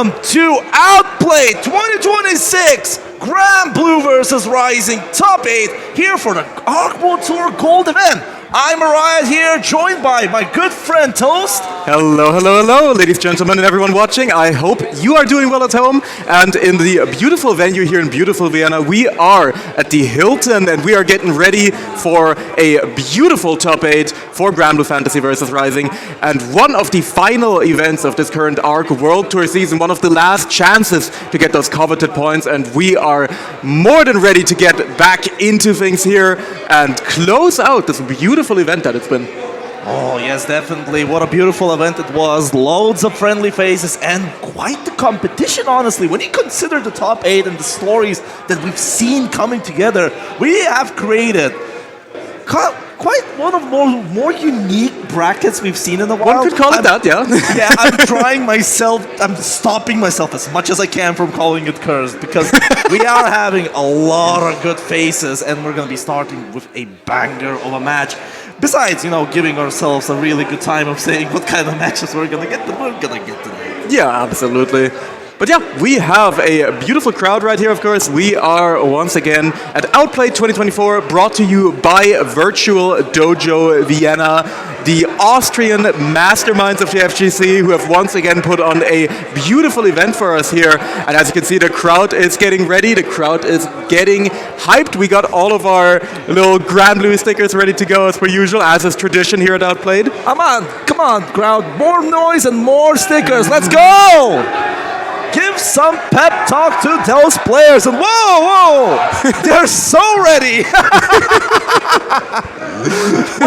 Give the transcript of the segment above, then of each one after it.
Welcome to Outplayed 2026 Granblue versus Rising Top 8 here for the AUTplayed Tour Gold event. I'm Mariah here, joined by my good friend Toast. Hello, hello, hello, ladies, gentlemen, and everyone watching. I hope you are doing well at home. And in the beautiful venue here in beautiful Vienna, we are at the Hilton, and we are getting ready for a beautiful top 8 for Granblue Fantasy versus Rising. And one of the final events of this current ARC World Tour season, one of the last chances to get those coveted points. And we are more than ready to get back into things here and close out this beautiful event that it's been. Oh yes, definitely. What a beautiful event it was. Loads of friendly faces and quite the competition, honestly. When you consider the top 8 and the stories that we've seen coming together, we have created quite one of more unique brackets we've seen in the wild. One could call it that, yeah. Yeah, I'm stopping myself as much as I can from calling it cursed, because we are having a lot of good faces, and we're going to be starting with a banger of a match. Besides, giving ourselves a really good time of saying what kind of matches we're going to get today. Yeah, absolutely. But yeah, we have a beautiful crowd right here, of course. We are once again at Outplayed 2024, brought to you by Virtual Dojo Vienna, the Austrian masterminds of the FGC, who have once again put on a beautiful event for us here. And as you can see, the crowd is getting ready. The crowd is getting hyped. We got all of our little Granblue stickers ready to go as per usual, as is tradition here at Outplayed. Come on, crowd. More noise and more stickers. Let's go! Give some pep talk to those players, and whoa, they're so ready.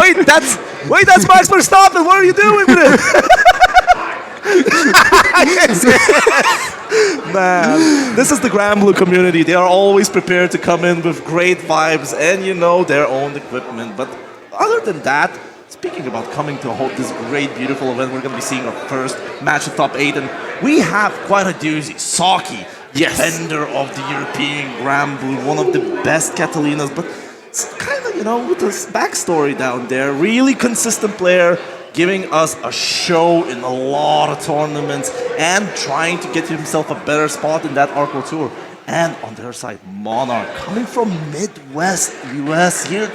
Wait, that's Max Verstappen. What are you doing with it? Man, this is the Granblue community. They are always prepared to come in with great vibes and their own equipment. But other than that, speaking about coming to this great, beautiful event, we're going to be seeing our first match of top 8, and we have quite a doozy. Saki, defender of the European Granblue, one of the best Catalinas, but kind of, with his backstory down there, really consistent player, giving us a show in a lot of tournaments and trying to get himself a better spot in that ARC World Tour. And on their side, Monarch, coming from Midwest US here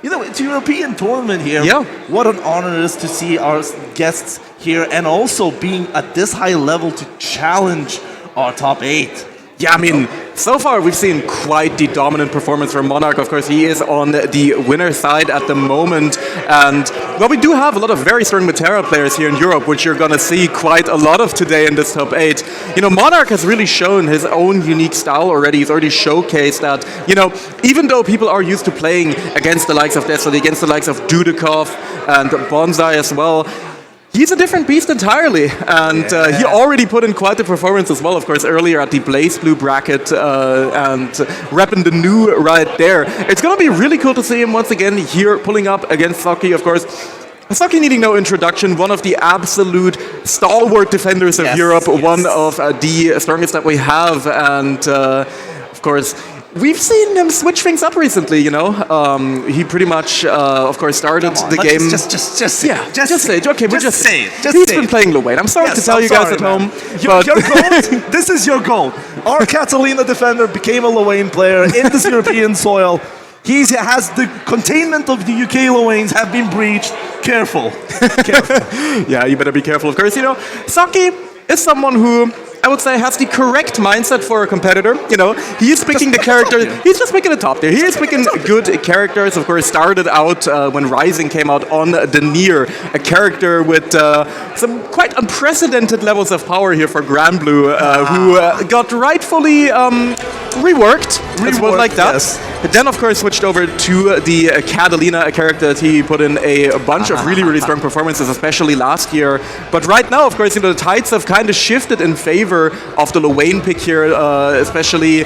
it's a European tournament here. Yeah. What an honor it is to see our guests here, and also being at this high level to challenge our top 8. Yeah, I mean, so far we've seen quite the dominant performance from Monarch. Of course, he is on the winner side at the moment. And, well, we do have a lot of very strong Matera players here in Europe, which you're going to see quite a lot of today in this top 8. Monarch has really shown his own unique style already. He's already showcased that, even though people are used to playing against the likes of Destiny, against the likes of Dudikov and Bonsai as well, he's a different beast entirely, and he already put in quite the performance as well, of course, earlier at the Blaze Blue bracket, and repping the new right there. It's going to be really cool to see him once again here pulling up against Saki, of course. Saki needing no introduction, one of the absolute stalwart defenders of Europe, one of the strongest that we have, and of course, we've seen him switch things up recently, He pretty much, of course, started the game. Just say it. Okay, just say it. He's been playing low weight. I'm sorry to tell you guys at home. Your goal? This is your goal. Our Catalina defender became a Lowain player in this European soil. He has the containment of the UK Lowains have been breached. Careful. Yeah, you better be careful. Of course, Saki is someone who, I would say, has the correct mindset for a competitor. He's picking the character. He's just picking the top there. He is picking good characters. Of course, started out when Rising came out on the Nier, a character with some quite unprecedented levels of power here for Granblue, who got rightfully reworked. Let's put it like that. Yes. Then, of course, switched over to the Catalina, a character that he put in a bunch of really, really strong performances, especially last year. But right now, of course, the tides have kind of shifted in favor of the Lowain pick here, especially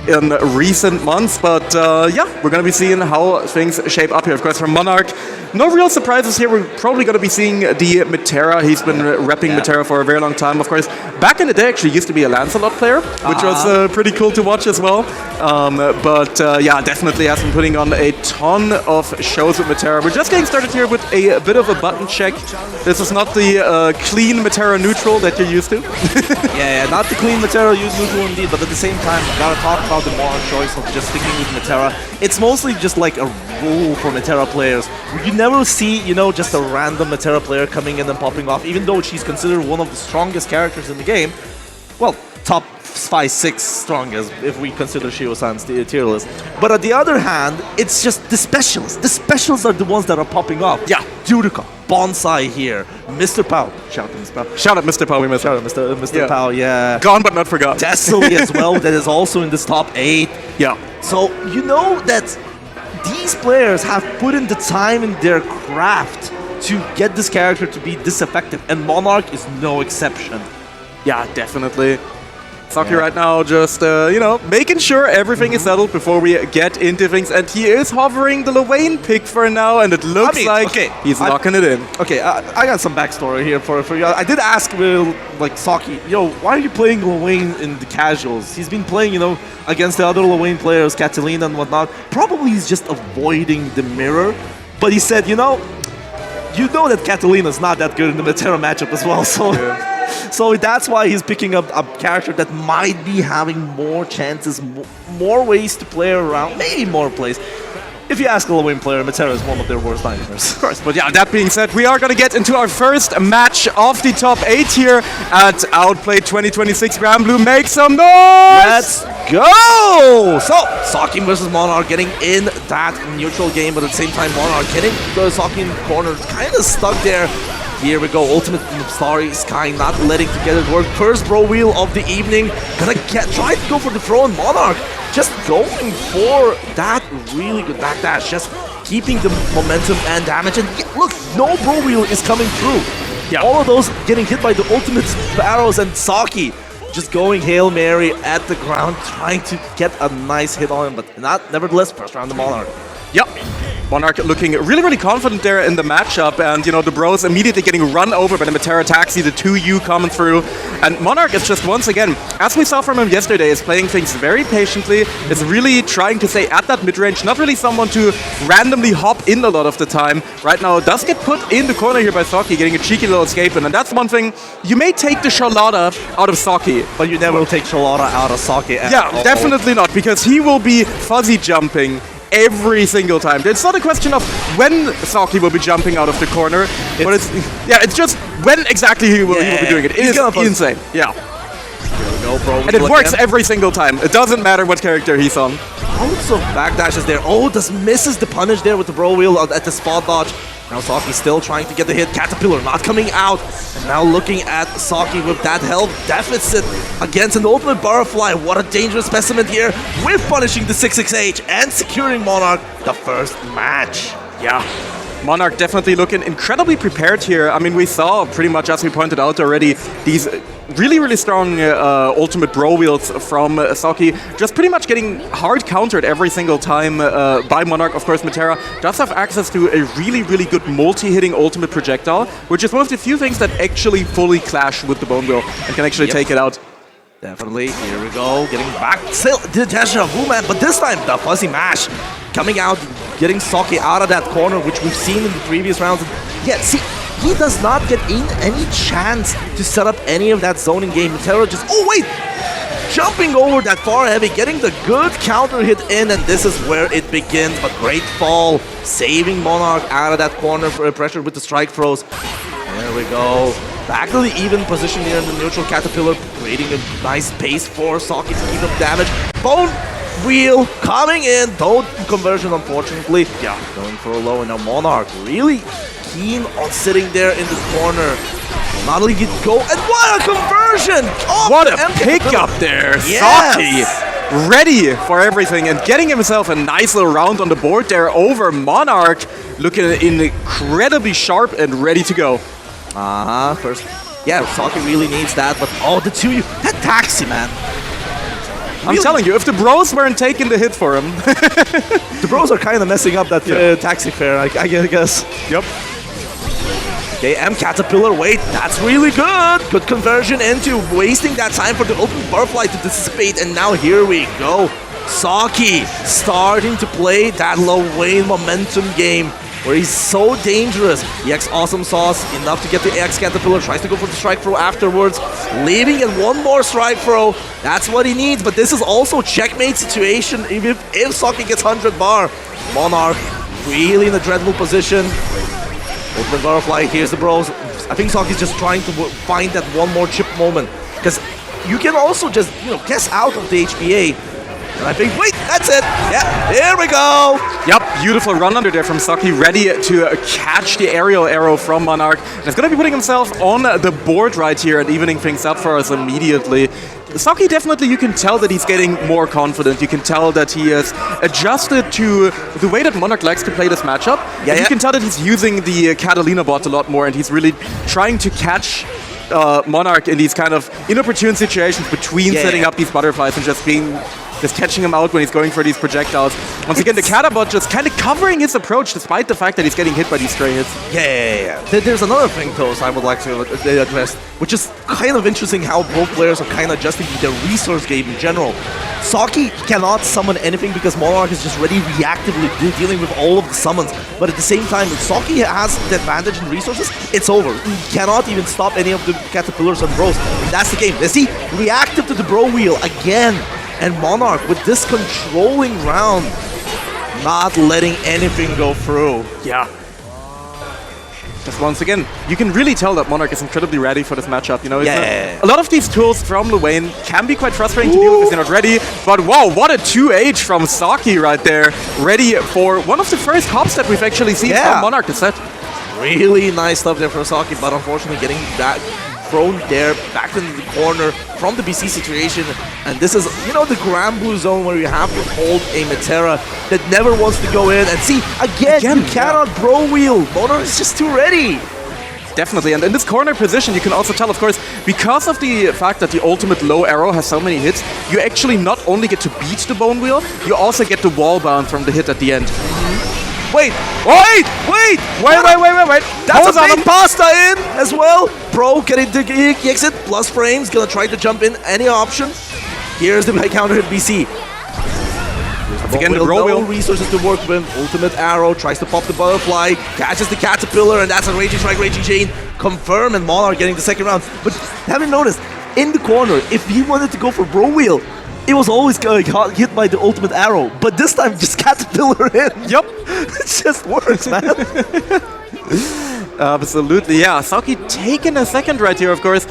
in recent months. But yeah, we're going to be seeing how things shape up here. Of course, from Monarch, no real surprises here. We're probably going to be seeing the Metera. He's been repping Metera for a very long time. Of course, back in the day, actually used to be a Lancelot player, which was pretty cool to watch as well. But yeah, definitely has been putting on a ton of shows with Metera. We're just getting started here with a bit of a button check. This is not the clean Metera neutral that you're used to. yeah, not the clean Metera neutral indeed, but at the same time, we gotta talk about the moral choice of just sticking with Metera. It's mostly just like a rule for Metera players. You never see, you know, just a random Metera player coming in and popping off, even though she's considered one of the strongest characters in the game. Well, top 5, 6 strongest if we consider Shio-san's tier list. But on the other hand, it's just the specials. The specials are the ones that are popping off. Yeah. Judica, Bonsai here, Mr. Pao. Shout out to Mr. Pao. Shout out Mr. Pao, we missed Shout out Mr. Pao, yeah. Gone but not forgotten. Destiny as well, that is also in this top 8. Yeah. So, you know that these players have put in the time in their craft to get this character to be this effective, and Monarch is no exception. Yeah, definitely. Saki right now just, you know, making sure everything is settled before we get into things. And he is hovering the Lwane pick for now, and it looks he's locking it in. Okay, I got some backstory here for you. I did ask, like, Saki, yo, why are you playing Lwane in the casuals? He's been playing, you know, against the other Lwane players, Catalina and whatnot. Probably he's just avoiding the mirror. But he said, you know that Catalina's not that good in the Metera matchup as well, so... Yeah. So that's why he's picking up a character that might be having more chances, more ways to play around, maybe more plays. If you ask a Lwane player, Metera is one of their worst nightmares. Of course, but yeah, that being said, we are going to get into our first match of the top 8 here at Outplayed 2026. Granblue, make some noise! Let's go! So, Saki versus Monarch getting in that neutral game, but at the same time, Monarch getting Saki in the corner, kind of stuck there. Here we go, Ultimate Starry Sky not letting to get it work. First bro wheel of the evening. Gonna try to go for the throw, and Monarch just going for that really good backdash, just keeping the momentum and damage. And look, no bro wheel is coming through. Yeah, all of those getting hit by the ultimate arrows, and Saki just going Hail Mary at the ground, trying to get a nice hit on him, but nevertheless, first round the Monarch. Yep. Monarch looking really, really confident there in the matchup, and you know, the bros immediately getting run over by the Metera Taxi, the 2U coming through, and Monarch is just once again, as we saw from him yesterday, is playing things very patiently, is really trying to stay at that mid-range, not really someone to randomly hop in a lot of the time. Right now, does get put in the corner here by Saki, getting a cheeky little escape in, and that's one thing, you may take the Charlotta out of Saki. But you never will take Charlotta out of Saki. Yeah, definitely not, because he will be fuzzy jumping every single time. It's not a question of when Saki will be jumping out of the corner, but it's just when exactly he will be doing it. It is insane. Yeah. Here we go, bro. And it works every single time. It doesn't matter what character he's on. Lots of backdashes there. Oh, just misses the punish there with the bro wheel at the spot dodge. Now Saki still trying to get the hit. Caterpillar not coming out. And now looking at Saki with that health deficit against an ultimate butterfly. What a dangerous specimen here with punishing the 6-6H and securing Monarch the first match. Yeah. Monarch definitely looking incredibly prepared here. I mean, we saw pretty much, as we pointed out already, these really, really strong ultimate bro wheels from Saki, just pretty much getting hard countered every single time by Monarch. Of course, Metera does have access to a really, really good multi-hitting ultimate projectile, which is one of the few things that actually fully clash with the Bone Wheel and can actually take it out. Definitely. Here we go. Getting back. Still the Deja Vu, man. But this time, the Fuzzy Mash coming out, getting Saki out of that corner, which we've seen in the previous rounds. Yeah, see, he does not get in any chance to set up any of that zoning game. Metera just... Oh, wait! Jumping over that far heavy, getting the good counter hit in, and this is where it begins. A great fall, saving Monarch out of that corner for pressure with the strike throws. There we go. Back to the even position here in the neutral. Caterpillar creating a nice pace for Saki to keep him damage. Bone Wheel coming in. Don't conversion, unfortunately. Yeah, going for a low. And now Monarch really keen on sitting there in the corner. Not only get go, and what a conversion! What a pickup there, yes. Saki! Ready for everything and getting himself a nice little round on the board there over Monarch. Looking incredibly sharp and ready to go. First. Yeah, Saki really needs that, but oh, the 2U. That taxi, man. I'm telling you, if the bros weren't taking the hit for him. The bros are kind of messing up that taxi fare, I guess. Yep. Okay, M Caterpillar, wait, that's really good. Good conversion into wasting that time for the ultimate butterfly to dissipate, and now here we go. Saki starting to play that low lane momentum game where he's so dangerous. EX Awesome Sauce, enough to get the EX Caterpillar, tries to go for the strike throw afterwards, leaving and one more strike throw. That's what he needs, but this is also checkmate situation if Saki gets 100 bar. Monarch really in a dreadful position. Ultimate Butterfly, here's the bros. I think Saki's just trying to find that one more chip moment, because you can also just, guess out of the HBA. And I think, wait, that's it. Yeah, there we go. Yep, beautiful run under there from Saki, ready to catch the aerial arrow from Monarch. And he's going to be putting himself on the board right here and evening things up for us immediately. Saki definitely, you can tell that he's getting more confident. You can tell that he has adjusted to the way that Monarch likes to play this matchup. Yeah, and you can tell that he's using the Catalina bot a lot more, and he's really trying to catch Monarch in these kind of inopportune situations between setting up these butterflies and just catching him out when he's going for these projectiles. Once again, the Catabot just kind of covering his approach despite the fact that he's getting hit by these stray hits. Yeah. There's another thing, though, I would like to address, which is kind of interesting how both players are kind of adjusting their resource game in general. Saki cannot summon anything because Monarch is just ready reactively dealing with all of the summons. But at the same time, if Saki has the advantage in resources, it's over. He cannot even stop any of the Caterpillars and Bros. And that's the game. Let's see, reactive to the Bro Wheel again. And Monarch, with this controlling round, not letting anything go through. Yeah. Just once again, you can really tell that Monarch is incredibly ready for this matchup. A lot of these tools from Luane can be quite frustrating to deal with if they're not ready. But wow, what a 2H from Saki right there. Ready for one of the first hops that we've actually seen from Monarch this set. Really nice stuff there for Saki, but unfortunately getting that thrown there back into the corner from the BC situation. And this is, the Granblue zone where you have to hold a Metera that never wants to go in. And see, again you cannot Bro Wheel. Monarch is just too ready. Definitely, and in this corner position, you can also tell, of course, because of the fact that the ultimate low arrow has so many hits, you actually not only get to beat the Bone Wheel, you also get the wall bound from the hit at the end. Wait! That's a big pasta in as well. Pro getting the exit, plus frames, gonna try to jump in any option. Here's the high counter hit BC. Again, the Bro Wheel, resources to work with. Ultimate arrow, tries to pop the butterfly, catches the Caterpillar, and that's a Raging Strike, Raging Chain. Confirm, and Monarch getting the second round. But haven't noticed, in the corner, if he wanted to go for Bro Wheel, it was always hit by the ultimate arrow, but this time just Caterpillar in. Yep. It just works, man. Absolutely, yeah. Saki taking a second right here, of course.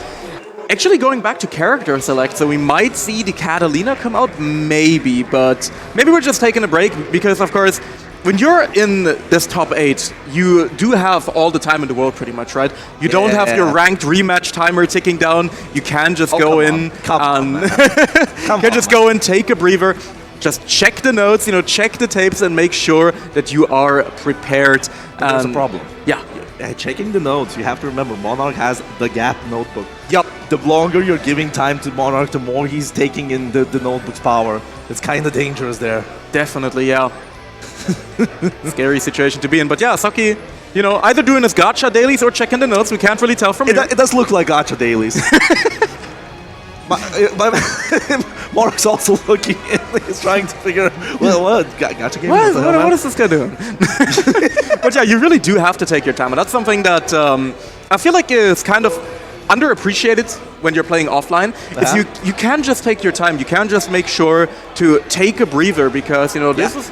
Actually going back to character select, so we might see the Catalina come out, maybe, but maybe we're just taking a break, because, of course, when you're in this top 8, you do have all the time in the world pretty much, right? You don't have your ranked rematch timer ticking down. You can just go in and just go and take a breather. Just check the notes, check the tapes and make sure that you are prepared. There's a problem. Yeah. Checking the notes, you have to remember, Monarch has the Gap notebook. Yep. The longer you're giving time to Monarch, the more he's taking in the notebook's power. It's kind of dangerous there. Definitely, yeah. Scary situation to be in. But yeah, Saki, either doing his gacha dailies or checking the notes. We can't really tell from here. It does look like gacha dailies. Monarch's also looking in. He's trying to figure out, what? Gacha game? What is this guy doing? But yeah, you really do have to take your time. And that's something that I feel like is kind of underappreciated when you're playing offline. Is you can just take your time. You can just make sure to take a breather, because, this is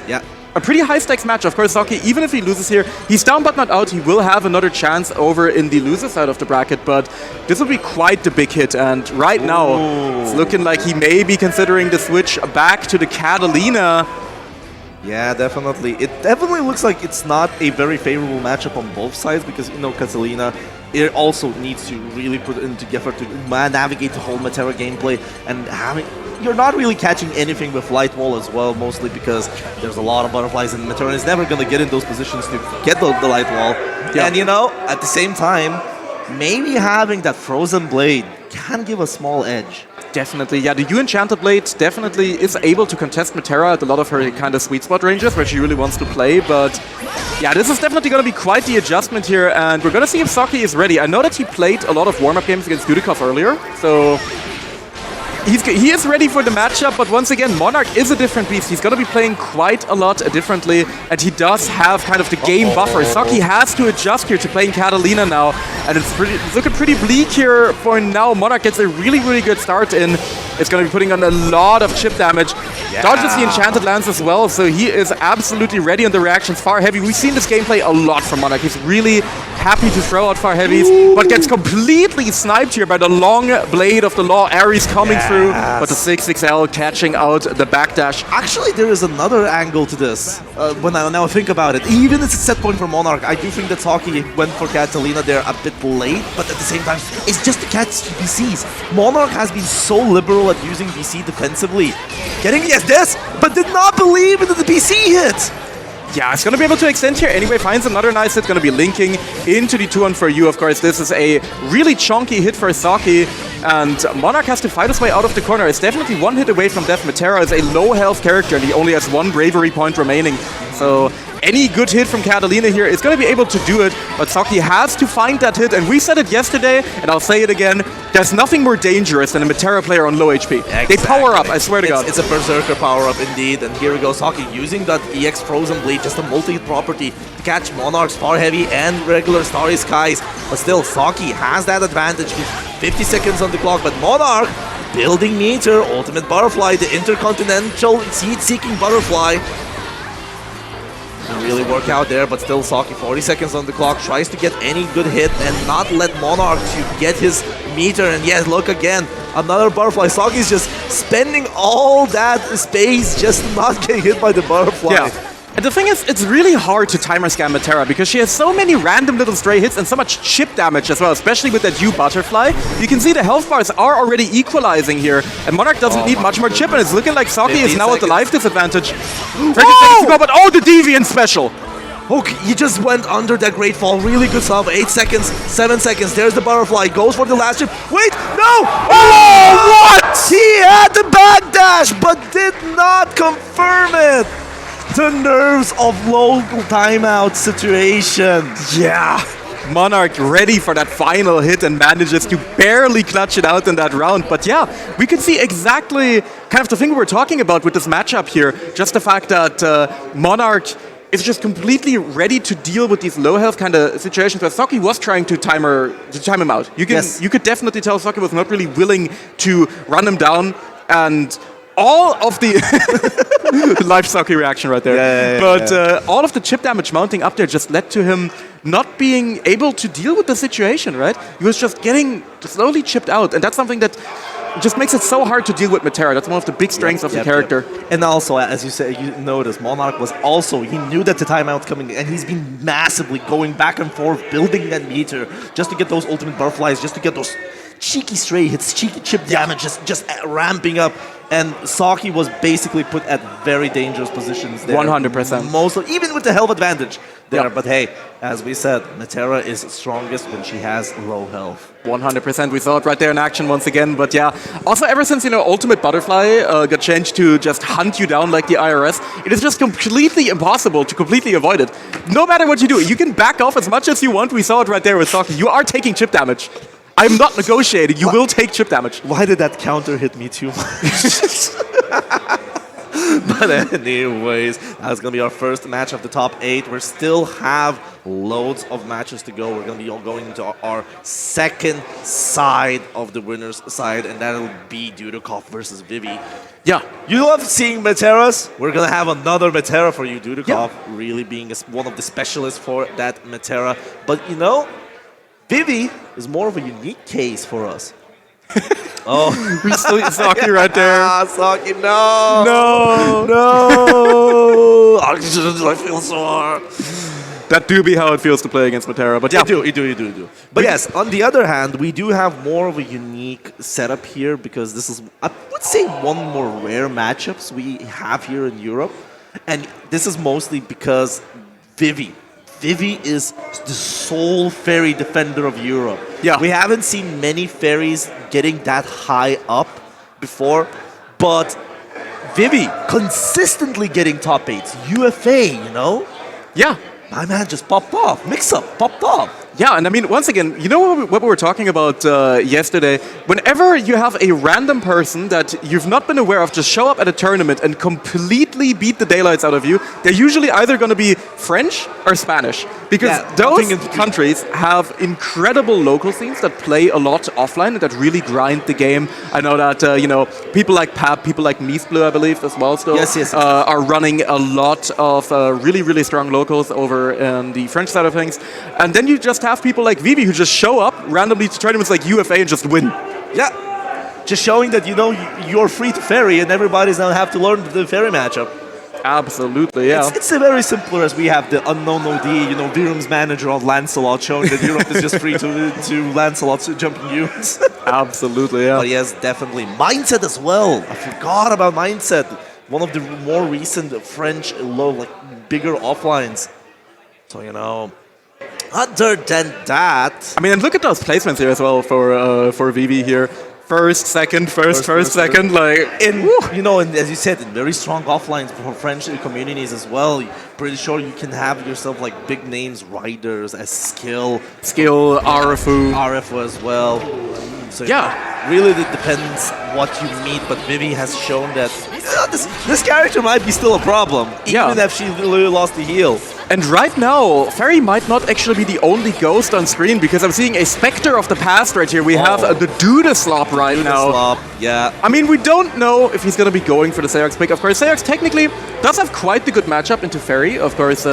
a pretty high-stakes match. Of course, Saki, even if he loses here, he's down but not out. He will have another chance over in the loser side of the bracket, but this will be quite the big hit. And right now, it's looking like he may be considering the switch back to the Catalina. Yeah, definitely. It definitely looks like it's not a very favorable matchup on both sides, because, Catalina, it also needs to really put into effort to navigate the whole Metera gameplay, and you're not really catching anything with Light Wall as well, mostly because there's a lot of butterflies, and Metera is never going to get in those positions to get the Light Wall. Yeah. And, at the same time, maybe having that Frozen Blade can give a small edge. Definitely, yeah. The Enchanted Blade definitely is able to contest Metera at a lot of her kind of sweet spot ranges where she really wants to play, but yeah, this is definitely going to be quite the adjustment here, and we're going to see if Saki is ready. I know that he played a lot of warm-up games against Dudikov earlier, so he is ready for the matchup, but once again, Monarch is a different beast. He's going to be playing quite a lot differently, and he does have kind of the game buffer. Saki has to adjust here to playing Catalina now, and it's looking pretty bleak here for now. Monarch gets a really, really good start in. It's going to be putting on a lot of chip damage. Yeah. Dodges the Enchanted Lance as well, so he is absolutely ready on the reactions. Far Heavy, we've seen this gameplay a lot from Monarch. He's really happy to throw out Far Heavies, but gets completely sniped here by the long Blade of the Law. Ares coming through, but the 6XL catching out the backdash. Actually, there is another angle to this, when I now think about it. Even it's a set point for Monarch, I do think that Saki went for Catalina there a bit late, but at the same time, it's just to catch BCs. Monarch has been so liberal at using BC defensively. Getting this, but did not believe in the BC hit! Yeah, it's going to be able to extend here. Anyway, finds another nice hit, going to be linking into the 2-1-4-U. Of course, this is a really chunky hit for Saki, and Monarch has to fight his way out of the corner. It's definitely one hit away from death. Metera is a low health character, and he only has one bravery point remaining. So any good hit from Catalina here is going to be able to do it, but Saki has to find that hit, and we said it yesterday, and I'll say it again, there's nothing more dangerous than a Metera player on low HP. Exactly. They power up, I swear to God. It's a Berserker power-up indeed, and here we go, Saki using that EX Frozen Blade, just a multi-hit property to catch Monarch's Far Heavy and regular Starry Skies, but still, Saki has that advantage with 50 seconds on the clock, but Monarch building meter, Ultimate Butterfly, the intercontinental seed-seeking butterfly. Didn't really work out there, but still Saki 40 seconds on the clock, tries to get any good hit and not let Monarch to get his meter, and yes, look again, another butterfly. Saki's just spending all that space just to not get hit by the butterfly. Yeah. And the thing is, it's really hard to timer scam Metera because she has so many random little stray hits and so much chip damage as well, especially with that U butterfly. You can see the health bars are already equalizing here, and Monarch doesn't need much more chip, and it's looking like Saki is now at the life disadvantage. 30 seconds to go, but oh, the Deviant special! Okay, he just went under that Great Fall. Really good stuff. 8 seconds, 7 seconds. There's the butterfly. Goes for the last chip. Wait, no! Oh, what? He had the backdash, but did not confirm it. The nerves of local timeout situation. Yeah. Monarch ready for that final hit and manages to barely clutch it out in that round. But yeah, we can see exactly kind of the thing we were talking about with this matchup here. Just the fact that Monarch is just completely ready to deal with these low health kind of situations where Saki was trying to time him out. You could definitely tell Saki was not really willing to run him down, and all of the live Saki reaction right there. All of the chip damage mounting up there just led to him not being able to deal with the situation, right? He was just getting slowly chipped out, and that's something that just makes it so hard to deal with Metera. That's one of the big strengths of the character. And also, as you said, you noticed, Monarch was also, he knew that the timeout's coming, and he's been massively going back and forth, building that meter, just to get those ultimate butterflies, just to get those cheeky stray hits, cheeky chip damage, just ramping up. And Saki was basically put at very dangerous positions there. 100%. Even with the health advantage there. But hey, as we said, Metera is strongest when she has low health. 100%. We saw it right there in action once again. But yeah, also ever since, Ultimate Butterfly got changed to just hunt you down like the IRS, it is just completely impossible to completely avoid it. No matter what you do, you can back off as much as you want. We saw it right there with Saki. You are taking chip damage. I'm not negotiating. You will take chip damage. Why did that counter hit me too much? But anyways, that's going to be our first match of the top 8. We still have loads of matches to go. We're going to be all going into our second side of the winner's side, and that'll be Dudikov versus Vivi. Yeah. You love seeing Meteras. We're going to have another Metera for you, Dudikov, really being one of the specialists for that Metera. But Vivi is more of a unique case for us. We still Saki right there. Saki, no! I feel sore. That do be how it feels to play against Metera, but yeah. You do. But yes, on the other hand, we do have more of a unique setup here because this is, I would say, one more rare matchups we have here in Europe. And this is mostly because Vivi is the sole fairy defender of Europe. Yeah. We haven't seen many fairies getting that high up before, but Vivi consistently getting top 8s. UFA, you know? Yeah. My man just popped off. Mix-up popped off. Yeah, and I mean, once again, you know what we were talking about yesterday? Whenever you have a random person that you've not been aware of just show up at a tournament and completely beat the daylights out of you, they're usually either going to be French or Spanish. Because those countries have incredible local scenes that play a lot offline and that really grind the game. I know that, you know, people like Pab, people like Granblue, I believe, as well still, are running a lot of really, really strong locals over in the French side of things. And then you just have people like Vivi who just show up randomly to tournaments like UFA and just win. Yeah, just showing that, you know, you're free to ferry and everybody's now have to learn the ferry matchup. Absolutely, yeah. It's a very simpler as we have the unknown OD, you know, Virum's manager of Lancelot showing that Europe is just free to Lancelot's jumping units. Absolutely, yeah. But yes, definitely. Mindset as well. I forgot about Mindset. One of the more recent French, bigger offlines. So, you know, other than that... I mean, and look at those placements here as well for Vivi here. First, second, first, second, like... You know, and as you said, in very strong offlines for French communities as well. Pretty sure you can have yourself, like, big names, riders, as Skill, RFU as well. So, yeah, really it depends what you meet, but Vivi has shown that this character might be still a problem, even if she really lost the heel. And right now, Ferry might not actually be the only ghost on screen, because I'm seeing a Spectre of the Past right here. We have the Dudaslop right now. Yeah. I mean, we don't know if he's going to be going for the Seox pick. Of course, Seox technically does have quite the good matchup into Ferry. Of course,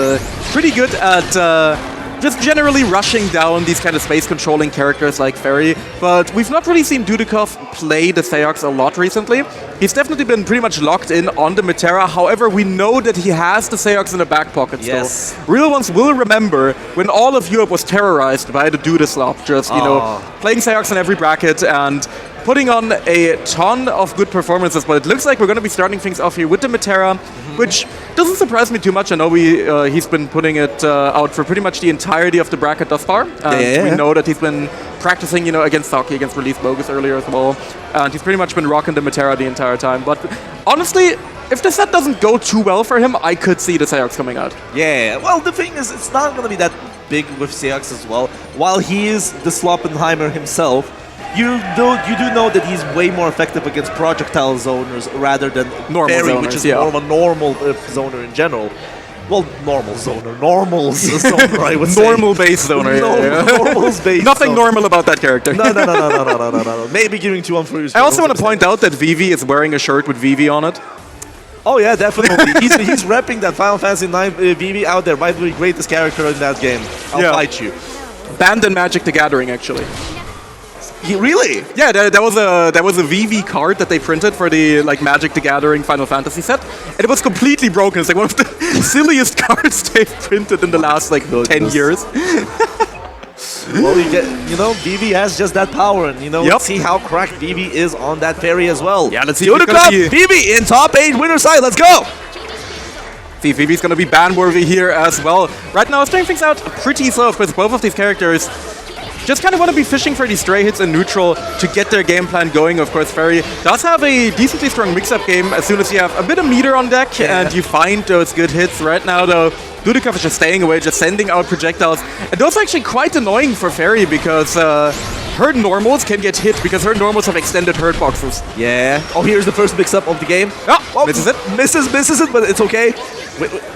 pretty good at... just generally rushing down these kind of space-controlling characters like Ferry, but we've not really seen Dudikov play the Seox a lot recently. He's definitely been pretty much locked in on the Metera, however, we know that he has the Seox in the back pocket still. Real ones will remember when all of Europe was terrorized by the Dudaslop, just, you know, playing Seox in every bracket and putting on a ton of good performances, but it looks like we're going to be starting things off here with the Metera, which doesn't surprise me too much. I know he's been putting it out for pretty much the entirety of the bracket thus far. And we know that he's been practicing, you know, against Saki, against Release Bogus earlier as well. And he's pretty much been rocking the Metera the entire time. But honestly, if the set doesn't go too well for him, I could see the Seox coming out. Yeah, well, the thing is, it's not going to be that big with Seox as well. While he is the Sloppenheimer himself, you do know that he's way more effective against projectile zoners rather than normal Ferry, zoners, which is more of a normal zoner in general. Well, normal zoner, I would say. Normal base zoner. Normal base. Nothing normal about that character. No. Maybe giving 2 unfreeze. I also want to point out that Vivi is wearing a shirt with Vivi on it. Oh yeah, definitely. he's repping that Final Fantasy 9 Vivi out there. Might be the greatest character in that game. I'll fight you. Banned in Magic the Gathering, actually. Really? Yeah, there was a VV card that they printed for the Magic the Gathering Final Fantasy set, and it was completely broken. It's like one of the silliest cards they've printed in the last 10 years. Well, you know, Vivi has just that power, and let's see how cracked Vivi is on that Ferry as well. Yeah, let's see. Vivi in top 8 winner side. Let's go. See, Vivi's gonna be ban worthy here as well. Right now, starting things out pretty slow. Of course, both of these characters just kind of want to be fishing for these stray hits in neutral to get their game plan going. Of course, Ferry does have a decently strong mix-up game as soon as you have a bit of meter on deck and you find those good hits. Right now, though, Dudikov is just staying away, just sending out projectiles. And those are actually quite annoying for Ferry because her normals can get hit because her normals have extended hurt boxes. Yeah. Oh, here's the first mix-up of the game. Oh, misses it. Misses it, but it's okay.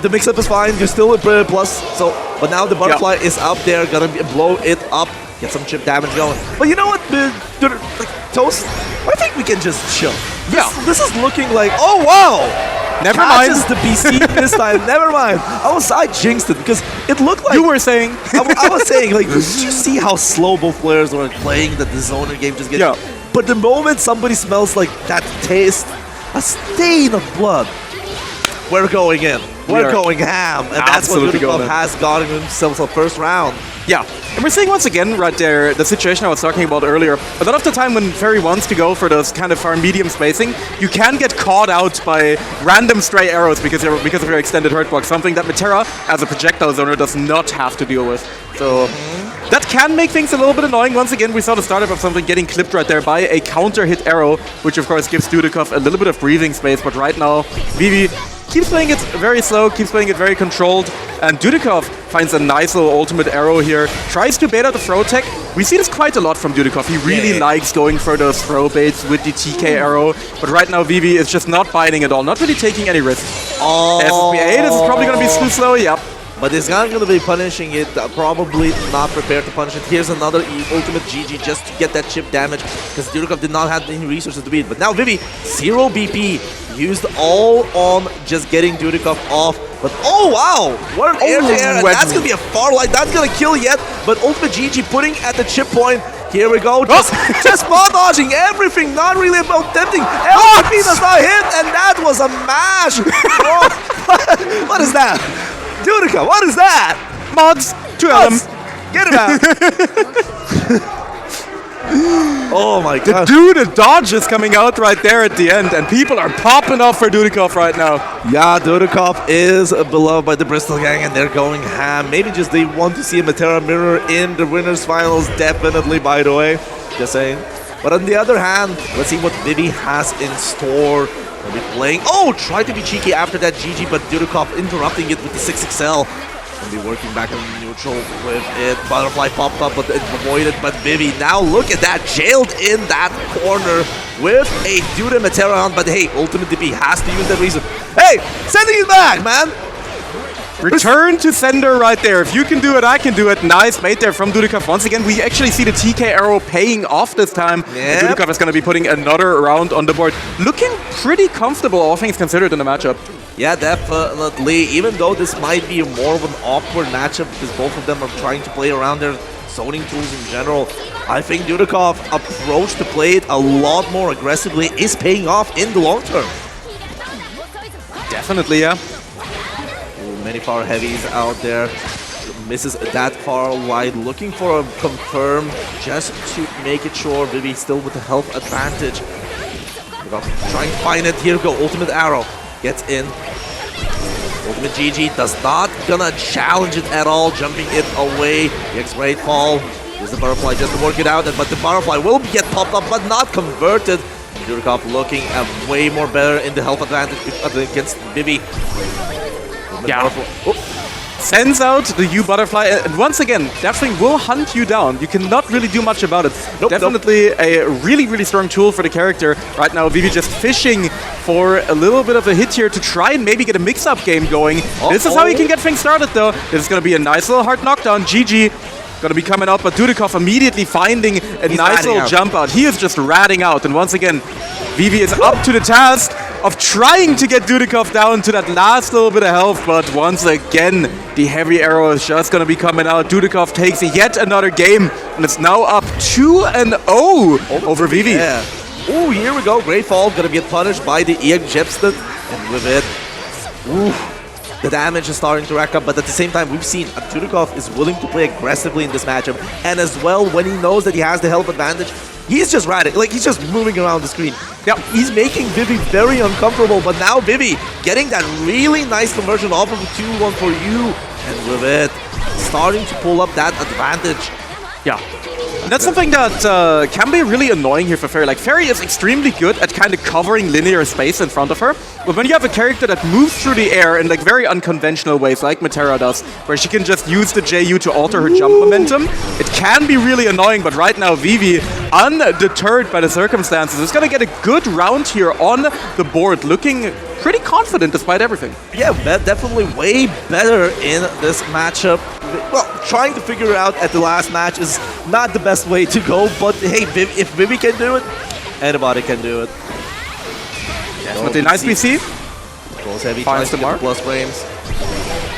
The mix-up is fine. You're still a plus. But now the butterfly is up there, gonna blow it up. Get some chip damage going. But you know what, Toast? I think we can just chill. This is looking like, oh wow! Never mind. The BC this time. Never mind. I jinxed it because it looked like... You were saying. I was saying, did you see how slow both players were playing that the zoner game just gets... But the moment somebody smells like that taste, a stain of blood, we're going in. we're going ham. And that's what absolutely going Dudikov in. has gotten himself the first round. Yeah, and we're seeing once again right there the situation I was talking about earlier. A lot of the time when Ferry wants to go for those kind of far medium spacing, you can get caught out by random stray arrows because of your extended hurt box, something that Metera, as a projectile zoner, does not have to deal with. So that can make things a little bit annoying. Once again, we saw the startup of something getting clipped right there by a counter hit arrow, which of course gives Dudikov a little bit of breathing space, but right now, Vivi keeps playing it very slow, keeps playing it very controlled, and Dudikov finds a nice little ultimate arrow here, tries to bait out the throw tech. We see this quite a lot from Dudikov. He really likes going for those throw baits with the TK arrow, but right now Vivi is just not biting at all, not really taking any risks. SSBA, this is probably going to be too slow, yep. But he's not going to be punishing it, probably not prepared to punish it. Here's another ultimate GG just to get that chip damage, because Dudikov did not have any resources to beat. But now Vivi, 0 BP, used all on just getting Dudikov off. But oh wow, what an air to air, and that's going to be a far light, that's going to kill yet. But ultimate GG putting at the chip point. Here we go, just spot dodging everything, not really about tempting. LVP does not hit, and that was a mash. Oh, what is that? Dudikov, what is that? Mods, 2 of them. Get it out. Oh my god. The dodge is coming out right there at the end, and people are popping off for Dudikov right now. Yeah, Dudikov is beloved by the Bristol gang, and they're going ham. Maybe just they want to see a Metera mirror in the winners finals, definitely, by the way. Just saying. But on the other hand, let's see what Vivi has in store. Will be playing. Oh, tried to be cheeky after that GG, but Dudikov interrupting it with the 6XL. Will be working back in neutral with it. Butterfly popped up, but it avoided. But Vivi, now look at that, jailed in that corner with a Duda Metera on. But hey, Ultimate DP has to use that reason. Hey, sending it back, man. Return to sender right there. If you can do it, I can do it. Nice bait there from Dudikov. Once again, we actually see the TK arrow paying off this time. Yep. Dudikov is going to be putting another round on the board. Looking pretty comfortable, all things considered, in the matchup. Yeah, definitely. Even though this might be more of an awkward matchup because both of them are trying to play around their zoning tools in general, I think Dudikov's approach to play it a lot more aggressively is paying off in the long term. Definitely, yeah. Many far heavies out there. Misses that far wide, looking for a confirm just to make it sure Vivi still with the health advantage. Trying to find it. Here we go. Ultimate arrow gets in. Ultimate GG does not gonna challenge it at all, jumping it away. The X-ray fall. Here's the butterfly just to work it out, but the butterfly will get popped up but not converted. Dudikov looking way more better in the health advantage against Vivi. Yeah. Sends out the U butterfly, and once again, that thing will hunt you down. You cannot really do much about it. Definitely a really, really strong tool for the character. Right now, Vivi just fishing for a little bit of a hit here to try and maybe get a mix-up game going. This is how you can get things started, though. This is going to be a nice little hard knockdown. GG. Going to be coming out, but Dudikov immediately finding a nice little jump out. He is just ratting out, and once again, Vivi is up to the task of trying to get Dudikov down to that last little bit of health, but once again, the heavy arrow is just going to be coming out. Dudikov takes yet another game, and it's now up 2-0 over Vivi. Yeah. Oh, here we go. Great fall. Going to get punished by the EX Jepsted, and with it, the damage is starting to rack up, but at the same time, we've seen Dudikov is willing to play aggressively in this matchup, and as well, when he knows that he has the health advantage, he's just ratting, like he's just moving around the screen. Yeah, he's making Vivi very uncomfortable, but now Vivi getting that really nice conversion off of a 2-1 for you, and with it, starting to pull up that advantage. Yeah. And that's something that can be really annoying here for Ferry. Like, Ferry is extremely good at kind of covering linear space in front of her, but when you have a character that moves through the air in like very unconventional ways, like Metera does, where she can just use the JU to alter her jump momentum, it can be really annoying. But right now, Vivi, undeterred by the circumstances, is going to get a good round here on the board, looking pretty confident despite everything. Yeah, definitely way better in this matchup. Well, trying to figure it out at the last match is not the best way to go, but hey, if Vivi can do it, anybody can do it. Definitely nice BC. Goes heavy, tries to get the plus frames.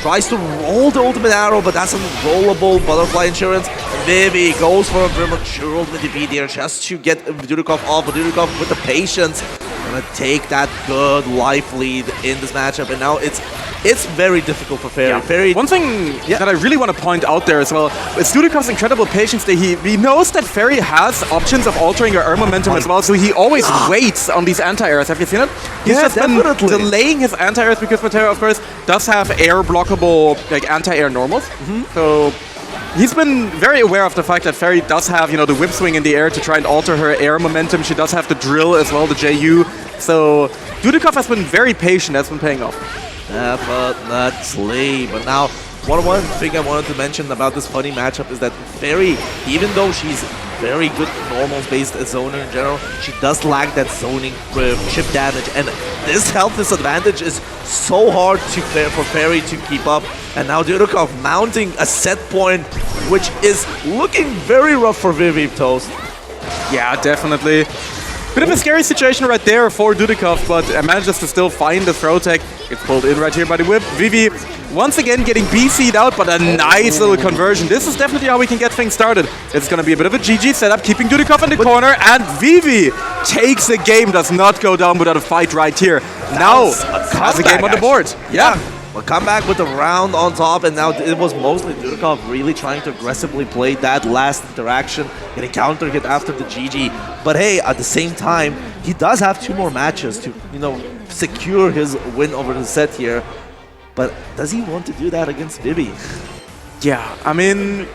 Tries to roll the ultimate arrow, but that's unrollable. Butterfly insurance. Vivi goes for a premature ultimate defeat here just to get Dudikov off, but Dudikov with the patience gonna take that good life lead in this matchup, and now it's It's very difficult for Ferry. Ferry. One thing that I really want to point out there as well is Dudikov's incredible patience that he knows that Ferry has options of altering her air momentum as well, so he always waits on these anti-airs. Have you seen it? He's just been delaying his anti-airs because Matera, of course, does have air blockable like anti-air normals. So he's been very aware of the fact that Ferry does have, you know, the whip swing in the air to try and alter her air momentum. She does have the drill as well, the JU. So Dudikov has been very patient. That's been paying off. Definitely. But now, one thing I wanted to mention about this funny matchup is that Ferry, even though she's very good normals-based zoner in general, she does lack that zoning chip damage, and this health disadvantage is so hard for Ferry to keep up. And now Dudikov mounting a set point, which is looking very rough for Vivi Toast. Yeah, definitely. Bit of a scary situation right there for Dudikov, but manages to still find the throw tech. Gets pulled in right here by the whip. Vivi once again getting BC'd out, but a nice little conversion. This is definitely how we can get things started. It's going to be a bit of a GG setup, keeping Dudikov in the corner, and Vivi takes the game, does not go down without a fight right here. Now has a game on the board. Yeah. Well, come back with a round on top, and now it was mostly Dudikov really trying to aggressively play that last interaction, getting counter hit after the GG. But hey, at the same time, he does have 2 more matches to, you know, secure his win over the set here. But does he want to do that against Vivi? Yeah, I mean,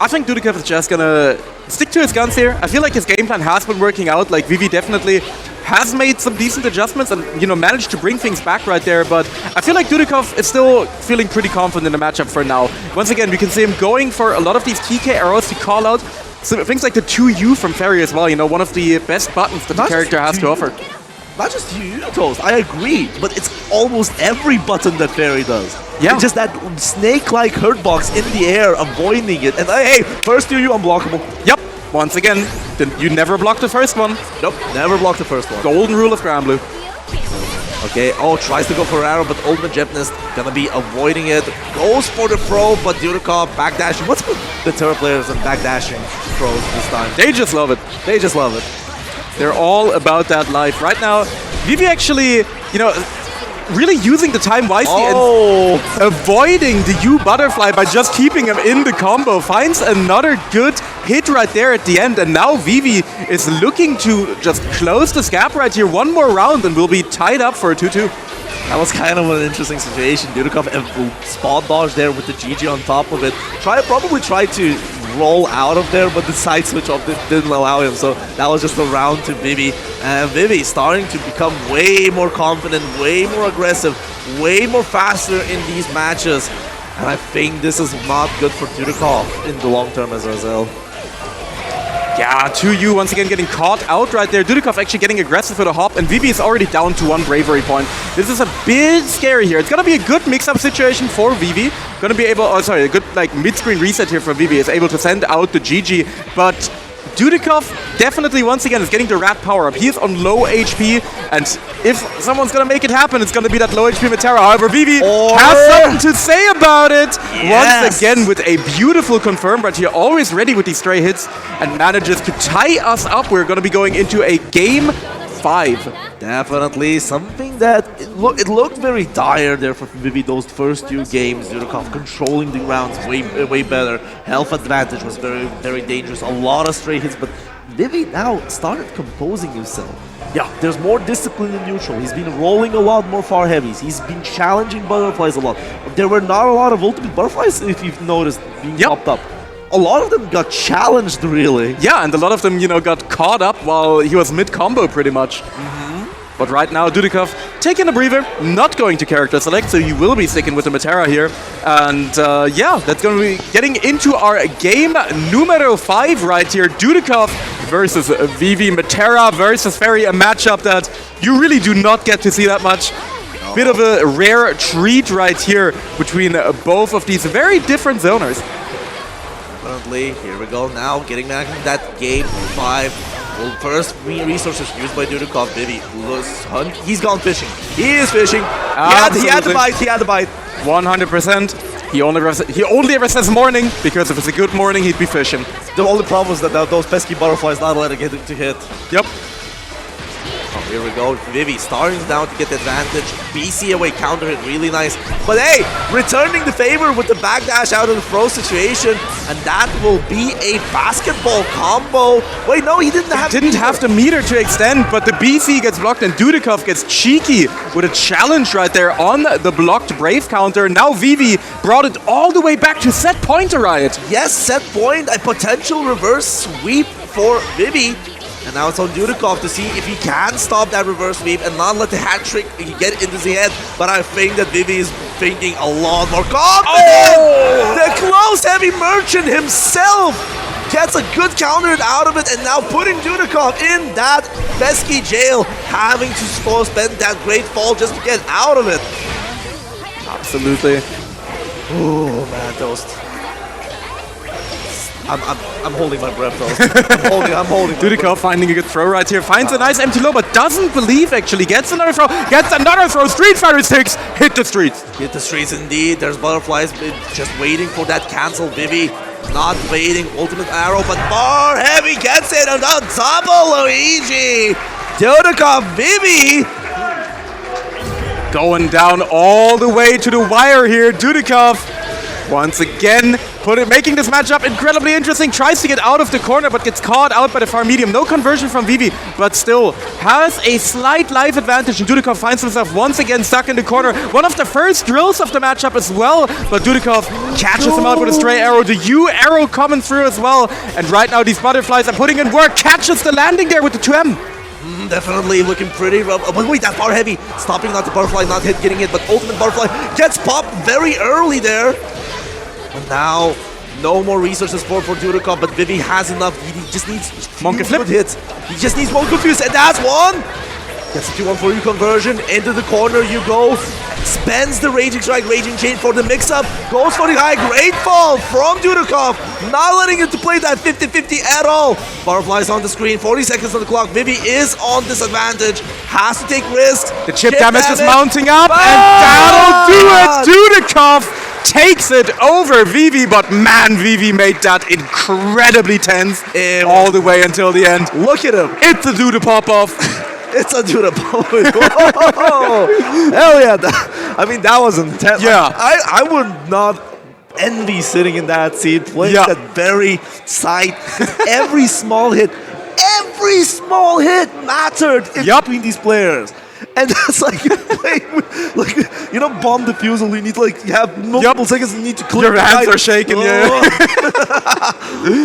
I think Dudikov is just gonna stick to his guns here. I feel like his game plan has been working out. Like, Vivi definitely has made some decent adjustments and, you know, managed to bring things back right there, but I feel like Dudikov is still feeling pretty confident in the matchup for now. Once again, we can see him going for a lot of these TK arrows to call out so things like the 2U from Ferry as well, you know, one of the best buttons that the character has to offer. Not just Toast, I agree, but it's almost every button that Ferry does. Yeah. It's just that snake-like hurtbox in the air, avoiding it, and hey, first you unblockable. Yep. Once again, you never block the first one. Nope, never block the first one. Golden rule of Granblue. Okay, tries to go for arrow, but Ultimate Gymnast gonna be avoiding it. Goes for the throw, but Dudikov backdashing. What's with the Terra players and backdashing throws this time? They just love it. They just love it. They're all about that life. Right now, Vivi actually, you know, really using the time wisely and avoiding the U butterfly by just keeping him in the combo. Finds another good hit right there at the end, and now Vivi is looking to just close this gap right here. One more round and we'll be tied up for a 2-2. That was kind of an interesting situation. Dudikov spot dodge there with the GG on top of it. Probably tried to roll out of there, but the side switch up didn't allow him. So that was just a round to Vivi. And Vivi starting to become way more confident, way more aggressive, way more faster in these matches. And I think this is not good for Dudikov in the long term as well. Yeah, 2U once again getting caught out right there. Dudikov actually getting aggressive for the hop, and Vivi is already down to 1 bravery point. This is a bit scary here. It's gonna be a good mix-up situation for Vivi. Gonna be able, a good like mid-screen reset here for Vivi. Is able to send out the GG, but Dudikov definitely once again is getting the rat power up. He is on low HP, and if someone's gonna make it happen, it's gonna be that low HP Matera. However, Vivi has something to say about it. Yes. Once again with a beautiful confirm right here, always ready with these stray hits, and manages to tie us up. We're gonna be going into a game 5. Definitely something that it looked very dire there for Vivi those first 2 games. Dudikov controlling the rounds way better. Health advantage was very dangerous. A lot of stray hits, but Vivi now started composing himself. Yeah, there's more discipline in neutral. He's been rolling a lot more far heavies. He's been challenging butterflies a lot. There were not a lot of ultimate butterflies, if you've noticed, being popped up. A lot of them got challenged, really. Yeah, and a lot of them, you know, got caught up while he was mid-combo, pretty much. But right now, Dudikov taking a breather, not going to character select, so you will be sticking with the Matera here. And yeah, that's going to be getting into our game numero 5 right here. Dudikov versus Vivi, Matera versus Ferry, a matchup that you really do not get to see that much. Bit of a rare treat right here between both of these very different zoners. Here we go now, getting back in that game 5. Well, first resources used by Dudikov. Vivi, he's gone fishing. He is fishing. He had to bite. 100%. He only ever says morning, because if it's a good morning, he'd be fishing. The only problem is that those pesky butterflies not letting it to hit. Yep. Here we go. Vivi starting now to get the advantage. BC away, counter hit, really nice. But hey, returning the favor with the backdash out of the throw situation. And that will be a basketball combo. Wait, no, he didn't have the meter to extend, but the BC gets blocked and Dudikov gets cheeky with a challenge right there on the blocked Brave counter. Now Vivi brought it all the way back to set point, Riot. Yes, set point, a potential reverse sweep for Vivi. And now it's on Dudikov to see if he can stop that reverse sweep and not let the hat trick get into the head. But I think that Vivi is thinking a lot more confident. Oh! The close heavy merchant himself gets a good counter out of it, and now putting Dudikov in that pesky jail, having to spend that great fall just to get out of it. Absolutely. Oh man, Toast. I'm holding my breath, Toast. I'm holding. Dudikov finding a good throw right here. Finds a nice empty low, but doesn't believe actually. Gets another throw. Gets another throw. Street Fighter 6. Hit the streets. Hit the streets indeed. There's butterflies just waiting for that cancel. Vivi not waiting. Ultimate arrow, but Bar Heavy gets it on double Luigi. Dudikov, Vivi. Going down all the way to the wire here. Dudikov once again making this matchup incredibly interesting. Tries to get out of the corner, but gets caught out by the far medium. No conversion from Vivi, but still has a slight life advantage. And Dudikov finds himself once again stuck in the corner. One of the first drills of the matchup as well, but Dudikov catches him out with a stray arrow. The U arrow coming through as well. And right now these butterflies are putting in work. Catches the landing there with the 2M. Definitely looking pretty rough. But wait, that Bar Heavy stopping not the butterfly, not getting it, but ultimate butterfly gets popped very early there. And now, no more resources for Dudikov, but Vivi has enough. He just needs Monkey flip hits. He just needs one confuse, and that's one! Gets a 2-1 for you conversion. Into the corner you go. Spends the Raging Strike, Raging Chain for the mix-up. Goes for the high. Great fall from Dudikov. Not letting it to play that 50-50 at all. Butterflies on the screen. 40 seconds on the clock. Vivi is on disadvantage. Has to take risks. The chip damage is mounting up, and that'll do it. Dudikov takes it over Vivi, but man, Vivi made that incredibly tense all the way until the end. Look at him. It's a Duda pop-off. It's a Duda pop-off. Hell yeah. I mean, that was intense. Yeah. I would not envy sitting in that seat, playing that very side. Every small hit mattered in between these players. And that's like, you know, bomb defusal. You need to you have multiple seconds. You need to clear. Your hands are shaking.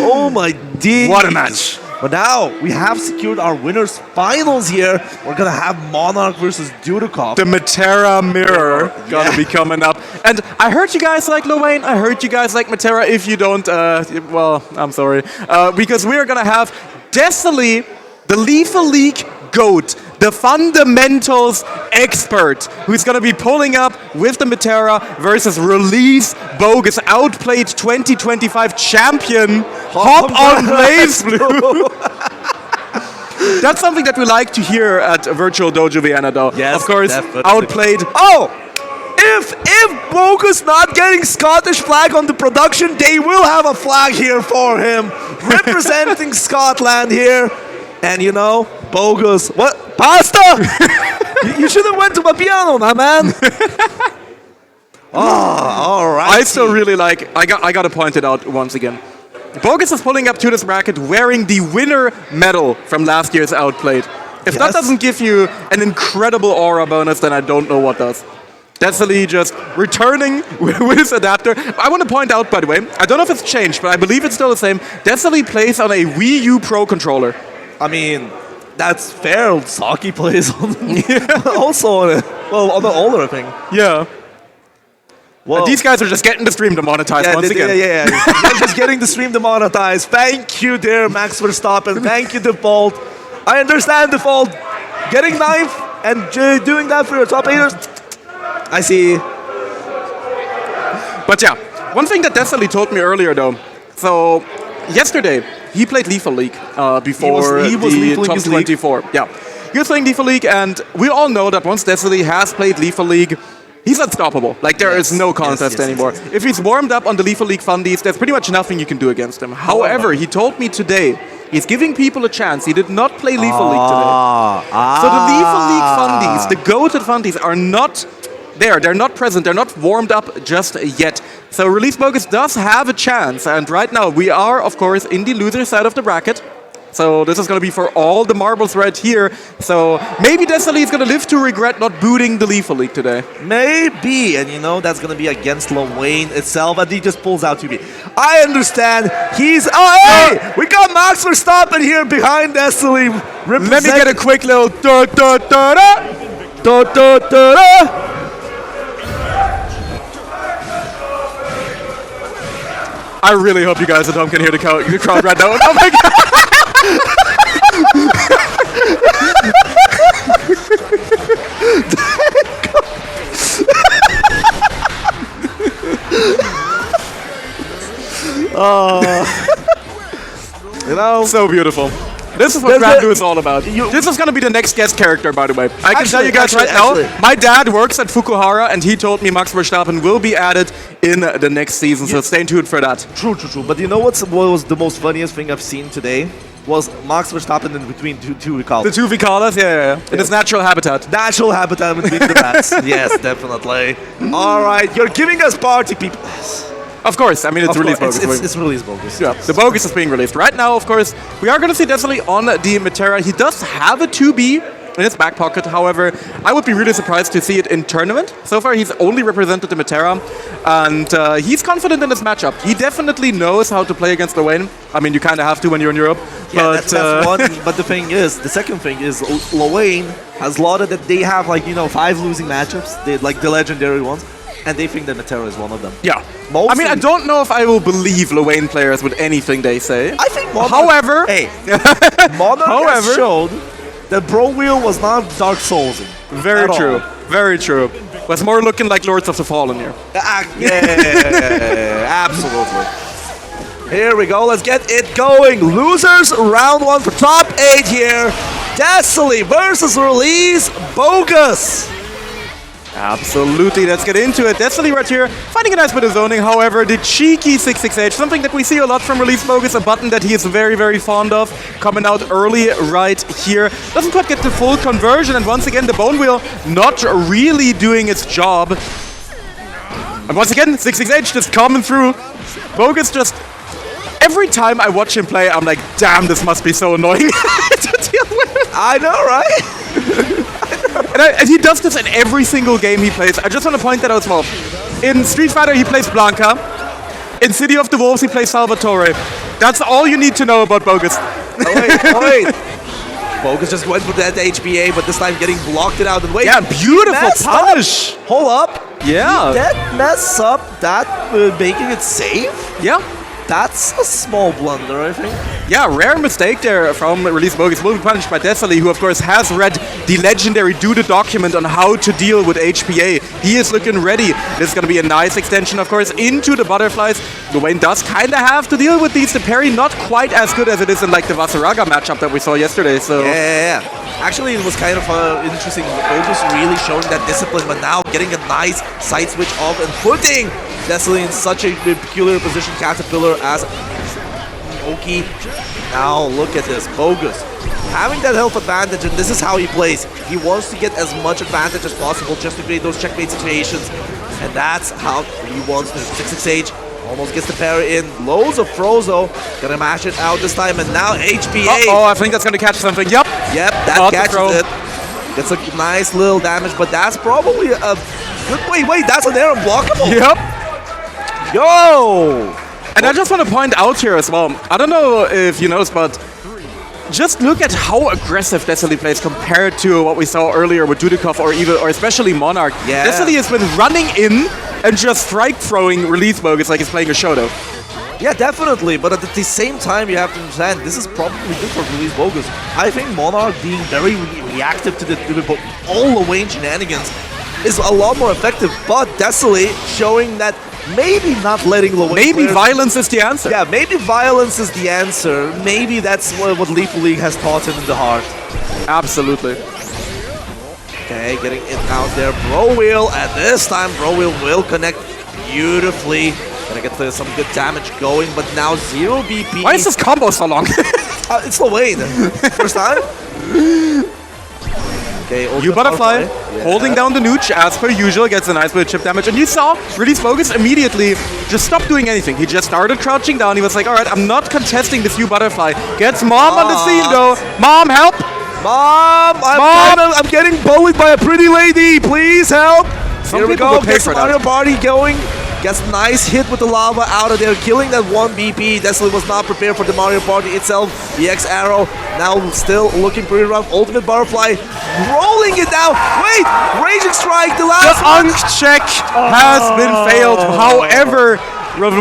Oh my days! What a match! But now we have secured our winners finals here. We're gonna have Monarch versus Dudikov. The Matera mirror gonna be coming up. And I heard you guys like Lowain. I heard you guys like Matera. If you don't, well, I'm sorry. Because we are gonna have Desali, the Lethal League GOAT, the fundamentals expert, who's going to be pulling up with the Matera versus Release Bogus, Outplayed 2025 champion, Hop on Granblue. That's something that we like to hear at Virtual Dojo Vienna, though. Yes, of course, definitely. Outplayed. Oh! If Bogus not getting Scottish flag on the production, they will have a flag here for him. Representing Scotland here. And you know, Bogus, what? Pasta? You should have went to my piano, my man. Oh, all right. I still really like, I got to point it out once again. Bogus is pulling up to this bracket wearing the winner medal from last year's Outplayed. If that doesn't give you an incredible aura bonus, then I don't know what does. Desali just returning with his adapter. I want to point out, by the way, I don't know if it's changed, but I believe it's still the same. Desali plays on a Wii U Pro controller. I mean, that's fair. Saki plays on also on on the older thing. Yeah. Well, these guys are just getting the stream demonetized once again. Yeah. They're just getting the stream demonetized. Thank you, dear Max Verstappen. Thank you, Default. I understand, Default. Getting knife and doing that for your top 8ers. I see. But yeah, one thing that Desali told me earlier, though. So, yesterday, he played Lethal League before the top 24. Yeah, he was playing Lethal League, and we all know that once Desali has played Lethal League, he's unstoppable. Like, there is no contest anymore. If he's warmed up on the Lethal League fundies, there's pretty much nothing you can do against him. However, he told me today He's giving people a chance. He did not play Lethal League today. So the Lethal League fundies, the goated fundies, are not there. They're not present. They're not warmed up just yet. So Release Bogus does have a chance. And right now, we are, of course, in the loser side of the bracket. So this is going to be for all the marbles right here. So maybe Destiny is going to live to regret not booting the Lethal League today. Maybe, and you know, that's going to be against Wayne itself, and he just pulls out 2B. I understand. He's... Oh, hey! We got Max Verstappen here behind Destiny. Let me get a quick little... I really hope you guys at home can hear the crowd right now. Oh my god! You know, so beautiful. This is what Granblue is all about. This is going to be the next guest character, by the way. I can tell you guys right now, my dad works at Fukuhara, and he told me Max Verstappen will be added in the next season, so stay tuned for that. True. But you know what was the most funniest thing I've seen today? Was Max Verstappen in between two Vicalas. The two Vicalas, yeah. In his natural habitat. Natural habitat between the rats. Yes, definitely. All right, you're giving us party people. Of course, I mean, it's Release Bogus. It's Release Bogus. Yeah, the Bogus is being released. Right now, of course, we are going to see Destiny on the Metera. He does have a 2B in his back pocket. However, I would be really surprised to see it in tournament. So far, he's only represented the Metera, and he's confident in this matchup. He definitely knows how to play against Lowain. I mean, you kind of have to when you're in Europe. Yeah, that's one. But the second thing is Lowain has lauded that they have 5 losing matchups, like the legendary ones. And they think that Metera is one of them. Yeah. I mean, I don't know if I will believe Lowain players with anything they say. I think Monarch... However... Hey, Monarch has showed that Bro Wheel was not Dark Souls. Very true. Very true. Was more looking like Lords of the Fallen here. Yeah, absolutely. Here we go. Let's get it going. Losers, round 1 for top 8 here. Destiny versus Release Bogus. Absolutely, let's get into it. Destiny right here, finding a nice bit of zoning. However, the cheeky 668, something that we see a lot from Release Bogus, a button that he is very, very fond of, coming out early right here. Doesn't quite get the full conversion, and once again, the Bone Wheel not really doing its job. And once again, 668 just coming through. Bogus just... Every time I watch him play, I'm like, damn, this must be so annoying to deal with. I know, right? And he does this in every single game he plays. I just want to point that out as well. In Street Fighter, he plays Blanca. In City of the Wolves, he plays Salvatore. That's all you need to know about Bogus. Oh, wait. Bogus just went for that HPA, but this time getting blocked it out. And wait, yeah, beautiful punish. Hold up. Yeah. Did that mess up that making it safe? Yeah. That's a small blunder, I think. Yeah, rare mistake there from Release Bogus. Will be punished by Destiny, who of course has read the legendary Duda document on how to deal with HPA. He is looking ready. This is going to be a nice extension, of course, into the butterflies. Lowain does kind of have to deal with these. The parry not quite as good as it is in like the Vasaraga matchup that we saw yesterday. So yeah. Actually, it was kind of interesting. Bogus really showing that discipline, but now getting a nice side switch off and putting Destiny in such a peculiar position. Caterpillar as Oki. Now look at this, Bogus having that health advantage, and this is how he plays. He wants to get as much advantage as possible just to create those checkmate situations, and that's how he wants to. 668 almost gets the parry in. Loads of Frozo, gonna mash it out this time, and now HPA. Oh, I think that's gonna catch something. Yep, that catches it. Gets a nice little damage, but that's probably a good. Wait, that's an air unblockable. Yep. Yo. And I just want to point out here as well, I don't know if you noticed, but just look at how aggressive Destiny plays compared to what we saw earlier with Dudikov or especially Monarch. Yeah. Destiny has been running in and just strike throwing Release Bogus like he's playing a Shoto. Yeah, definitely, but at the same time you have to understand, this is probably good for Release Bogus. I think Monarch being very reactive to the all Lowain shenanigans is a lot more effective, but Destiny showing that maybe not letting Lowain Maybe violence is the answer. Yeah, maybe violence is the answer. Maybe that's what Lethal League has taught him in the heart. Absolutely. Okay, getting it out there. Bro Wheel, and this time Bro Wheel will connect beautifully. Gonna get some good damage going, but now 0 BP. Why is this combo so long? It's Lewayne. First time. Okay, You Butterfly holding down the Nooch as per usual, gets a nice bit of chip damage. And you saw Release Bogus immediately just stopped doing anything. He just started crouching down. He was like, alright, I'm not contesting this You Butterfly. Gets Mom on the scene though. Mom, help! Mom, I'm getting bullied by a pretty lady. Please help. Some Here we people go. would pay Gets for Mario that. Party going. Gets nice hit with the lava out of there, killing that 1 BP. Desley was not prepared for the Mario Party itself. The X arrow now still looking pretty rough. Ultimate Butterfly rolling it down. Wait, Raging Strike, the The last one. Unk check has been failed. However,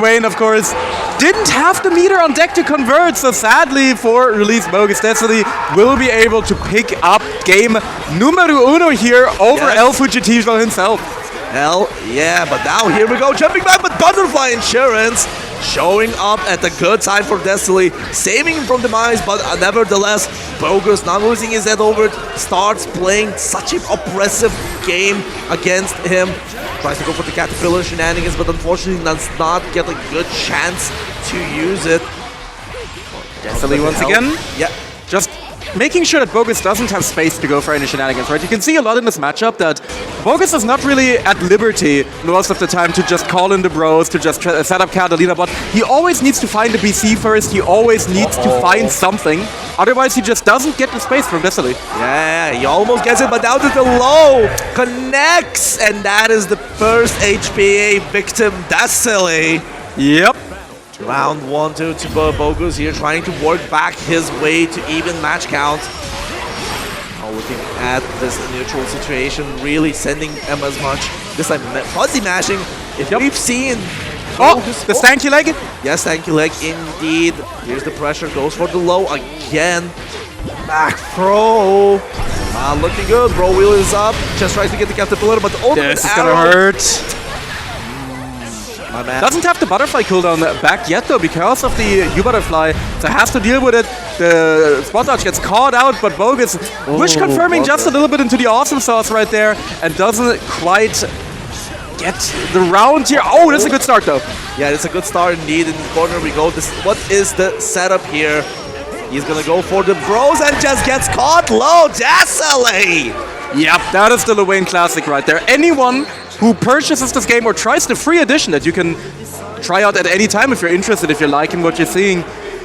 Wayne, of course, didn't have the meter on deck to convert, so sadly for Release Bogus, Destiny will be able to pick up game numero uno here over Yes. El Fugitivo himself. Hell yeah, but now here we go, jumping back, but Butterfly Insurance showing up at a good time for Destiny, saving him from demise, but nevertheless, Bogus not losing his head over it, starts playing such an oppressive game against him. Tries to go for the Caterpillar shenanigans, but unfortunately does not get a good chance to use it. Destiny once again, Yeah. just making sure that Bogus doesn't have space to go for any shenanigans, right? You can see a lot in this matchup that Bogus is not really at liberty most of the time to just call in the bros, to just set up Catalina, but he always needs to find the BC first, he always needs to find something, otherwise he just doesn't get the space from Destiny. Yeah, he almost gets it, but down to the low, connects, and that is the first HPA victim, Destiny. Yep. Round 1 to Bogus here, trying to work back his way to even match count. Now looking at this neutral situation, really sending him as much. This time fuzzy mashing. If we've seen Bogus, The stanky leg? yes, thank you, leg indeed. Here's the pressure, goes for the low again. Back throw. Looking good. Bro wheel is up. Just tries to get the Caterpillar, but the ultimate This is arrow. gonna hurt. My man. Doesn't have the butterfly cooldown back yet though because of the U-Butterfly, so has to deal with it. The spot dodge gets caught out, but Bogus, wish confirming okay. just a little bit into the awesome sauce right there and doesn't quite get the round here. Oh, that's a good start though. Yeah, it's a good start indeed. In the corner we go. What is the setup here? He's gonna go for the bros and just gets caught low. Destiny! Yep, that is the Lewayne classic right there. Anyone who purchases this game or tries the free edition that you can try out at any time if you're interested, if you're liking what you're seeing,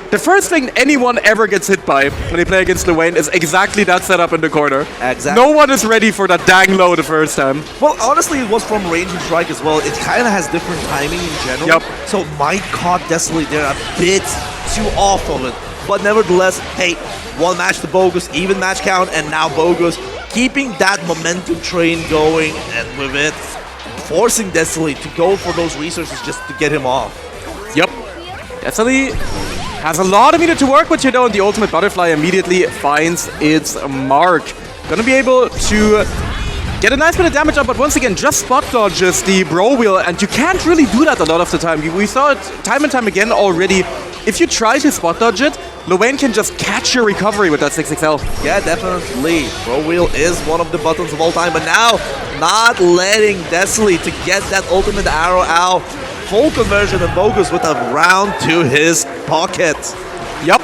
the first thing anyone ever gets hit by when they play against Lewayne is exactly that setup in the corner. Exactly. No one is ready for that dang low the first time. Well, honestly, it was from range and strike as well. It kind of has different timing in general. Yep. So might caught Destiny there a bit too off of it. But nevertheless, hey, one match to Bogus, even match count, and now Bogus keeping that momentum train going, and with it, forcing Destiny to go for those resources just to get him off. Yep. Destiny has a lot of meter to work with here though, and the ultimate butterfly immediately finds its mark. Gonna be able to get a nice bit of damage up, but once again, just spot dodges the bro wheel, and you can't really do that a lot of the time. We saw it time and time again already. If you try to spot dodge it, Lewayne can just catch your recovery with that 6XL. Yeah, definitely. Bro wheel is one of the buttons of all time, but now not letting Destiny to get that ultimate arrow out. Full conversion and Bogus with a round to his pocket. Yep.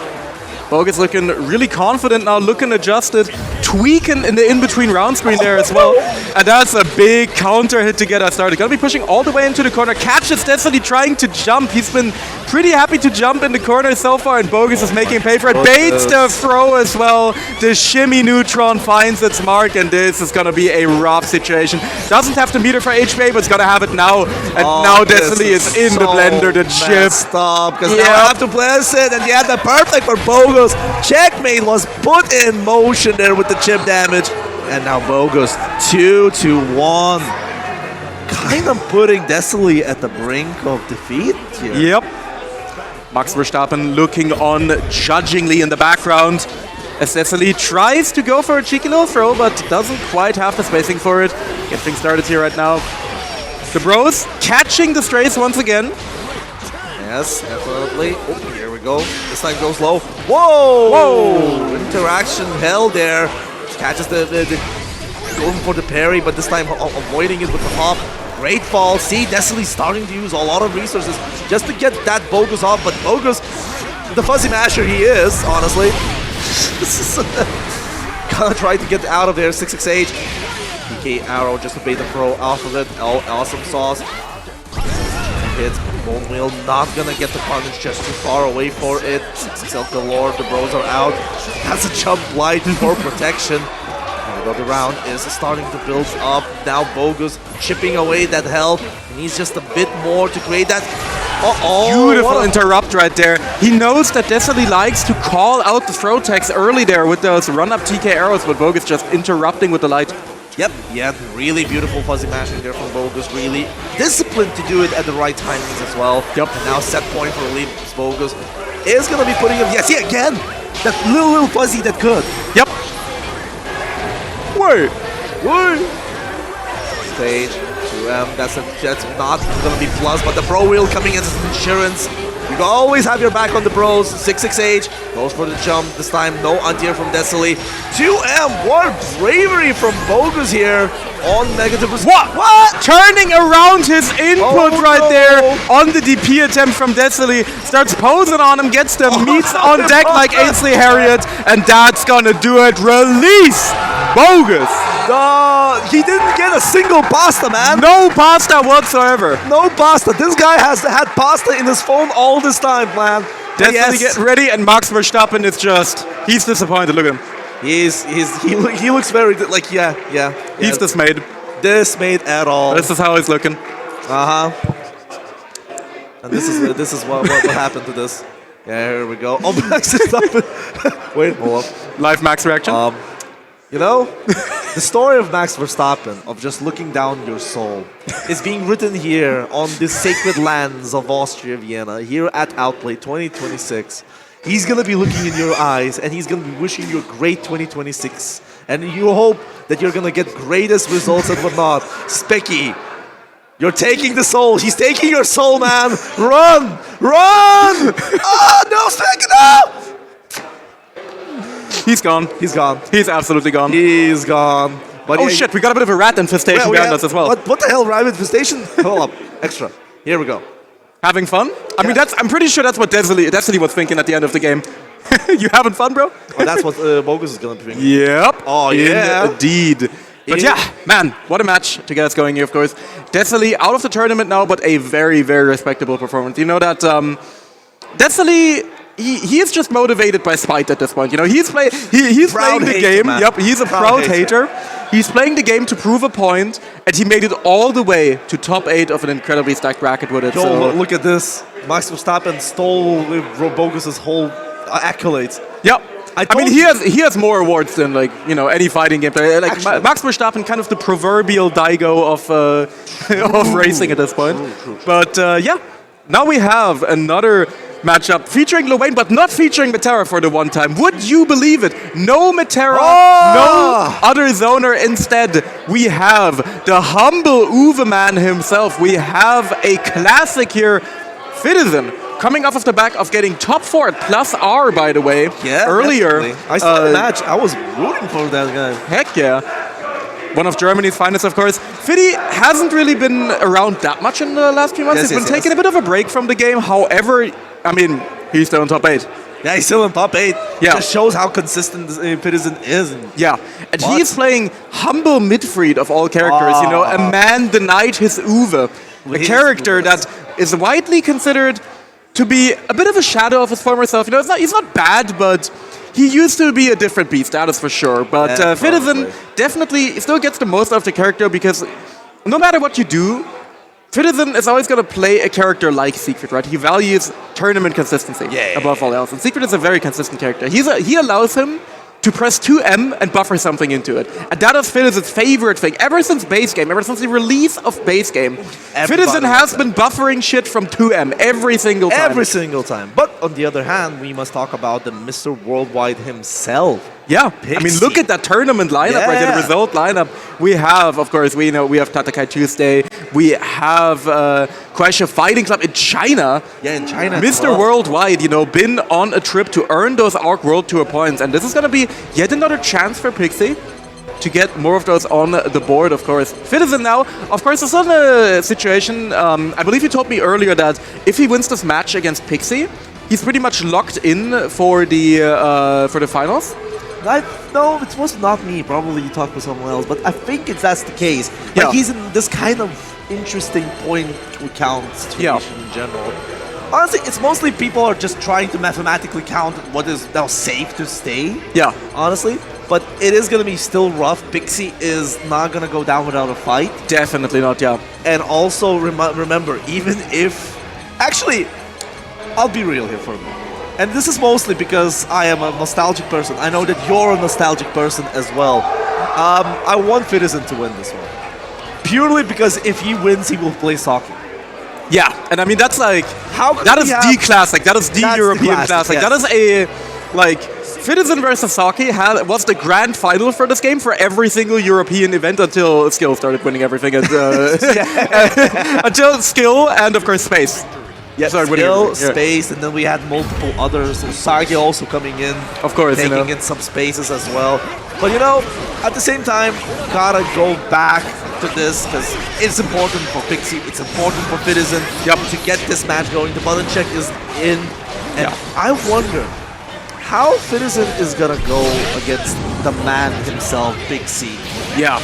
Bogus looking really confident now, looking adjusted, tweaking in the in-between round screen there as well. And that's a big counter hit to get us started. Gonna be pushing all the way into the corner. Catches Destiny trying to jump. He's been pretty happy to jump in the corner so far, and Bogus is making pay for it. Baits the throw as well. The shimmy neutron finds its mark, and this is gonna be a rough situation. Doesn't have the meter for HPA, but it's gonna have it now. And now Destiny is in the blender, the chip. Stop, because now I have to place it, and yeah, the perfect for Bogus. Checkmate was put in motion there with the chip damage, and now Bogus 2-1. Kind of putting Destiny at the brink of defeat here. Yep. Max Verstappen looking on judgingly in the background as Destiny tries to go for a cheeky little throw, but doesn't quite have the spacing for it. Get things started here right now. The bros catching the strays once again. Yes, definitely. Oh, here we go. This time goes low. Whoa! Whoa! Interaction hell there. Catches the going for the parry, but this time avoiding it with the hop. Great fall. See, Destiny starting to use a lot of resources just to get that Bogus off, but Bogus the fuzzy masher he is, honestly. Gonna try to get out of there, 668. PK arrow just to bait the throw off of it. Oh, awesome sauce. Hits. Bone Wheel not gonna get the punish, just too far away for it. 6XL galore, the bros are out. Has a jump light for protection. The round is starting to build up. Now Bogus chipping away that health. He needs just a bit more to create that. Beautiful interrupt right there. He knows that Desali likes to call out the throw tags early there with those run-up TK arrows, but Bogus just interrupting with the light. Yep, yeah, really beautiful fuzzy mashing there from Bogus. Really disciplined to do it at the right timings as well. Yep. And now set point for Elite Bogus is going to be putting him. Yes, yeah, again. That little fuzzy that could. Yep. Wait. Stage 2M. That's not going to be plus, but the Pro Wheel coming as insurance. You can always have your back on the pros. 668 goes for the jump. This time, no anti-air from Desali. 2M, what bravery from Bogus here on negative. What? Turning around his input right there on the DP attempt from Desali. Starts posing on him, gets the meats on deck like Ainsley Harriet, and that's gonna do it. Release Bogus. He didn't get a single pasta, man. No pasta whatsoever. No pasta. This guy has had pasta in his phone all this time, man. Desali get ready, and Max Verstappen is just, he's disappointed. Look at him. He looks very like yeah. He's dismayed. Dismayed at all. This is how he's looking. And this is what happened to this. Yeah, here we go. Oh, Max Verstappen. Wait, hold up. Live Max reaction. You know, the story of Max Verstappen, of just looking down your soul, is being written here on the sacred lands of Austria, Vienna, here at AUTplayed 2026. He's going to be looking in your eyes, and he's going to be wishing you a great 2026. And you hope that you're going to get greatest results and whatnot. Specky, you're taking the soul. He's taking your soul, man. Run! Run! Oh, no, Specky, no! He's gone. He's gone. He's absolutely gone. He's gone. But oh shit, we got a bit of a rat infestation behind us as well. What the hell, rat infestation? Hold up, extra. Here we go. Having fun? I mean, I'm pretty sure that's what Desali was thinking at the end of the game. You having fun, bro? Well, that's what Bogus is going to be thinking. Yep. Oh, yeah. Indeed. But yeah, man, what a match to get us going here, of course. Desali out of the tournament now, but a very, very respectable performance. You know that Desali... He is just motivated by spite at this point. You know, he's playing the game. Man. Yep, he's a proud hater. He's playing the game to prove a point, and he made it all the way to top 8 of an incredibly stacked bracket with it. Yo, so look at this. Max Verstappen stole Bogus' whole accolades. Yep. I mean, he has more awards than any fighting game player. Like Max Verstappen, kind of the proverbial Daigo of racing at this point. True. But yeah, now we have another matchup featuring Lowain, but not featuring Metera for the one time. Would you believe it? No Metera, no other zoner. Instead, we have the humble Uwe man himself. We have a classic here, Citizen, coming off of the back of getting top 4 at plus R, by the way, earlier. Definitely. I saw the match. I was rooting for that guy. Heck yeah. One of Germany's finest, of course. Fiddy hasn't really been around that much in the last few months. He's been taking a bit of a break from the game. However, I mean, he's still in top 8. Yeah, he's still in top 8. Yeah. Just shows how consistent Citizen is. Yeah, and he's playing humble Midfried of all characters. You know, a man denied his Uwe. A character that is widely considered to be a bit of a shadow of his former self. You know, he's not bad, but he used to be a different beast, that is for sure. But Citizen definitely still gets the most out of the character, because no matter what you do, Citizen is always going to play a character like Secret, right? He values tournament consistency above all else. And Secret is a very consistent character. He allows him to press 2M and buffer something into it. And that is Citizen's favorite thing. Ever since base game, ever since the release of base game, Citizen has been buffering shit from 2M every single time. Every single time. But on the other hand, we must talk about the Mr. Worldwide himself. Yeah, Pixie. I mean, look at that tournament lineup right there, the result lineup. We have, of course, we have Tatakai Tuesday. We have Kwasha Fighting Club in China. Yeah, in China. Mr. Worldwide, been on a trip to earn those ARC World Tour points. And this is going to be yet another chance for Pixie to get more of those on the board, of course. Citizen now, of course, is on a situation, I believe you told me earlier that if he wins this match against Pixie, he's pretty much locked in for the finals. No, it was not me. Probably you talked with someone else, but I think that's the case. Yeah. Like he's in this kind of interesting point count situation in general. Honestly, it's mostly people are just trying to mathematically count what is now safe to stay. Yeah. Honestly, but it is going to be still rough. Pixie is not going to go down without a fight. Definitely not, yeah. And also remember, even if... Actually, I'll be real here for a moment. And this is mostly because I am a nostalgic person. I know that you're a nostalgic person as well. I want Citizen to win this one. Purely because if he wins, he will play soccer. Yeah, and I mean, that's like... How that is the classic. That is the European classic. Yes. That is a... Like, Citizen versus Saki was the grand final for this game for every single European event until Skill started winning everything. And, until Skill and, of course, Space. Yeah, Skill, Space, and then we had multiple others. So Sagi also coming in. Of course, taking in some spaces as well. But, at the same time, gotta go back to this because it's important for Pixie, it's important for Citizen to get this match going. The button check is in, and I wonder how Citizen is gonna go against the man himself, Pixie. Yeah,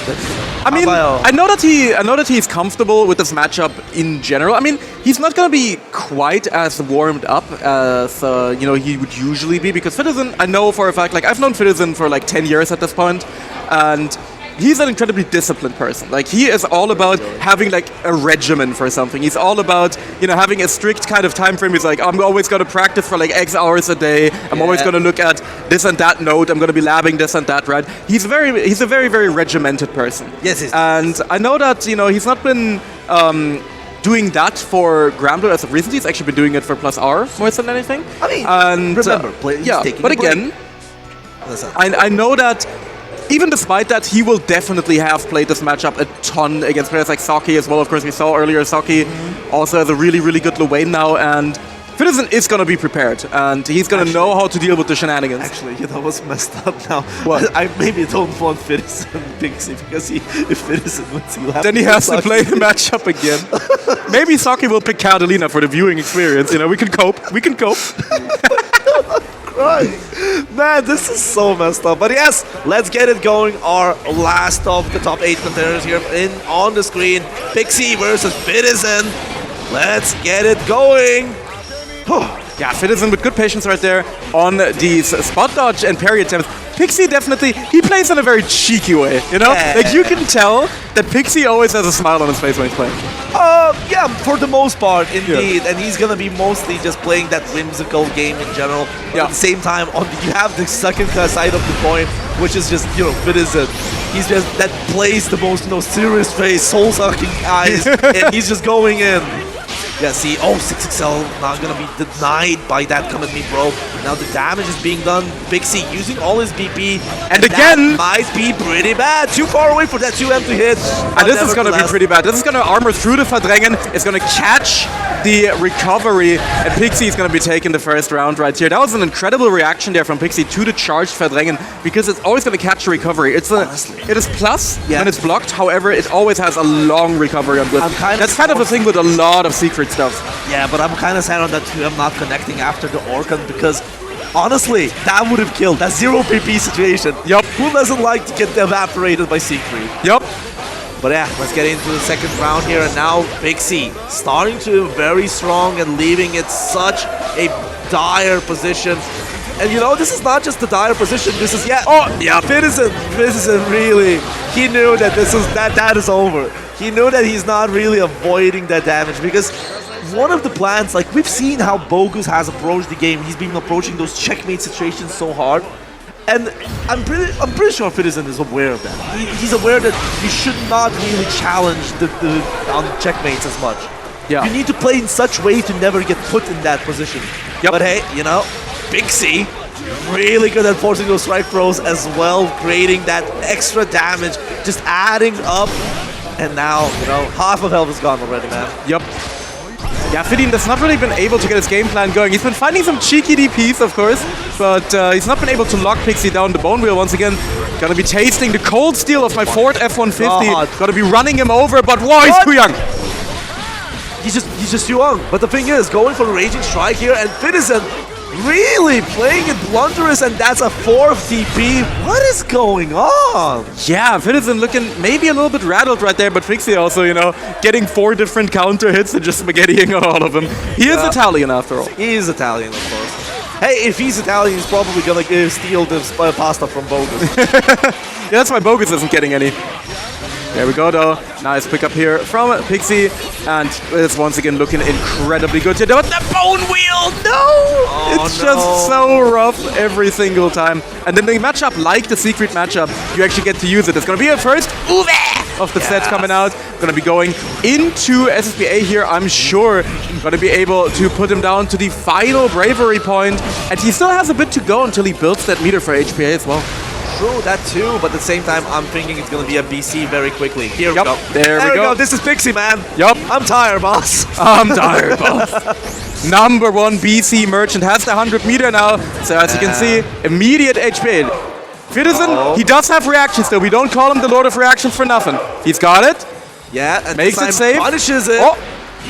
I mean, I know that he's comfortable with this matchup in general. I mean, he's not gonna be quite as warmed up as he would usually be because Citizen, I know for a fact, like I've known Citizen for like 10 years at this point, and he's an incredibly disciplined person. Like, he is all about having, like, a regimen for something. He's all about, having a strict kind of time frame. He's like, I'm always going to practice for, like, X hours a day. I'm always going to look at this and that note. I'm going to be labbing this and that, right? He's a very, very regimented person. Yes, and I know that, he's not been doing that for Granblue as of recently. He's actually been doing it for Plus R more than anything. I mean, and, remember, but again, I know that even despite that, he will definitely have played this matchup a ton against players like Saki as well. Of course, we saw earlier Saki also has a really, really good low lane now, and Citizen is going to be prepared, and he's going to know how to deal with the shenanigans. Actually, what's messed up now? What? I maybe don't want Citizen Pixie because if Citizen wins, he'll have then he has to play the matchup again. Maybe Saki will pick Catalina for the viewing experience. We can cope. We can cope. Right. Man, this is so messed up. But yes, let's get it going. Our last of the top 8 contenders here on the screen. Pixie versus Citizen. Let's get it going. Yeah, Citizen with good patience right there on these spot dodge and parry attempts. Pixie definitely, he plays in a very cheeky way, Like, you can tell that Pixie always has a smile on his face when he's playing. Yeah, for the most part, indeed. Yeah. And he's going to be mostly just playing that whimsical game in general. But at the same time, you have the second side of the coin, which is just, Citizen. He's just, that plays the most, serious face, soul-sucking eyes, and he's just going in. Yeah, see, 6XL not gonna be denied by that come at me, bro. Now the damage is being done. Pixie using all his BP. And again, that might be pretty bad. Too far away for that 2M to hit. And this is gonna be pretty bad. This is gonna armor through the Verdrängen. It's gonna catch the recovery, and Pixie is gonna be taking the first round right here. That was an incredible reaction there from Pixie to the charged Verdrängen, because it's always gonna catch the recovery. It is plus when it's blocked. However, it always has a long recovery on Blitz. That's kind of the thing with a lot of secret stuff. Yeah, but I'm kind of sad on that 2M not connecting after the Orkan, because honestly, that would have killed. That 0 PP situation. Yup. Who doesn't like to get evaporated by Siegfried? Yup. But yeah, let's get into the second round here. And now Pixie starting to very strong and leaving it such a dire position. And this is not just a dire position. This is Citizen really. He knew that that is over. He knew that he's not really avoiding that damage, because one of the plans, like we've seen how Bogus has approached the game. He's been approaching those checkmate situations so hard. And I'm pretty sure Citizen is aware of that. He's aware that you should not really challenge on checkmates as much. Yeah. You need to play in such way to never get put in that position. Yep. But hey, Pixie, really good at forcing those strike throws as well, creating that extra damage, just adding up. And now, half of health is gone already, man. Yep. Yeah, Fidin has not really been able to get his game plan going. He's been finding some cheeky DPs, of course, but he's not been able to lock Pixie down the bone wheel once again. Gonna be tasting the cold steel of my Ford F-150. Gonna be running him over, but whoa, he's too young. he's just too young. But the thing is, going for the Raging Strike here, and Citizen really playing it blunderous, and that's a 4th TP. What is going on? Yeah, Citizen looking maybe a little bit rattled right there, but Fixie also, you know, getting 4 different counter hits and just spaghettiing all of them. He is Italian after all. He is Italian, of course. Hey, if he's Italian, he's probably gonna steal the pasta from Bogus. Yeah, that's why Bogus isn't getting any. There we go, though. Nice pick up here from Pixie, and it's once again looking incredibly good here. But the bone wheel, no! It's just so rough every single time. And then the matchup, like the secret matchup, you actually get to use it. It's gonna be a first Uwe of the set coming out. Gonna be going into SSBA here, I'm sure. Gonna be able to put him down to the final bravery point, and he still has a bit to go until he builds that meter for HPA as well. True, that too, but at the same time, I'm thinking it's going to be a BC very quickly. Here we go. There we go. This is Pixie, man. Yup. I'm tired, boss. I'm tired, boss. Number 1 BC merchant has the 100 meter now, so as you can see, immediate HP. Citizen, he does have reactions though. We don't call him the Lord of Reactions for nothing. He's got it. Yeah, and makes it safe. Punishes it. Oh.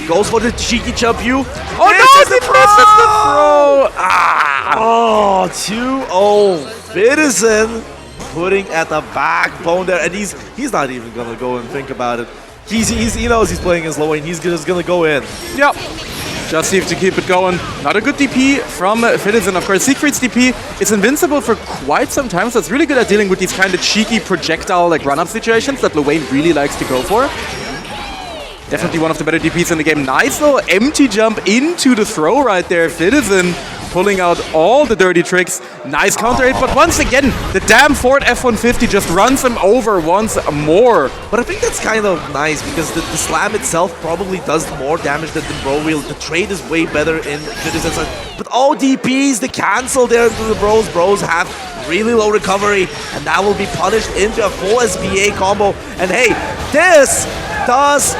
Goes for the cheeky jump you. Oh no, he misses the throw. Ah. Oh, 2-0 Citizen putting at the backbone there, and he's not even gonna go and think about it. He knows he's playing his low lane. He's just gonna go in. Yep. Just seems to keep it going. Not a good DP from Citizen. Of course, Siegfried's DP is invincible for quite some time, so it's really good at dealing with these kind of cheeky projectile like run-up situations that Luane really likes to go for. Definitely one of the better DPs in the game. Nice little empty jump into the throw right there. Citizen pulling out all the dirty tricks. Nice counter hit, but once again, the damn Ford F-150 just runs him over once more. But I think that's kind of nice because the slam itself probably does more damage than the bro wheel. The trade is way better in Citizen's side. But all DPs, the cancel there to the bros. Bros have really low recovery, and that will be punished into a full SBA combo. And hey, this does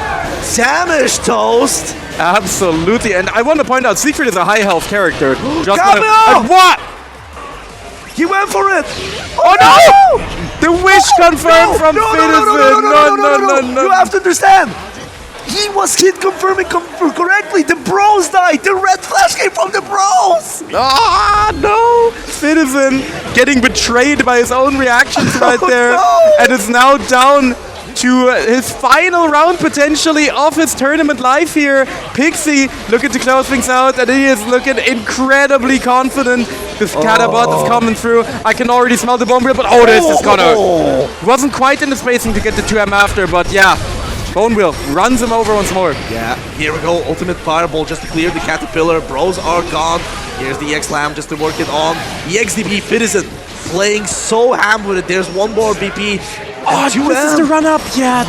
damage, Toast. Absolutely, and I want to point out, Siegfried is a high health character. Just and what? He went for it. Oh no! The wish confirmed from Citizen. No. You have to understand. He was hit confirming correctly. The bros died. The red flash came from the bros. Ah, no! Citizen getting betrayed by his own reactions right there. No. And is now down to his final round potentially of his tournament life here. Pixie looking to close things out, and he is looking incredibly confident. This Catabot is coming through. I can already smell the Bone Wheel, but this is gonna... Wasn't quite in the spacing to get the 2M after, but yeah. Bone Wheel runs him over once more. Yeah, here we go. Ultimate Fireball just to clear the Caterpillar. Bros are gone. Here's the EX Slam just to work it on. EXDB Citizen playing so ham with it. There's one more BP. Oh, this is the run-up. Yeah.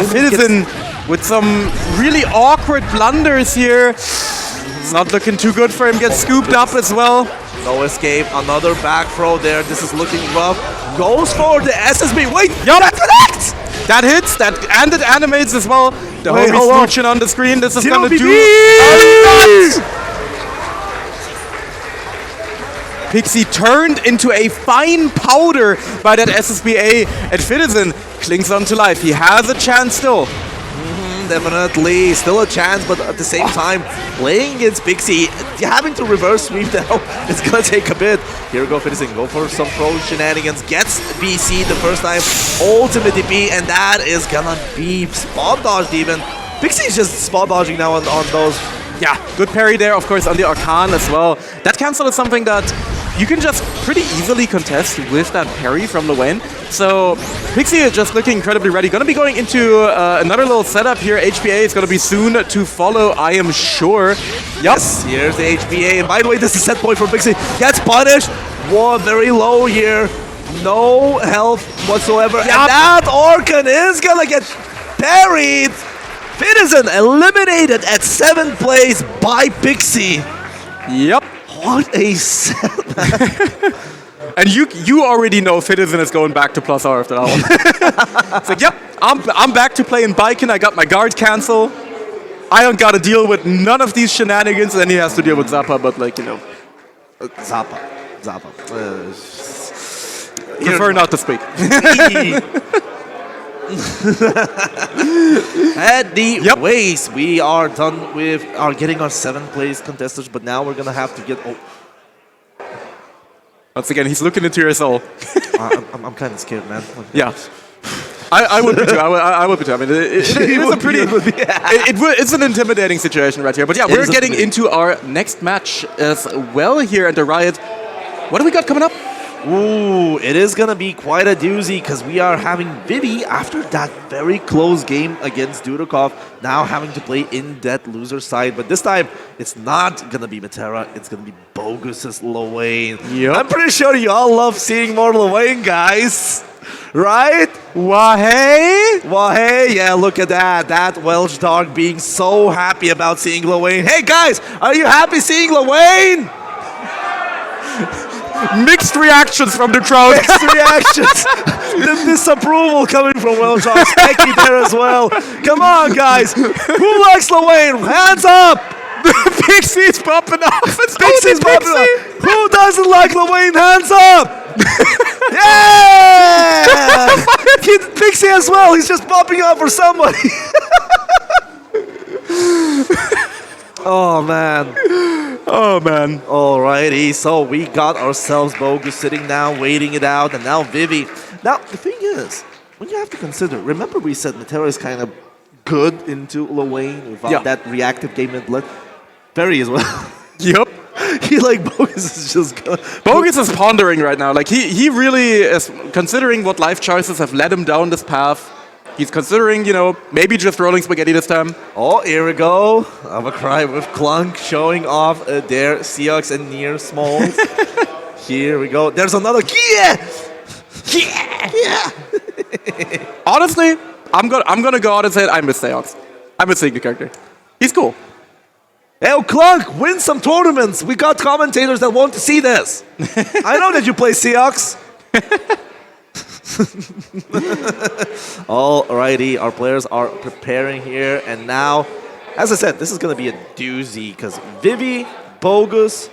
Citizen with some really awkward blunders here. It's not looking too good for him. Gets scooped up as well. No escape. Another back throw there. This is looking rough. Goes for the SSB. Wait, that connects! That hits, and it animates as well. The homie smooching on the screen. This is gonna do a lot. Pixie turned into a fine powder by that SSBA, and Citizen clings on to life. He has a chance still. Definitely, still a chance, but at the same time, playing against Pixie, having to reverse sweep now, it's gonna take a bit. Here we go, Citizen, go for some pro shenanigans, gets BC the first time, ultimate DP, and that is gonna be spot dodged even. Pixie is just spot dodging now on those. Yeah, good parry there, of course, on the Arcan as well. That cancel is something that you can just pretty easily contest with that parry from Luane. So Pixie is just looking incredibly ready. Gonna be going into another little setup here. HPA is gonna be soon to follow, I am sure. Yep. Yes, here's the HPA. And by the way, this is set point for Pixie. Gets punished. Whoa, very low here. No health whatsoever. Yep. And that Orkan is gonna get parried. Citizen eliminated at 7th place by Pixie. Yep. What a set. And you already know Citizen is going back to plus R after that one. It's like, yep, I'm back to playing Biken. I got my guard cancel. I don't got to deal with none of these shenanigans. And then he has to deal with Zappa, but like, you know. Zappa. Prefer not to speak. At the waist, we are done with getting our 7th place contestants, but now we're gonna have to get. Oh, once again, he's looking into your soul. I'm kind of scared, man. Yeah. I would be too. I would be too. I mean, it is a pretty. It's an intimidating situation right here. But yeah, we're getting into our next match as well here at the Riot. What do we got coming up? Ooh, it is gonna be quite a doozy because we are having Vivi after that very close game against Dudokov, now having to play in that loser side. But this time, it's not gonna be Metera, it's gonna be Bogus's Lowain. Yep. I'm pretty sure you all love seeing more Lowain, guys. Right? Wahey? Wahey, yeah, look at that. That Welsh dog being so happy about seeing Lowain. Hey guys, are you happy seeing Lowain? Mixed reactions from the crowd. Mixed reactions. The disapproval coming from Welsh dog. Specky there as well. Come on, guys. Who likes Lowain? Hands up. Pixie's popping off. It's Pixie's popping off. Who doesn't like Lowain? Hands up. Yeah! Pixie as well. He's just popping up for somebody. Oh, man. Oh, man. Alrighty, so we got ourselves Bogus sitting down, waiting it out, and now Vivi. Now, the thing is, when you have to consider, remember we said Metera is kind of good into Lowain without that reactive game and blood. Perry as well. Yep. He like Bogus is just good. Bogus is pondering right now. Like he really is considering what life choices have led him down this path. He's considering, you know, maybe just rolling spaghetti this time. Oh, here we go. Have a cry with Clunk showing off their Seahawks and near Smalls. Here we go. There's another. Yeah! Honestly, I'm gonna go out and say I miss Seahawks. I miss seeing the character. He's cool. Hey, Clunk, win some tournaments. We got commentators that want to see this. I know that you play Seahawks. Alrighty, our players are preparing here, and now, as I said, this is going to be a doozy because Vivi, Bogus,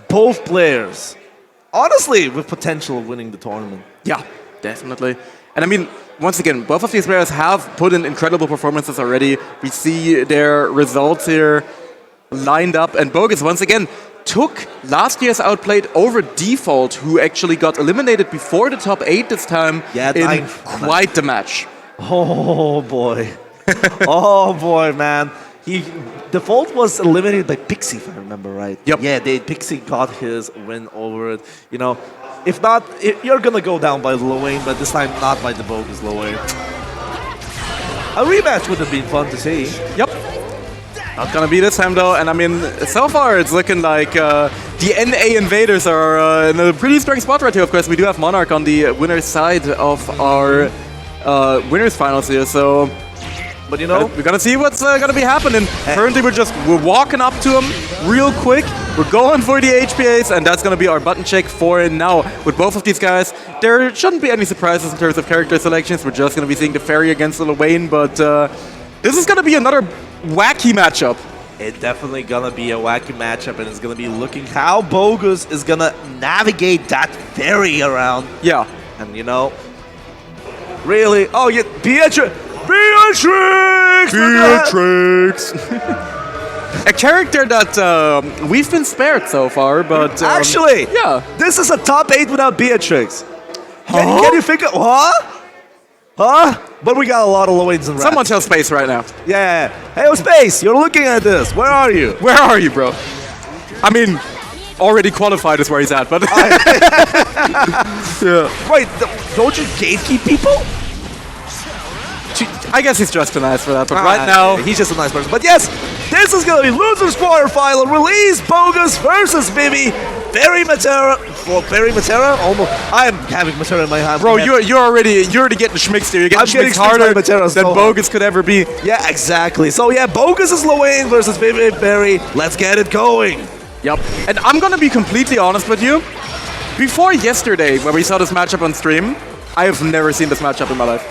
both players, honestly, with potential of winning the tournament. Yeah, definitely. And I mean, once again, both of these players have put in incredible performances already. We see their results here lined up, and Bogus, once again, took last year's Outplayed over Default, who actually got eliminated before the top 8 this time in quite the match. Oh boy. Oh boy, man. Default was eliminated by Pixie, if I remember right. Yep. Yeah, Pixie got his win over it. You know, if not, you're gonna go down by Lowain, but this time not by the Bogus Lowain. A rematch would have been fun to see. Yep. Not gonna be this time though, and I mean, so far it's looking like the NA Invaders are in a pretty strong spot right here. Of course, we do have Monarch on the winner's side of our winners finals here, so. But you know, we're gonna see what's gonna be happening. Currently, we're walking up to him real quick. We're going for the HPAs, and that's gonna be our button check for now. With both of these guys, there shouldn't be any surprises in terms of character selections. We're just gonna be seeing the Fairy against Lil Wayne, but this is gonna be another wacky matchup. It's definitely gonna be a wacky matchup, and it's gonna be looking how Bogus is gonna navigate that Fairy around. Yeah, and you know, really, oh yeah, Beatrix! A character that we've been spared so far, but... actually, yeah. This is a top 8 without Beatrix. Can you figure... Huh? But we got a lot of Lowains and Rats. Someone tell Space right now. Yeah. Hey, Space, you're looking at this. Where are you? Where are you, bro? I mean, already qualified is where he's at, but... Yeah. Wait, don't you gatekeep people? I guess he's just too nice for that, but right now... He's just a nice person. But yes, this is going to be Losers Quarterfinal. Release Bogus versus Vivi. Fairy Metera. For Fairy Metera? Almost. I'm having Metera in my hand. Bro, you're already getting schmixed here. You're getting schmixed harder than Bogus could ever be. Yeah, exactly. So yeah, Bogus is Lowain versus Vivi Fairy. Let's get it going. Yep. And I'm going to be completely honest with you. Before yesterday, when we saw this matchup on stream, I have never seen this matchup in my life.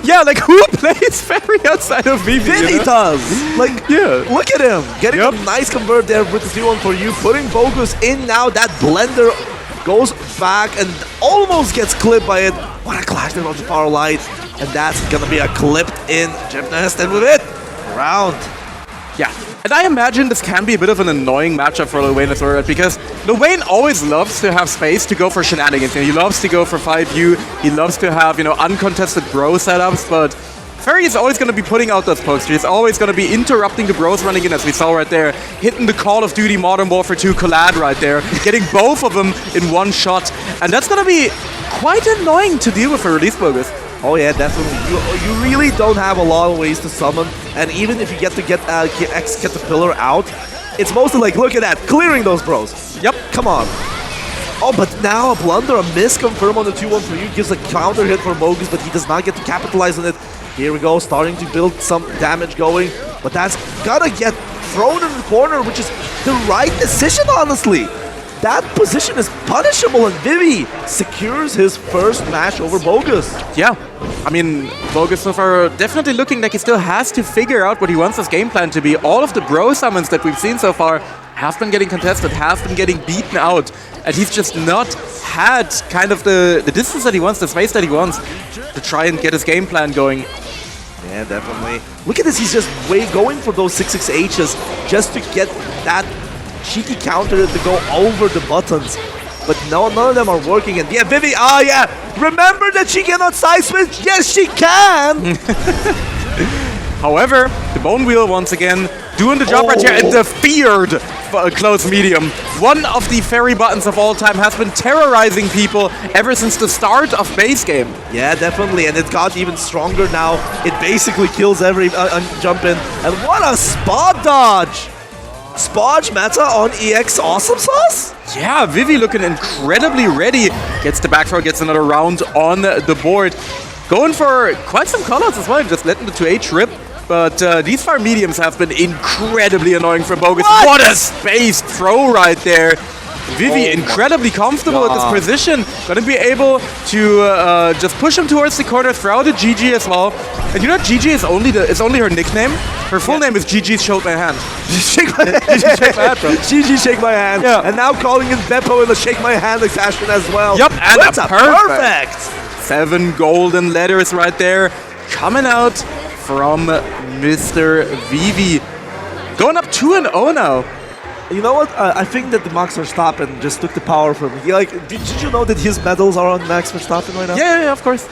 Yeah, like who plays Fairy outside of Vivi? Vivi does. Like, yeah. Look at him getting a nice convert there with the 2-1 for you, putting Bogus in now. That blender goes back and almost gets clipped by it. What a clash there on the far light. And that's gonna be a clipped in Gymnast, and with it, round. Yeah, and I imagine this can be a bit of an annoying matchup for Lil Wayne as well, because Lil Wayne always loves to have space to go for shenanigans. He loves to go for 5U, he loves to have, uncontested bro setups, but Ferry is always going to be putting out those pokes. He's always going to be interrupting the bros running in, as we saw right there, hitting the Call of Duty Modern Warfare 2 collab right there, getting both of them in one shot, and that's going to be quite annoying to deal with for Release Bogus. Oh yeah, definitely. You really don't have a lot of ways to summon, and even if you get X Caterpillar out, it's mostly like, look at that, clearing those bros. Yep. Come on. Oh, but now a blunder, a miss confirm on the 2-1 for you, gives a counter hit for Bogus, but he does not get to capitalize on it. Here we go, starting to build some damage going, but that's gotta get thrown in the corner, which is the right decision, honestly. That position is punishable, and Vivi secures his first match over Bogus. Yeah, I mean, Bogus so far definitely looking like he still has to figure out what he wants his game plan to be. All of the bro summons that we've seen so far have been getting contested, have been getting beaten out, and he's just not had kind of the distance that he wants, the space that he wants to try and get his game plan going. Yeah, definitely. Look at this, he's just going for those 6-6Hs just to get that cheeky counter to go over the buttons. But no, none of them are working. And yeah, Vivi, remember that she cannot side switch? Yes, she can! However, the Bone Wheel once again doing the job right here, and the feared close medium. One of the Ferry buttons of all time has been terrorizing people ever since the start of base game. Yeah, definitely, and it got even stronger now. It basically kills every jump in. And what a spot dodge! Spodge meta on EX Awesome Sauce? Yeah, Vivi looking incredibly ready. Gets the back throw, gets another round on the board. Going for quite some callouts as well, just letting the 2H rip. But these far mediums have been incredibly annoying for Bogus. What a spaced throw right there. Vivi incredibly comfortable at this position. Gonna be able to just push him towards the corner, throw the GG as well. And you know, GG is only her nickname. Her full name is GG Shake My Hand. Shake my hand. GG Shake My Hand, bro. GG Shake My Hand. Yeah. And now calling in Beppo in the Shake My Hand fashion as well. Yep, and that's a perfect. 7 golden letters right there coming out from Mr. Vivi. Going up 2-0 now. You know what? I think that the Max Verstappen just took the power from him. Did you know that his medals are on Max Verstappen right now? Yeah, of course.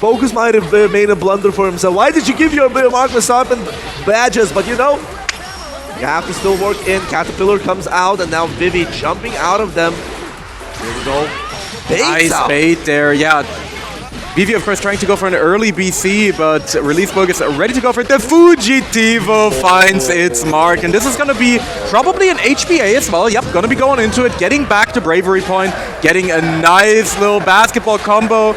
Bogus might have made a blunder for himself. Why did you give your Max Verstappen badges? But you know, you have to still work in. Caterpillar comes out, and now Vivi jumping out of them. Here we go. Nice bait there, yeah. Vivi, of course, trying to go for an early BC, but Release Bogus ready to go for it. The Fugitivo finds its mark, and this is going to be probably an HBA as well. Yep, going to be going into it, getting back to Bravery Point, getting a nice little basketball combo.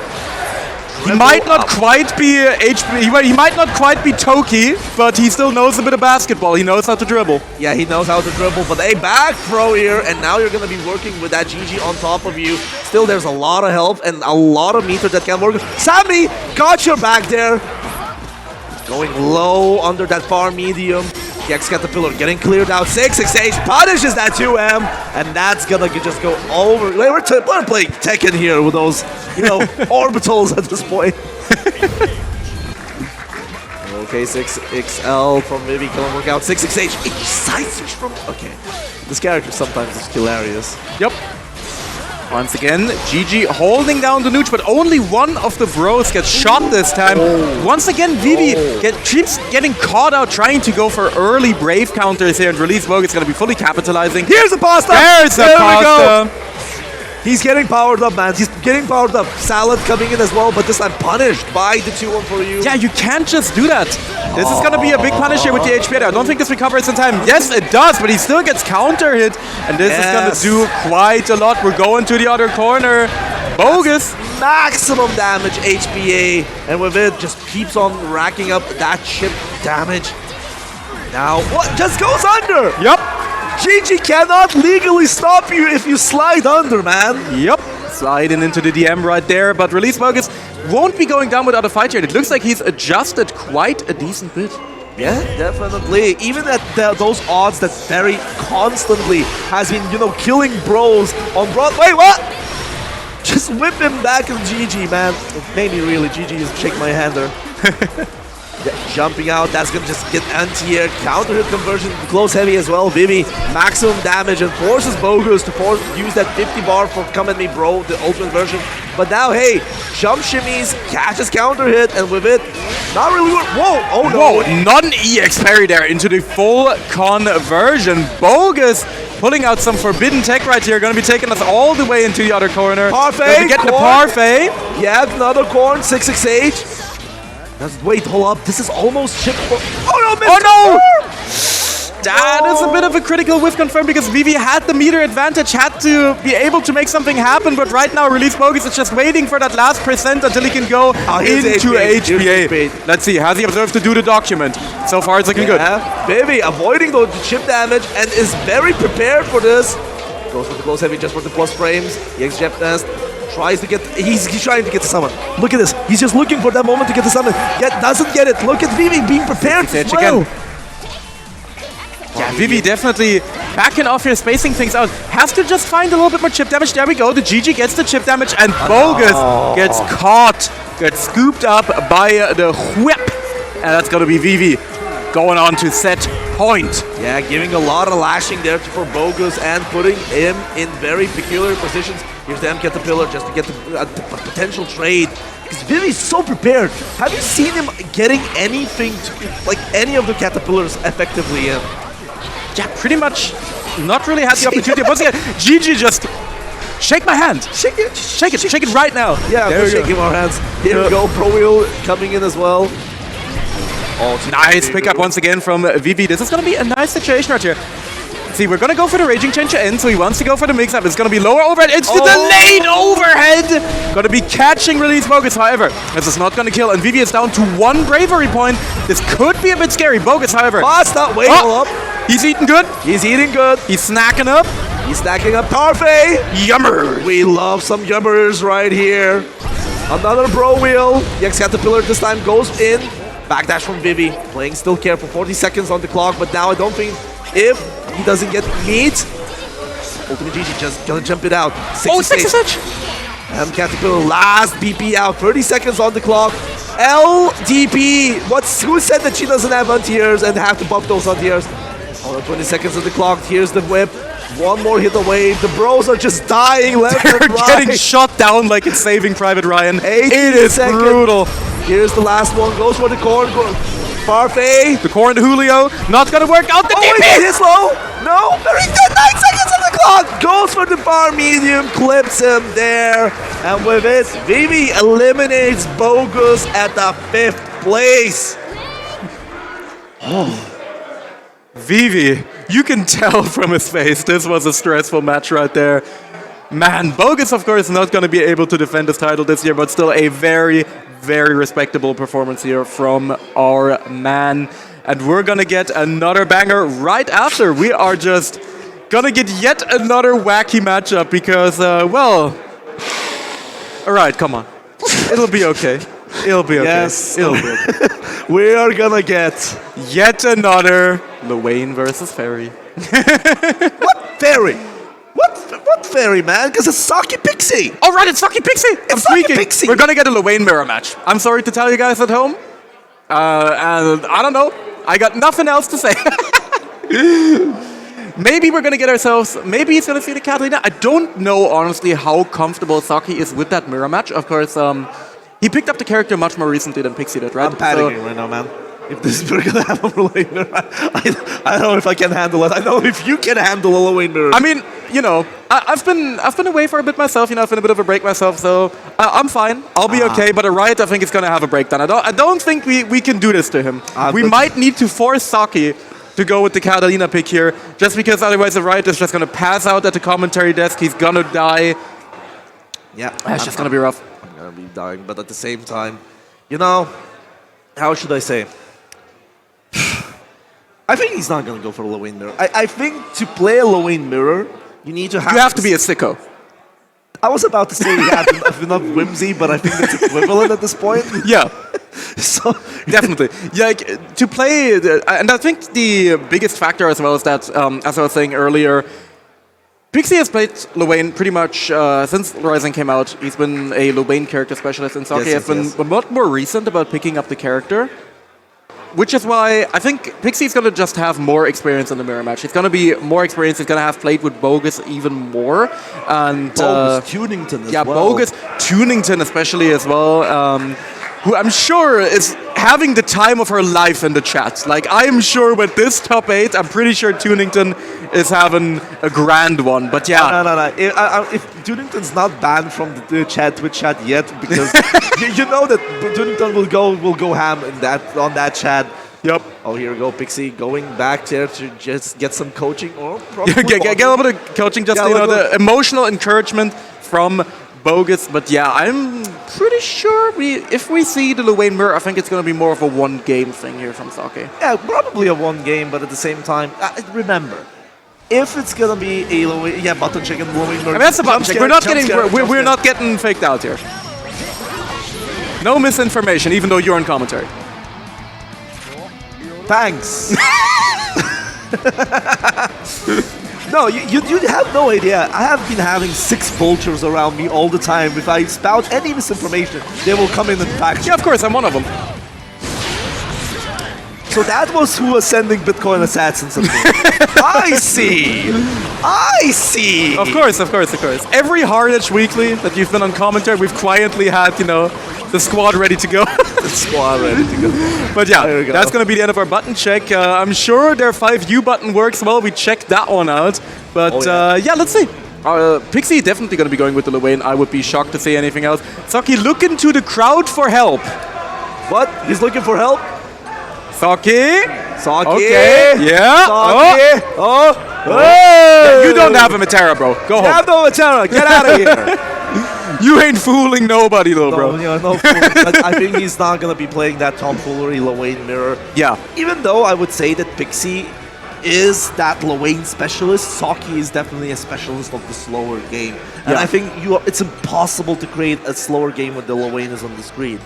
He might not quite be he might not quite be Toki, but he still knows a bit of basketball. He knows how to dribble. Yeah, he knows how to dribble, but a back throw here, and now you're going to be working with that GG on top of you. Still, there's a lot of help and a lot of meter that can work. Sammy, got your back there. Going low under that far medium. The X Caterpillar getting cleared out. 6-6-8 punishes that 2M, and that's gonna just go over. We're playing Tekken here with those, orbitals at this point. Okay, 6XL from Vivi gonna work out. 6-6-8 side switch from. Okay, this character sometimes is hilarious. Yep. Once again, GG holding down the Nooch, but only one of the bros gets shot this time. Once again, Vivi keeps getting caught out trying to go for early Brave counters here, and Release Vogue is going to be fully capitalizing. Here's the pasta! There's the pasta! He's getting powered up, man. He's getting powered up. Salad coming in as well, but this time punished by the 2-1 for you. Yeah, you can't just do that. This is going to be a big punish here with the HP. I don't think this recovers in time. Yes, it does, but he still gets counter hit, and this is going to do quite a lot. We're going to the other corner. Bogus. Maximum damage HPA, and with it, just keeps on racking up that chip damage. Now, what? Just goes under. Yep. GG cannot legally stop you if you slide under, man. Yep, sliding into the DM right there, but Release Bogus won't be going down without a fight here. It looks like he's adjusted quite a decent bit. Yeah, definitely. Even at those odds that Ferry constantly has been, killing bros on Broad. Wait, what? Just whip him back in GG, man. It made me really GG is shake my hand there. Jumping out, that's gonna just get anti-air, counter hit conversion, close heavy as well. Vivi, maximum damage and forces Bogus to use that 50 bar for come at me bro, the ultimate version. But now, hey, jump shimmies, catches counter hit, and with it, not really work. Whoa, oh no. Whoa, not an EX parry there into the full conversion. Bogus pulling out some forbidden tech right here, gonna be taking us all the way into the other corner. Parfait, get the parfait. Yeah, another corn, 668. Wait, hold up. This is almost chip. Oh no, oh no! That is a bit of a critical whiff confirmed because Vivi had the meter advantage, had to be able to make something happen, but right now Release Bogus is just waiting for that last percent until he can go into HPA. Let's see, has he observed to do the document? So far it's looking good. Vivi avoiding the chip damage and is very prepared for this. Goes for the close heavy just for the plus frames. EX Jet Nest. Tries to get, he's trying to get the summon. Look at this, he's just looking for that moment to get the summon. Yet doesn't get it. Look at Vivi being prepared as well. Yeah, Vivi definitely backing off here, spacing things out. Has to just find a little bit more chip damage. There we go. The GG gets the chip damage and Bogus gets caught, gets scooped up by the whip. And that's going to be Vivi going on to set point. Yeah, giving a lot of lashing there for Bogus and putting him in very peculiar positions. Here's the M Caterpillar just to get the potential trade. Because Vivi's so prepared. Have you seen him getting anything, like any of the Caterpillars effectively in? Yeah, pretty much not really had the opportunity. Once again, GG just shake my hand. Shake it. Shake it right now. Yeah, we're shaking our hands. Here we go, Pro Wheel coming in as well. Oh, nice pickup once again from Vivi. This is going to be a nice situation right here. See, we're going to go for the Raging Changer in, so he wants to go for the mix-up. It's going to be lower overhead. It's the delayed overhead! Going to be catching Release Bogus, however. This is not going to kill, and Vivi is down to 1 bravery point. This could be a bit scary. Bogus, however. Stop, wait, hold up. He's eating good. He's eating good. He's snacking up. He's snacking up Parfait. Yummers. We love some yummers right here. Another Bro Wheel. EX Caterpillar this time goes in. Backdash from Vivi. Playing still careful. 40 seconds on the clock, but now I don't think if he doesn't get meat, Ultimate GG just gonna jump it out. 6 M Caterpillar last BP out. 30 seconds on the clock. LDP. Who said that she doesn't have anti-airs and have to buff those anti-airs? 20 seconds on the clock. Here's the whip. One more hit away. The bros are just dying left and right. They're getting shot down like it's Saving Private Ryan. It is brutal. Here's the last one. Goes for the corn. Parfait. The corn to Julio. Not gonna work out. The DP. He's low. No. Very good. 9 seconds on the clock. Goes for the bar medium. Clips him there. And with it, Vivi eliminates Bogus at the 5th place. Vivi, you can tell from his face this was a stressful match right there. Man, Bogus, of course, not going to be able to defend his title this year, but still a very, very respectable performance here from our man. And we're going to get another banger right after. We are just going to get yet another wacky matchup because, well... Alright, come on. It'll be okay. It'll be okay. Yes. It'll be okay. We are gonna get yet another Luane versus Fairy. What Fairy? What Fairy, man? Because it's Saki Pixie. Oh, right, it's Saki Pixie. It's Saki Pixie. We're gonna get a Luane mirror match. I'm sorry to tell you guys at home. And I don't know. I got nothing else to say. Maybe we're gonna get ourselves. Maybe he's gonna see the Catalina. I don't know honestly how comfortable Saki is with that mirror match. Of course, he picked up the character much more recently than Pixie did, right? I'm panicking right now, man. If this is we're gonna have a Luane mirror, I don't know if I can handle it. I don't know if you can handle a Luane mirror. I mean, you know, I've been away for a bit myself. You know, I've been a bit of a break myself, so I'm fine. I'll be okay. But Riot, I think, is gonna have a breakdown. I don't think we can do this to him. We might need to force Saki to go with the Catalina pick here, just because otherwise the Riot is just gonna pass out at the commentary desk. He's gonna die. Yeah, it's just gonna be rough. I'm gonna be dying, but at the same time, you know, how should I say? I think he's not gonna go for a Luane mirror. I think to play a Luane mirror, you need to have. You have to be a sicko. I was about to say enough whimsy, but I think that's equivalent at this point. Yeah. So definitely, yeah, like, to play, and I think the biggest factor as well is that, as I was saying earlier, Pixie has played Luane pretty much since Rising came out. He's been a Luane character specialist, and Saki has been a lot more recent about picking up the character. Which is why I think Pixie's going to just have more experience in the mirror match. He's going to be more experienced. He's going to have played with Bogus even more. And Bogus Tunington as well. Yeah, Bogus Tunington especially as well. Who I'm sure is having the time of her life in the chat. Like, I'm sure with this top 8, I'm pretty sure Tunington is having a grand one. But yeah. No. If Tunington's not banned from the Twitch chat yet, because you know that Tunington will go ham in on that chat. Yep. Oh, here we go, Pixie going back there to just get some coaching or probably get a little bit of coaching, just the emotional encouragement from Bogus. But yeah, I'm pretty sure if we see the Luane mirror, I think it's going to be more of a one-game thing here from Saki. Yeah, probably a one game, but at the same time, remember, if it's gonna be a Luane, button check and Luane mirror. I mean, that's a button check. We're not getting faked out here. No misinformation, even though you're on commentary. Thanks. No, you have no idea. I have been having 6 vultures around me all the time. If I spout any misinformation, they will come in and fact. Yeah, of course, I'm one of them. So that was who was sending Bitcoin assassins at me. I see. Of course. Every Hard Edge Weekly that you've been on commentary, we've quietly had, the squad ready to go. The squad ready to go. But yeah, that's going to be the end of our button check. I'm sure their 5U button works well. We checked that one out. But yeah, let's see. Pixie definitely going to be going with the Luane. I would be shocked to say anything else. Saki looking to the crowd for help. What? He's looking for help? Saki. Okay. Yeah. Saki. Yeah, you don't have a Matera, bro. Go home. I have no Matera. Get out of here. You ain't fooling nobody, though, bro. No fooling. But I think he's not going to be playing that tomfoolery Luane mirror. Yeah. Even though I would say that Pixie is that Luane specialist, Saki is definitely a specialist of the slower game. And I think it's impossible to create a slower game when the Luane is on the screen.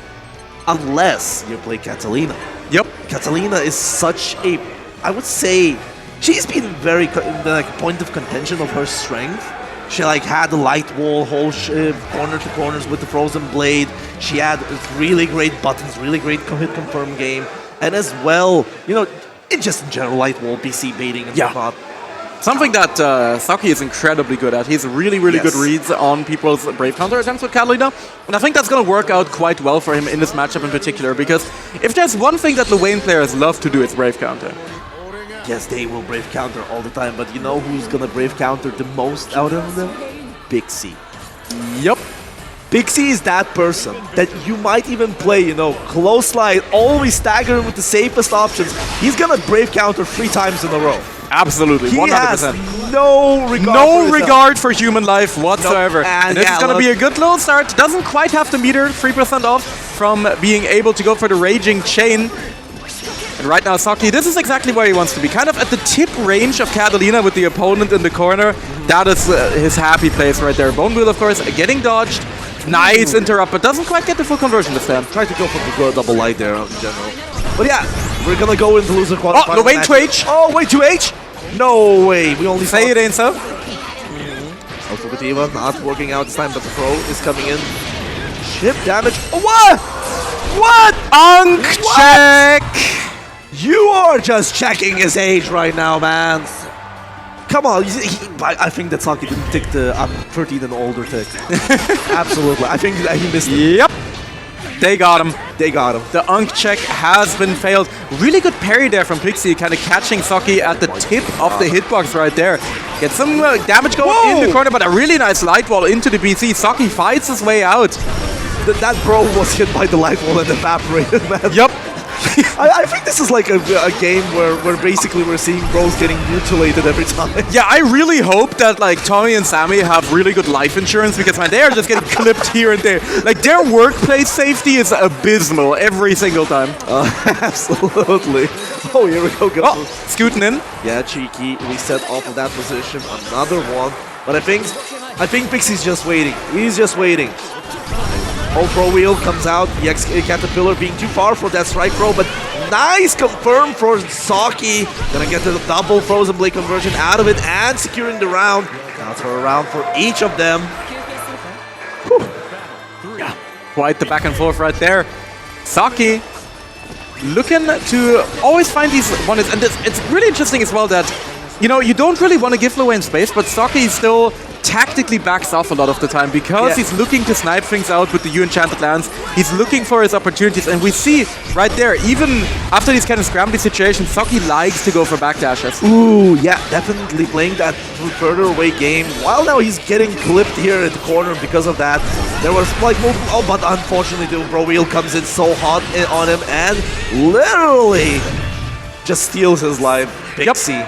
Unless you play Catalina. Yep. Catalina is such a, I would say, she's been very point of contention of her strength. She had the light wall, whole corner to corners with the frozen blade. She had really great buttons, really great hit confirm game, and as well, in general light wall, BC baiting and whatnot. Something that Saki is incredibly good at. He's really good reads on people's Brave counter attempts with Catalina. And I think that's going to work out quite well for him in this matchup in particular, because if there's one thing that Luane players love to do, it's Brave counter. Yes, they will Brave counter all the time, but you know who's going to Brave counter the most out of them? Pixie. Yep. Pixie is that person that you might even play, close slide, always stagger with the safest options. He's going to Brave counter 3 times in a row. Absolutely, 100%. He has no regard for human life whatsoever. Nope. And this is going to be a good little start. Doesn't quite have the meter, 3% off from being able to go for the Raging Chain. And right now, Saki, this is exactly where he wants to be. Kind of at the tip range of Catalina with the opponent in the corner. That is his happy place right there. Bone Wheel, of course, getting dodged. Nice interrupt, but doesn't quite get the full conversion this time. Try to go for the double light there in general. But yeah, we're gonna go into loser qualifier. Oh, Luane to H. Oh, wait, to H? No way. We only say it ain't so. Also, Bativa not working out this time, but the throw is coming in. Chip damage. Oh, what? What? Check. You are just checking his age right now, man. Come on. I think that Saki didn't take the I'm 13 and older tick. Absolutely. I think he missed it. Yep. They got him. The Unk check has been failed. Really good parry there from Pixie, kind of catching Saki at the tip of the hitbox right there. Get some damage going in the corner, but a really nice light wall into the BC. Saki fights his way out. That bro was hit by the light wall and evaporated, man. Yep. I think this is like a game where basically we're seeing bros getting mutilated every time. Yeah, I really hope that Tommy and Sammy have really good life insurance, because man, they are just getting clipped here and there. Their workplace safety is abysmal every single time. Absolutely. Oh, here we go. Oh, scooting in. Yeah, cheeky reset off of that position. Another one. But I think Pixie's just waiting. He's just waiting. Oh, Pro Wheel comes out. The X Caterpillar being too far for that strike throw, but Nice confirm for Saki. Gonna get the double Frozen Blade conversion out of it and securing the round. Now it's for a round for each of them. Yeah, quite the back and forth right there. Saki looking to always find these one-hits, and it's really interesting as well that, you know, you don't really want to give Lowen space, but Saki still tactically backs off a lot of the time because he's looking to snipe things out with the Enchanted Lance. He's looking for his opportunities, and we see right there, even after these kind of scrambly situations, Saki likes to go for backdashes. Ooh, yeah, definitely playing that further away game. While now he's getting clipped here at the corner because of that. There was like multiple, oh, but unfortunately the Bro Wheel comes in so hot on him and literally just steals his life. Pixie.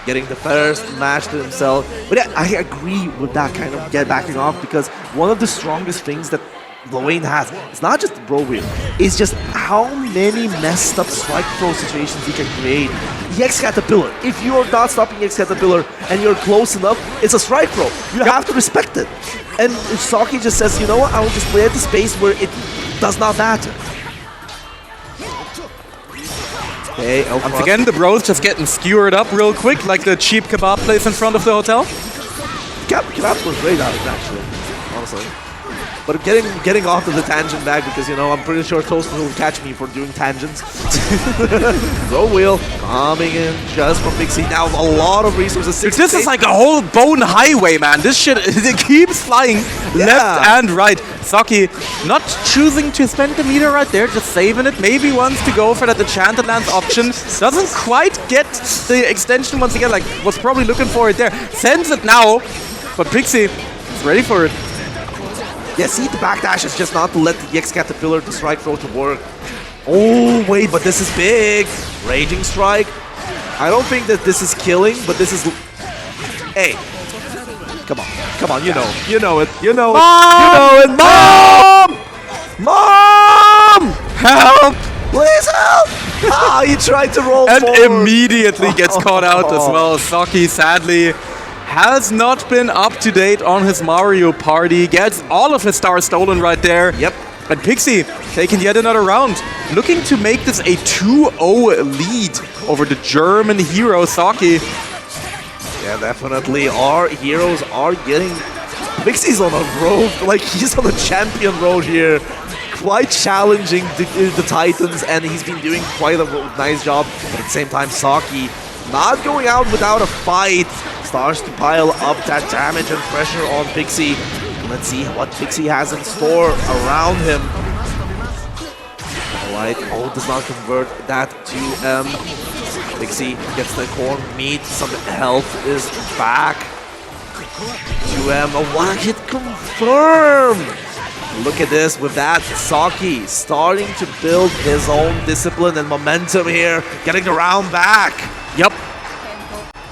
Getting the first match to himself. But yeah, I agree with that kind of backing off, because one of the strongest things that Lowen has, it's not just the Bro Wheel, it's just how many messed up strike throw situations he can create. EX Caterpillar, if you are not stopping EX Caterpillar and you're close enough, it's a strike throw. You have to respect it. And if Saki just says, you know what, I will just play at the space where it does not matter. Okay, once again, the bros just getting skewered up real quick, like the cheap kebab place in front of the hotel. Kebabs were great out of it, actually, honestly. But getting off of the tangent back, because, you know, I'm pretty sure Toaster will catch me for doing tangents. Bro Wheel coming in just from Pixie. Now a lot of resources. This is like a whole bone highway, man. This shit, it keeps flying left and right. Saki not choosing to spend the meter right there, just saving it. Maybe wants to go for that Enchanted Lance option. Doesn't quite get the extension once again, like was probably looking for it there. Sends it now, but Pixie is ready for it. Yeah, see, the backdash is just not to let the EX Caterpillar, the strike throw to work. Oh, wait, but this is big. Raging Strike. I don't think that this is killing, but this is... Hey. Come on, you know it, you know it, Mom! you know it. Mom! Help! Please help! Ah, he tried to roll and forward. Immediately gets caught out as well. Saki, sadly, has not been up to date on his Mario Party. Gets all of his stars stolen right there. Yep. And Pixie taking yet another round. Looking to make this a 2-0 lead over the German hero Saki. Yeah, definitely. Our heroes are getting... Pixie's on a road, like he's on a champion road here. Quite challenging the Titans, and he's been doing quite a nice job. But at the same time, Saki not going out without a fight. Starts to pile up that damage and pressure on Pixie. Let's see what Pixie has in store around him. Alright, does not convert that to Pixie gets the corn meat, some health is back. To a one-hit confirm. Look at this, with that, Saki starting to build his own discipline and momentum here, getting the round back. Yep.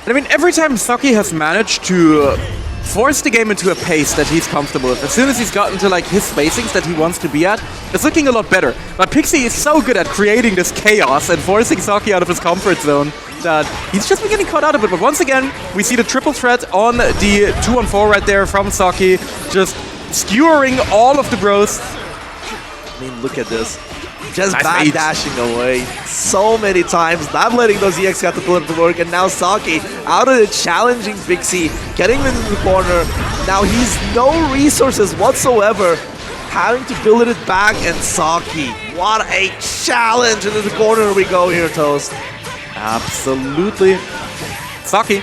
I mean, every time Saki has managed to force the game into a pace that he's comfortable with, as soon as he's gotten to like his spacings that he wants to be at, it's looking a lot better. But Pixie is so good at creating this chaos and forcing Saki out of his comfort zone that he's just been getting caught out of it. But once again, we see the triple threat on the 2-on-4 right there from Saki, just skewering all of the bros. I mean, look at this. Just nice backdashing away so many times, not letting those EX Caterpillar to work, and now Saki out of it, challenging Pixie, getting him into the corner. Now he's no resources whatsoever, having to build it back, and Saki, what a challenge! Into the corner we go here, Toast. Absolutely. Saki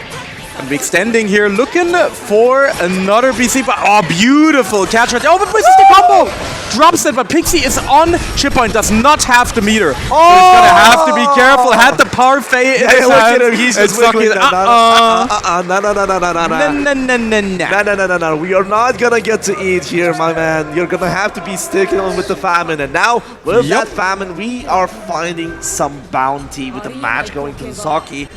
and be extending here, looking for another BC, but oh, beautiful catch right there. Oh, but misses the combo! Drops it, but Pixie is on chip point, does not have the meter. Oh! So he's gonna have to be careful. Had the parfait in his look hand. at him, he's just wiggling. No. We are not gonna get to eat here, my man. You're gonna have to be sticking on with the famine. And now, with that famine, we are finding some bounty with the match going to Saki.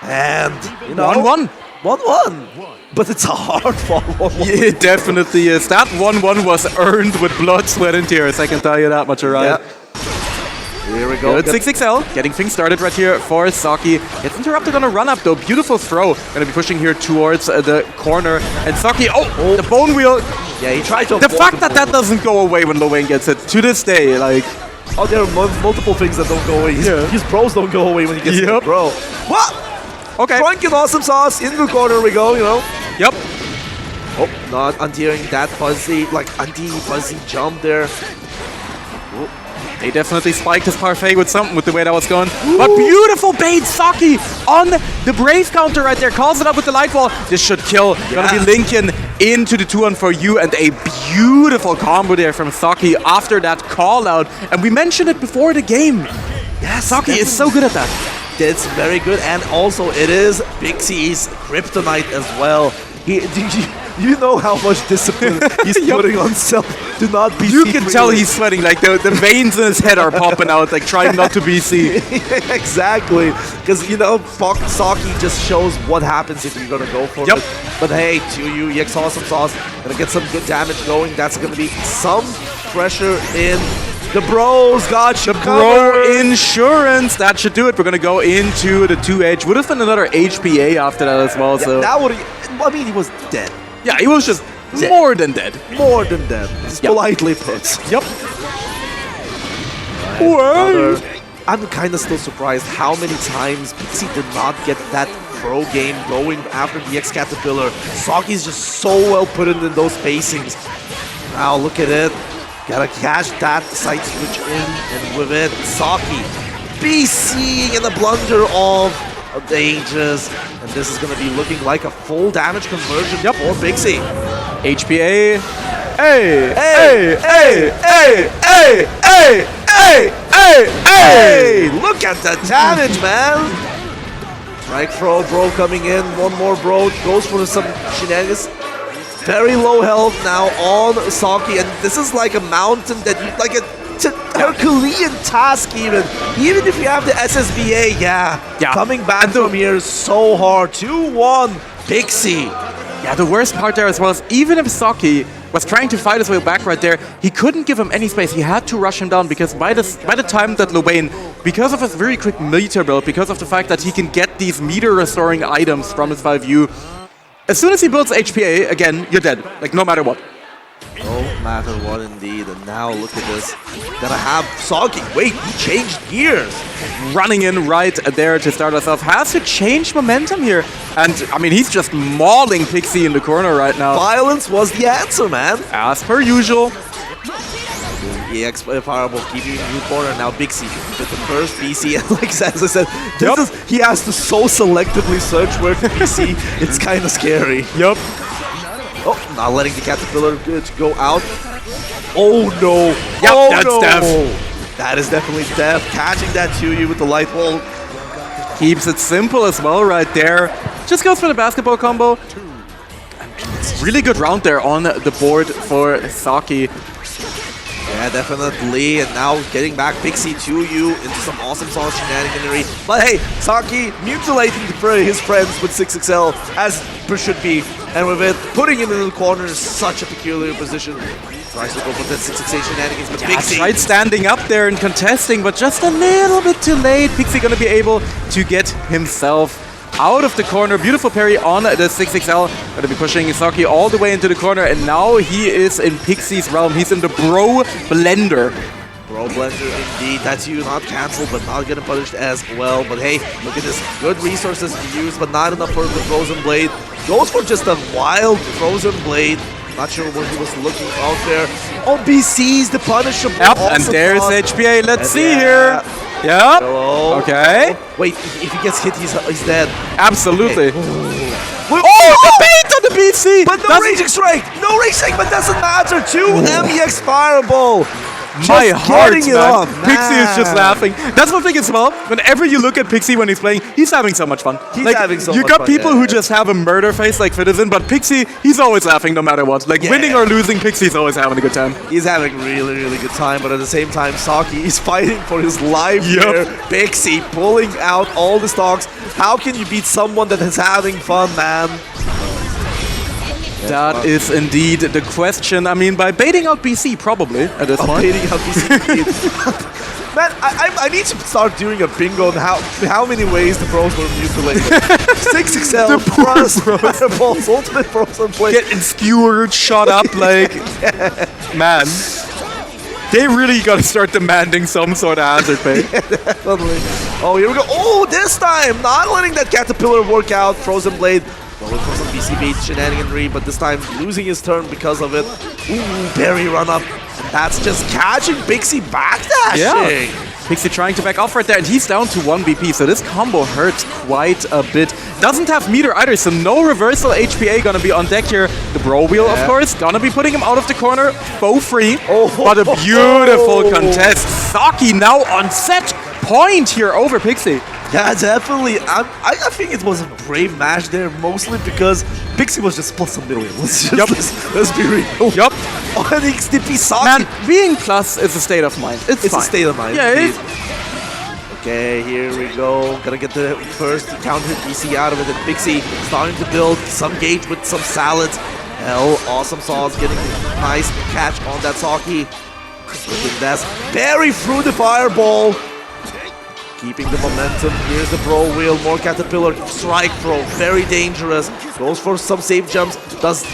And, you know... 1-1. 1-1. But it's a hard fall. 1-1. Yeah, it definitely is. That 1-1 was earned with blood, sweat, and tears. I can tell you that much, alright? Yeah. Here we go. Good 6XL, getting things started right here for Saki. Gets interrupted on a run-up though. Beautiful throw. Gonna be pushing here towards the corner. And Saki, the bone wheel. Yeah, he tried to... The fact that that doesn't go away when Lowen gets it, to this day, like... Oh, there are multiple things that don't go away. His bros don't go away when he gets hit, bro. What? Okay. Drunken awesome sauce into the corner we go, you know. Yep. Oh, not untearing that fuzzy, like anti-fuzzy jump there. They definitely spiked his parfait with something with the way that was going. But beautiful bait, Saki on the Brave counter right there. Calls it up with the light wall. This should kill. Gonna be linking into the 2-on-4U and a beautiful combo there from Saki after that call out. And we mentioned it before the game. Yeah, Saki is so good at that. It's very good, and also it is Pixie's kryptonite as well. You know how much discipline he's putting on himself to not BC. You can tell he's sweating, like the veins in his head are popping out, like trying not to BC. Exactly, because you know Saki just shows what happens if you're gonna go for it. But hey, 2U, EX Awesome Sauce, gonna get some good damage going. That's gonna be some pressure in. The bros got you Bro insurance, that should do it. We're gonna go into the 2H. Would have been another HPA after that as well. So that would. I mean, he was dead. Yeah, he was just more than dead. More than dead. Politely put. Yep. I'm kind of still surprised how many times Pixie did not get that pro game going after the X Caterpillar. Saki's just so well put in those spacings. Now look at it. Gotta catch that side switch in, and with it, Saki BCing in the blunder of the ages. And this is gonna be looking like a full damage conversion for Pixie. HPA. Hey! Hey! Hey! Hey! Hey! Hey! Hey! Hey! Hey! Look at the damage, man! Strike throw, bro coming in. One more bro goes for some shenanigans. Very low health now on Saki, and this is like a mountain that you like a Herculean task even if you have the SSBA. Coming back from here is so hard. 2-1 Pixie. Yeah, the worst part there as well is even if Saki was trying to fight his way back right there, he couldn't give him any space. He had to rush him down because by the time that Lubain, because of his very quick meter build, because of the fact that he can get these meter restoring items from his 5U, as soon as he builds HPA, again, you're dead. Like, no matter what. No matter what, indeed. And now look at this. Gonna have Saki. Wait, he changed gears. Running in right there to start us off. Has to change momentum here. And, I mean, he's just mauling Pixie in the corner right now. Violence was the answer, man. As per usual. EX Fireball keeping in the corner. Now Pixie with the first BC. And like as I said, he has to so selectively search where to BC. It's kind of scary. Yep. Oh, not letting the Caterpillar to go out. Oh no. Yep, oh, that's no. death. That is definitely death. Catching that 2U with the light wall. Keeps it simple as well right there. Just goes for the basketball combo. Really good round there on the board for Saki. Yeah, definitely. And now getting back Pixie 2U into some awesome sauce shenaniganery. But hey, Saki mutilating his friends with 6XL as per should be. And with it, putting him in the corner is such a peculiar position. Tries to go for that 6XL shenanigans, but Pixie tried standing up there and contesting, but just a little bit too late. Pixie gonna be able to get himself out of the corner. Beautiful parry on the 6XL. Gonna be pushing Saki all the way into the corner, and now he is in Pixie's realm. He's in the Bro Blender. Bro Blender, indeed. That's you, not cancelled, but not getting punished as well. But hey, look at this. Good resources to use, but not enough for the Frozen Blade. Goes for just a wild Frozen Blade. Not sure what he was looking out there. Oh, BC's the punishable. Yep, and there's HPA. Let's see here. Yep. Hello. Okay. Wait, if he gets hit, he's dead. Absolutely. Okay. The bait on the BC! But no Raging Strike! No Raging Strike, but doesn't matter. 2 MEX Fireball. My heart, man. Man. Pixie is just laughing. That's one thing as well. Whenever you look at Pixie when he's playing, he's having so much fun. He's having so much fun. You got people who just have a murder face like Citizen, but Pixie, he's always laughing no matter what. Like winning or losing, Pixie's always having a good time. He's having really, really good time, but at the same time, Saki is fighting for his life here. Pixie pulling out all the stocks. How can you beat someone that is having fun, man? That is indeed the question. I mean, by baiting out BC, probably, at this point. Baiting out BC. Man, I need to start doing a bingo on how many ways the pros were mutilated. 6XL, Fireballs, ultimate pros on play. Getting skewered, shot up, like, man. They really got to start demanding some sort of hazard pay. Definitely. Oh, here we go. Oh, this time, not letting that Caterpillar work out. Frozen Blade going for some BCB shenaniganry, but this time losing his turn because of it. Ooh, Berry run up. And that's just catching Pixie backdashing. Yeah. Pixie trying to back off right there, and he's down to 1 BP, so this combo hurts quite a bit. Doesn't have meter either, so no reversal HPA gonna be on deck here. The Bro Wheel, of course, gonna be putting him out of the corner, foe free. But a beautiful contest. Saki now on set point here over Pixie. Yeah, definitely. I think it was a brave match there, mostly because Pixie was just plus a million. Let's be real. Yup. Oh, and XDP Saki. Man, being plus is a state of mind. It's fine. A state of mind. Yeah, okay, here we go. Gonna get the first counter hit BC out of it, and Pixie starting to build some gauge with some salads. Hell, awesome sauce getting a nice catch on that Saki. That's Berry through the fireball. Keeping the momentum. Here's the Bro Wheel. More Caterpillar. Strike throw. Very dangerous. Goes for some safe jumps.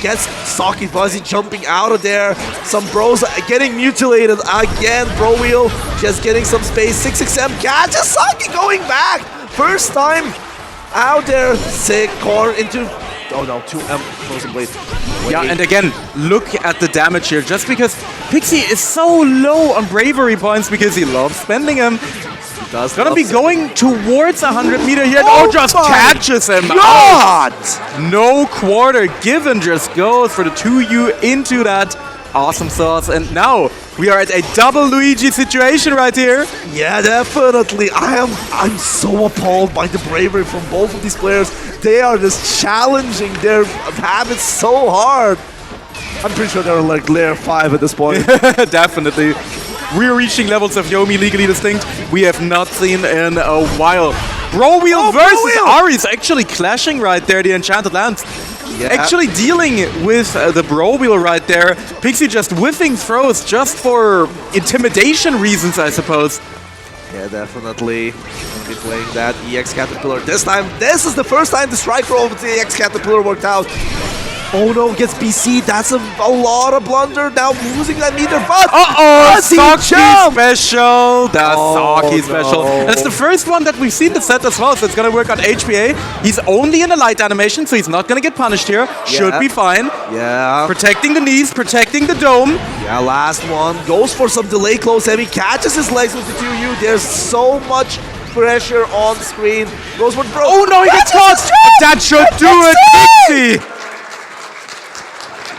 Gets Saki Fuzzy jumping out of there. Some Bros getting mutilated again. Bro Wheel just getting some space. 6XM catches Saki going back. First time out there. Sick core into... Oh no, 2M Frozen Blade. Yeah, and again, look at the damage here. Just because Pixie is so low on bravery points because he loves spending them. Gonna be going towards 100 meter here, and just catches him out. No quarter given, just goes for the 2U into that awesome sauce, and now we are at a double Luigi situation right here. Yeah, definitely. I'm so appalled by the bravery from both of these players. They are just challenging their habits so hard. I'm pretty sure they're like layer 5 at this point. Definitely. We're reaching levels of Yomi legally distinct we have not seen in a while. Bro Wheel versus Ari's actually clashing right there, the Enchanted Lands. Yeah. Actually dealing with the Bro Wheel right there. Pixie just whiffing throws just for intimidation reasons, I suppose. Yeah, definitely. Gonna be playing that EX Caterpillar this time. This is the first time the strike roll with the EX Caterpillar worked out. Oh no, gets BC. That's a lot of blunder. Now losing that meter, but Saki special. That's Saki special. And it's the first one that we've seen the set as well, so it's gonna work on HPA. He's only in a light animation, so he's not gonna get punished here. Should be fine. Yeah. Protecting the knees, protecting the dome. Yeah, last one. Goes for some delay close heavy. Catches his legs with the 2U. There's so much pressure on screen. Goes for Bro. Oh no, he gets caught. That should do it, Pixie.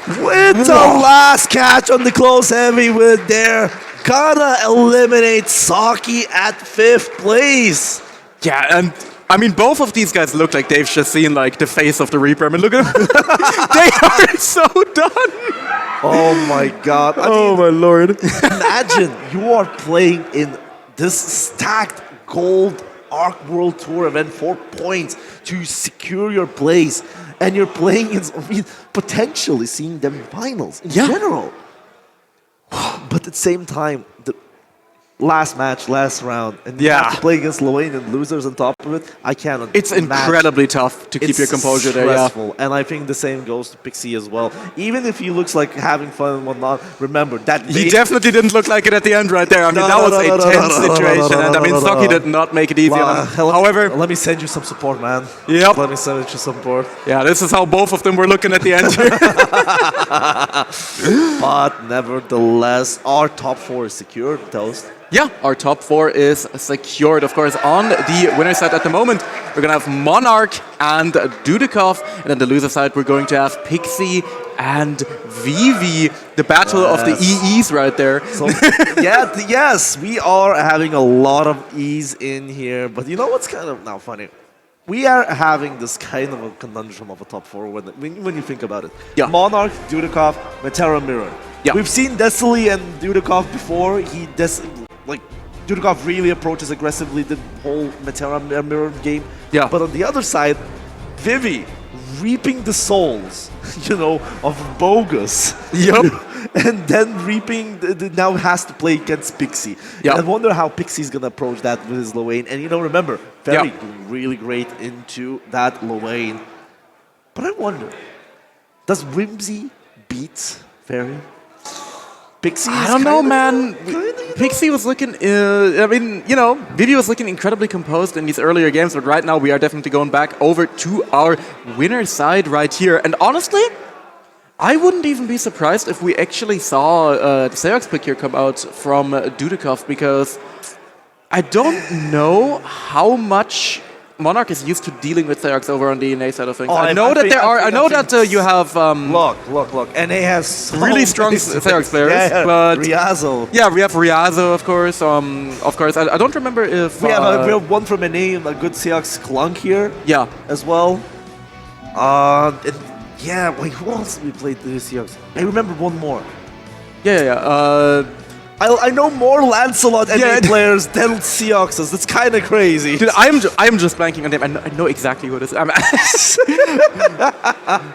With the last catch on the close heavy with there, gonna eliminate Saki at 5th place. Yeah, and I mean, both of these guys look like they've just seen like the face of the Reaper. I mean, look at them. They are so done. Oh my god. I mean, my lord. Imagine you are playing in this stacked gold Arc World Tour event, 4 points to secure your place. And you're playing in, potentially seeing them in finals in general. But at the same time, the last match, last round, and you have to play against Loane and losers on top of it, I cannot. It's incredibly tough to keep your composure there. Stressful. And I think the same goes to Pixie as well. Even if he looks like having fun and whatnot, remember that he definitely didn't look like it at the end right there. I mean, that was a tense situation, and I mean, Saki did not make it easy on him. However, let me send you some support, man. Yep. Let me send you some support. Yeah, this is how both of them were looking at the end here. But nevertheless, our top 4 is secured, Toast. Yeah, our top 4 is secured, of course. On the winner side at the moment, we're going to have Monarch and Dudikov. And on the loser side, we're going to have Pixie and Vivi. The battle of the EEs right there. So, yes, we are having a lot of E's in here. But you know what's kind of now funny? We are having this kind of a conundrum of a top 4 when you think about it. Yeah. Monarch, Dudikov, Metera Mirror. Yeah. We've seen Desily and Dudikov before. Dudikov really approaches aggressively the whole Metera Mirror game. Yeah. But on the other side, Vivi reaping the souls, of Bogus. Yep. And then reaping, now has to play against Pixie. Yep. And I wonder how Pixie's going to approach that with his Loane. And remember, Ferry doing really great into that Loane. But I wonder, does Whimsy beat Ferry? Pixie I is don't know, kinda- man. Pixie was looking, I mean, you know, Vivi was looking incredibly composed in these earlier games, but right now we are definitely going back over to our winner side right here. And honestly, I wouldn't even be surprised if we actually saw the Seox pick here come out from Dudikov, because I don't know how much Monarch is used to dealing with Seox over on the NA side of things. I know that you have Look. NA has so really strong many Seox players, yeah, but Riazo. yeah, we have Riazo, of course. I don't remember if We have one from NA, a good Seox Clunk here yeah. as well. And yeah, wait, who else we played this Seox? I remember one more. Yeah. I know more Lancelot NA Yeah. players than Seoxes. That's kind of crazy. Dude, I'm just blanking on them. I know exactly what it is.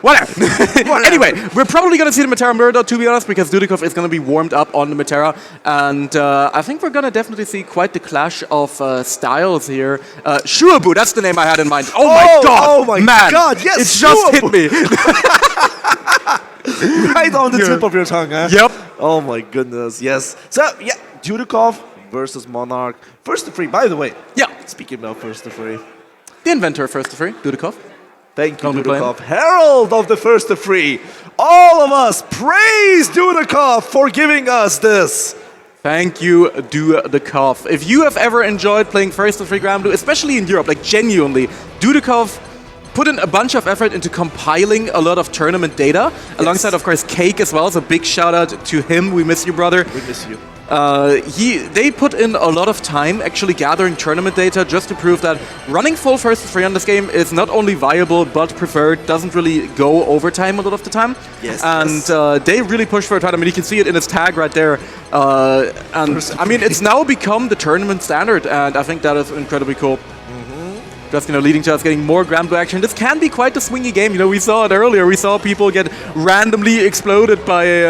Whatever. Anyway, we're probably going to see the Matera Mirror, to be honest, because Dudikov is going to be warmed up on the Matera. And I think we're going to definitely see quite the clash of styles here. Shuabu, that's the name I had in mind. Oh my god! Oh my man, god, yes, it just hit Shuabu. me. Right on the tip of your tongue, huh? Yep. Oh my goodness, yes. So, yeah, Dudikov versus Monarch. First to free, by the way. Yeah. Speaking about first to free. The inventor first to free, Dudikov. Thank you, Don't be Dudikov. Herald of the first to free. All of us praise Dudikov for giving us this. Thank you, Dudikov. If you have ever enjoyed playing first to free Granblue, especially in Europe, like genuinely, Dudikov put in a bunch of effort into compiling a lot of tournament data, alongside, of course, Cake as well. So big shout out to him. We miss you, brother. We miss you. They put in a lot of time actually gathering tournament data just to prove that running full first to free on this game is not only viable but preferred, doesn't really go overtime a lot of the time. Yes, and they really push for it hard. I mean, you can see it in its tag right there. And I mean, it's now become the tournament standard, and I think that is incredibly cool. Just, leading to us getting more Granblue action. This can be quite a swingy game. We saw it earlier. We saw people get randomly exploded by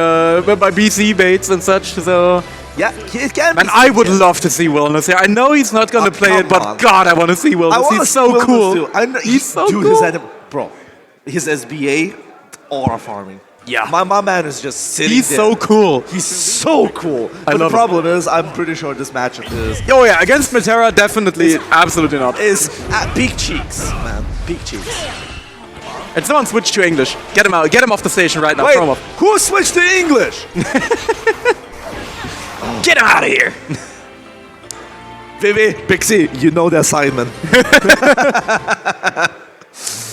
BC baits and such. So yeah, it can. And I would love to see Wellness here. I know he's not going to play it, but God, I want to see Wellness. He's so cool. He's so cool. Bro, his SBA aura farming. Yeah. My man is just sitting He's there. so cool. He's so cool. But the problem is, I'm pretty sure this matchup is... Oh yeah, against Matera, definitely, absolutely not. Is at peak cheeks, man. Peak cheeks. And someone switch to English. Get him out. Get him off the station right now. Wait, throw him off. who switched to English? Get him out of here. Vivi, Pixie, you know the assignment.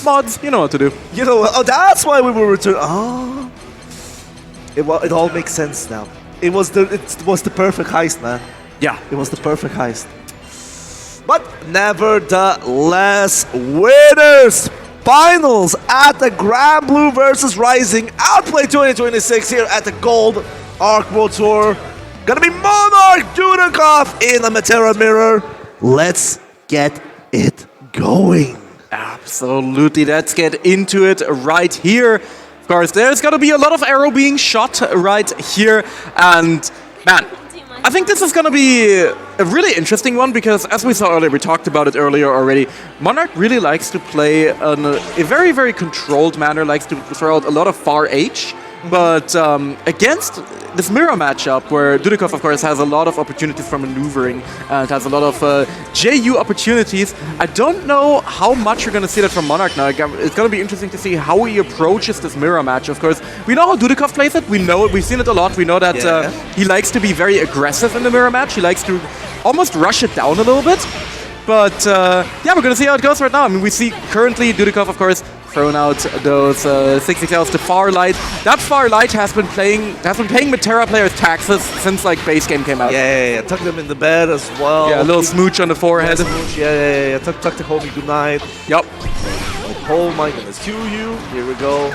Mods, you know what to do. You know what? Oh, that's why we will return. Oh. It all makes sense now. It was the perfect heist, man. Yeah. It was the perfect heist. But nevertheless, winners finals at the Granblue versus Rising Outplayed 2026 here at the Gold Arc World Tour. Gonna be Monarch Dudikov in the Matera Mirror. Let's get it going. Absolutely, let's get into it right here. Of course, there's got to be a lot of arrow being shot right here. And, man, I think this is going to be a really interesting one because, as we saw earlier, we talked about it earlier already, Monarch really likes to play in a very, very controlled manner, likes to throw out a lot of far H. But against this mirror matchup, where Dudikov, of course, has a lot of opportunities for maneuvering and has a lot of JU opportunities, I don't know how much you're going to see that from Monarch now. It's going to be interesting to see how he approaches this mirror match. Of course, we know how Dudikov plays it. We know it. We've seen it a lot. We know that he likes to be very aggressive in the mirror match. He likes to almost rush it down a little bit. But yeah, we're going to see how it goes right now. I mean, we see currently Dudikov, of course, throwing out those 60Ks to Far Light. That Far Light has been paying Matera players taxes since like base game came out. Yeah. Tuck them in the bed as well. Yeah, a little smooch on the forehead. Yeah. Tuck the homie goodnight. Yep. Oh my goodness. Q. Here we go.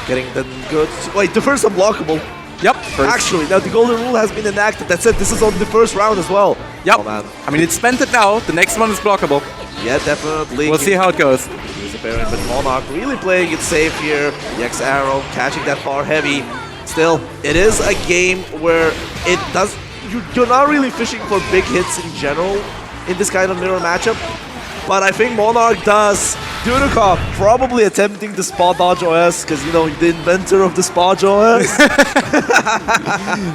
Getting them good. Wait, the first unblockable. Yep. Actually, now the golden rule has been enacted. That's it. This is on the first round as well. Yep. Oh, man. I mean, it's spent it now. The next one is blockable. Yeah, definitely. We'll see how it goes. But Monarch really playing it safe here. The X arrow catching that far heavy. Still, it is a game where you're not really fishing for big hits in general in this kind of mirror matchup. But I think Monarch does Dudikov probably attempting the spot dodge OS because, you know, the inventor of the spot OS.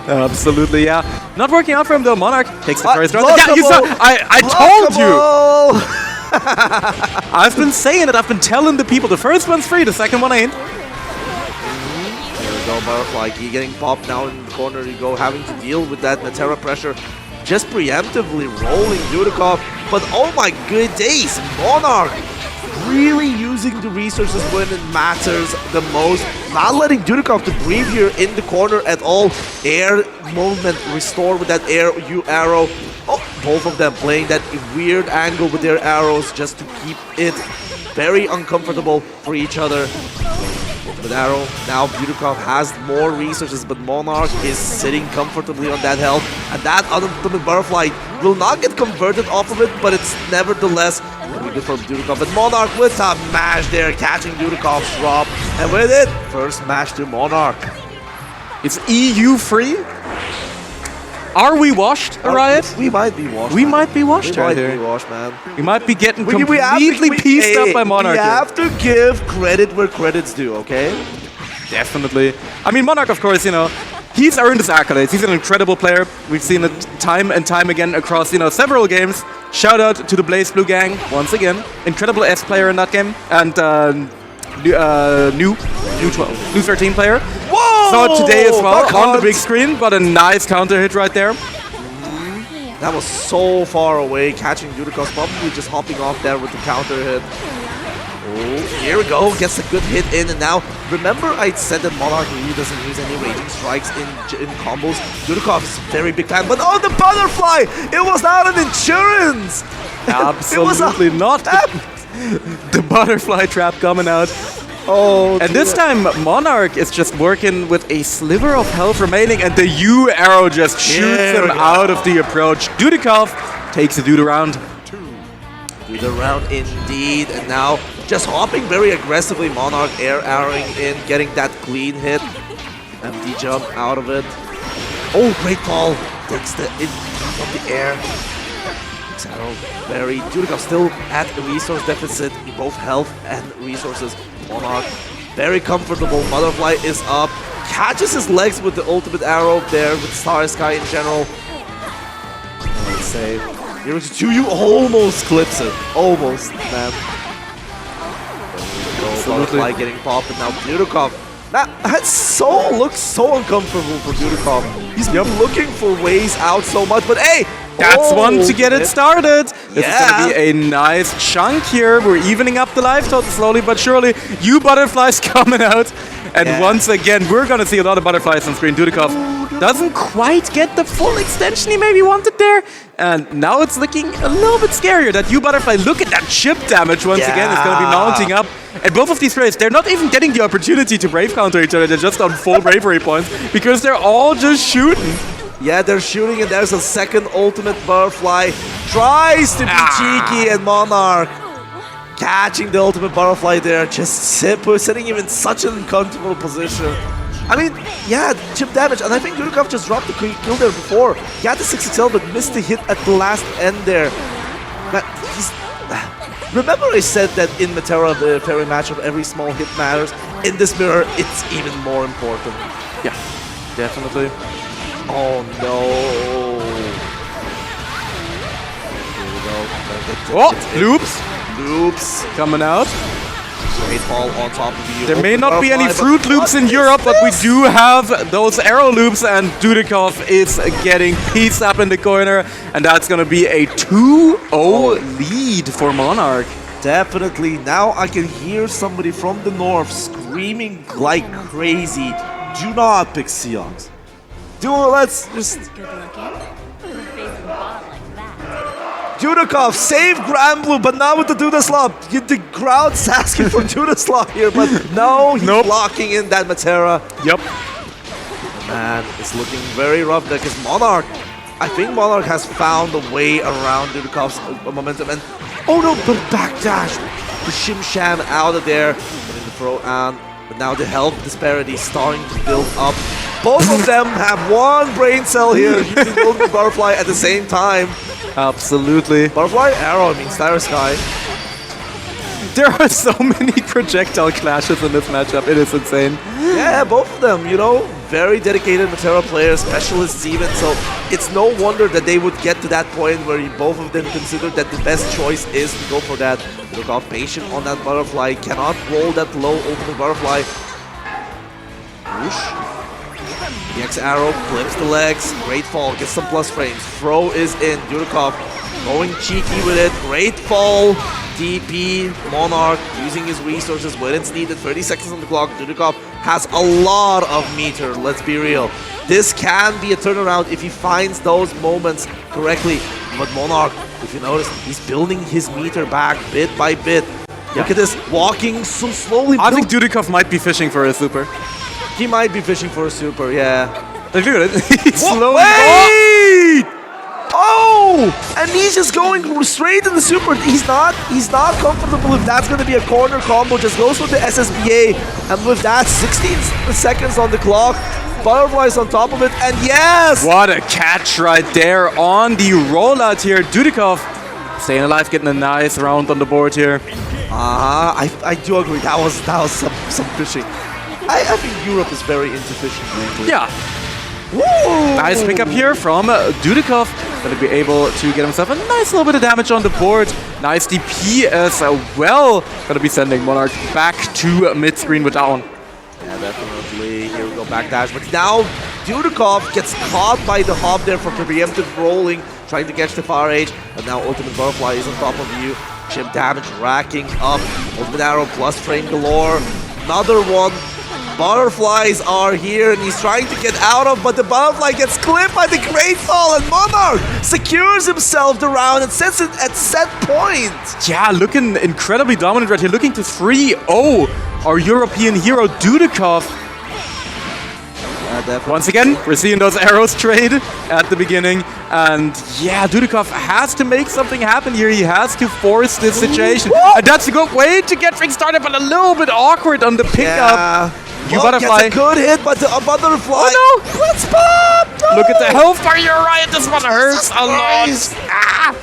Absolutely, yeah. Not working out for him though. Monarch takes the first round. blockable. Yeah, you saw, I told you! Blockable. I've been saying it. I've been telling the people the first one's free, the second one ain't. There we go, Butterfly getting popped now in the corner. You go, having to deal with that Matera pressure. Just preemptively rolling Dudikov. But oh my good days, Monarch really using the resources when it matters the most. Not letting Dudikov to breathe here in the corner at all. Air movement restored with that air arrow. Oh, both of them playing that weird angle with their arrows just to keep it very uncomfortable for each other. With arrow, now Dudikov has more resources, but Monarch is sitting comfortably on that health, and that ultimate butterfly will not get converted off of it, but it's nevertheless going to be good for Dudikov. But Monarch with a mash there, catching Dudikov's drop, and with it, first mash to Monarch. It's EU free. Are we washed, Riot? We might be washed. We might be washed We right might here. be washed, man. We might be getting We have completely pieced up by Monarch. We here. have to give credit where credit's due, okay? Definitely. I mean, Monarch, of course, you know, he's earned his accolades. He's an incredible player. We've seen it time and time again across, you know, several games. Shout out to the Blaze Blue gang once again. Incredible S player in that game, and new 13 player. Whoa! Saw it today as well Back on the hunt. big screen, but a nice counter hit right there. That was so far away, catching Dudikov, probably just hopping off there with the counter hit. Oh, here we go, gets a good hit in, and now, remember I said that Monarch really doesn't use any raging strikes in combos. Dudikov is a very big fan, but oh, the butterfly! It was not an insurance! Absolutely not. The butterfly trap coming out. Oh, And this time, Monarch is just working with a sliver of health remaining, and the U arrow just shoots There him we go. out of the approach. Dudikov takes the dude around. do the round indeed, and now just hopping very aggressively, Monarch air arrowing in, getting that clean hit. Empty jump out of it. Oh, great call. Takes the in from the air. Arrow very. Dudikov still at a resource deficit in both health and resources. Monarch very comfortable. Butterfly is up. Catches his legs with the ultimate arrow there with Star Sky in general. Let's say. Here is you almost clips it. Almost, man. Butterfly getting popped, and now Dudikov. That looks so uncomfortable for Dudikov. He's been looking for ways out so much, but hey! That's one to get it started. This is Yeah. going to be a nice chunk here. We're evening up the life total slowly but surely. You butterflies coming out. And Yeah. once again, we're going to see a lot of butterflies on screen. Dudikov doesn't quite get the full extension he maybe wanted there. And now it's looking a little bit scarier. That you butterfly, look at that chip damage once again. It's going to be mounting up. And both of these players, they're not even getting the opportunity to brave counter each other. They're just on full bravery points because they're all just shooting. Yeah, they're shooting, and there's a second ultimate butterfly. Tries to be cheeky, and Monarch catching the ultimate butterfly there, just sitting him in such an uncomfortable position. I mean, yeah, chip damage, and I think Dudikov just dropped the kill there before. He had the 6XL, but missed the hit at the last end there. But remember I said that in Matera, the fairy matchup, every small hit matters. In this mirror, it's even more important. Yeah, definitely. Oh no! Here we go. Oh, loops Loops. coming out. Great ball on top of you. There may not be any fruit loops in Europe, but we do have those arrow loops, and Dudikov is getting pieced up in the corner, and that's going to be a 2-0 lead for Monarch. Definitely. Now I can hear somebody from the north screaming like crazy. Do not pick Seahawks. Let's just... Dudikov, save Granblue, but not with the Dudaslop. The crowd's asking for Dudaslop here, but no, he's blocking in that Matera. Yep. Man, it's looking very rough there because Monarch, I think Monarch has found a way around Dudikov's momentum, and oh no, the backdash, the shim sham out of there, getting the throw on, but now the health disparity is starting to build up. Both of them have one brain cell here, using Ultimate Butterfly at the same time. Absolutely. Butterfly arrow, I mean Star Sky. There are so many projectile clashes in this matchup. It is insane. Yeah, both of them, you know, very dedicated Matera players, specialists even, so it's no wonder that they would get to that point where both of them considered that the best choice is to go for that. Look out, patient on that butterfly, cannot roll that low ultimate butterfly. Whoosh. The X arrow clips the legs, great fall, gets some plus frames. Throw is in, Dudikov going cheeky with it, great fall. TP, Monarch using his resources when it's needed, 30 seconds on the clock. Dudikov has a lot of meter, let's be real. This can be a turnaround if he finds those moments correctly. But Monarch, if you notice, he's building his meter back bit by bit. Look at this, walking so slowly. I think Dudikov might be fishing for a super. He might be fishing for a super, yeah. Look at it. He's slowly. Wait! Oh! And he's just going straight in the super. He's not comfortable if that's going to be a corner combo. Just goes for the SSBA. And with that, 16 seconds on the clock. Butterflies on top of it. And yes! What a catch right there on the rollout here. Dudikov staying alive, getting a nice round on the board here. I do agree. That was some fishing. I think Europe is very into fishing lately. Yeah. Woo! Nice pickup here from Dudikov. Going to be able to get himself a nice little bit of damage on the board. Nice DP as well. Going to be sending Monarch back to mid-screen with that one. Yeah, definitely. Here we go, backdash. But now Dudikov gets caught by the hop there for preemptive rolling, trying to catch the far edge. But now Ultimate Butterfly is on top of you. Chip damage racking up. Ultimate Arrow plus frame galore. Another one. Butterflies are here and he's trying to get out of, but the butterfly gets clipped by the Great Fall and Monarch secures himself the round and sets it at set point. Yeah, looking incredibly dominant right here, looking to 3-0 our European hero Dudikov. Once again, we're seeing those arrows trade at the beginning, and yeah, Dudikov has to make something happen here. He has to force this situation. And that's a good way to get things started, but a little bit awkward on the pickup. Yeah. You butterfly. Gets a good hit, but a butterfly. Oh no! Let's pop! No! Look at the health bar, you're right, this one hurts a lot. Ah!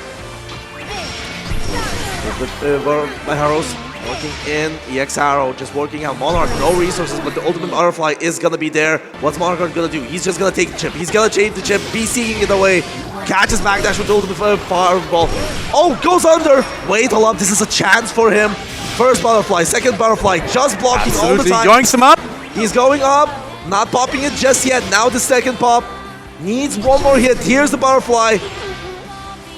My arrows working in, EX arrow just working out. Monarch, no resources, but the ultimate butterfly is gonna be there. What's Monarch gonna do? He's just gonna take the chip. He's gonna change the chip, be seeking it away. Catches backdash with the ultimate fireball. Oh, goes under. Wait, hold up, this is a chance for him. First butterfly, second butterfly, just blocking all the time. Yoinks him up. He's going up, not popping it just yet. Now the second pop. Needs one more hit. Here's the butterfly.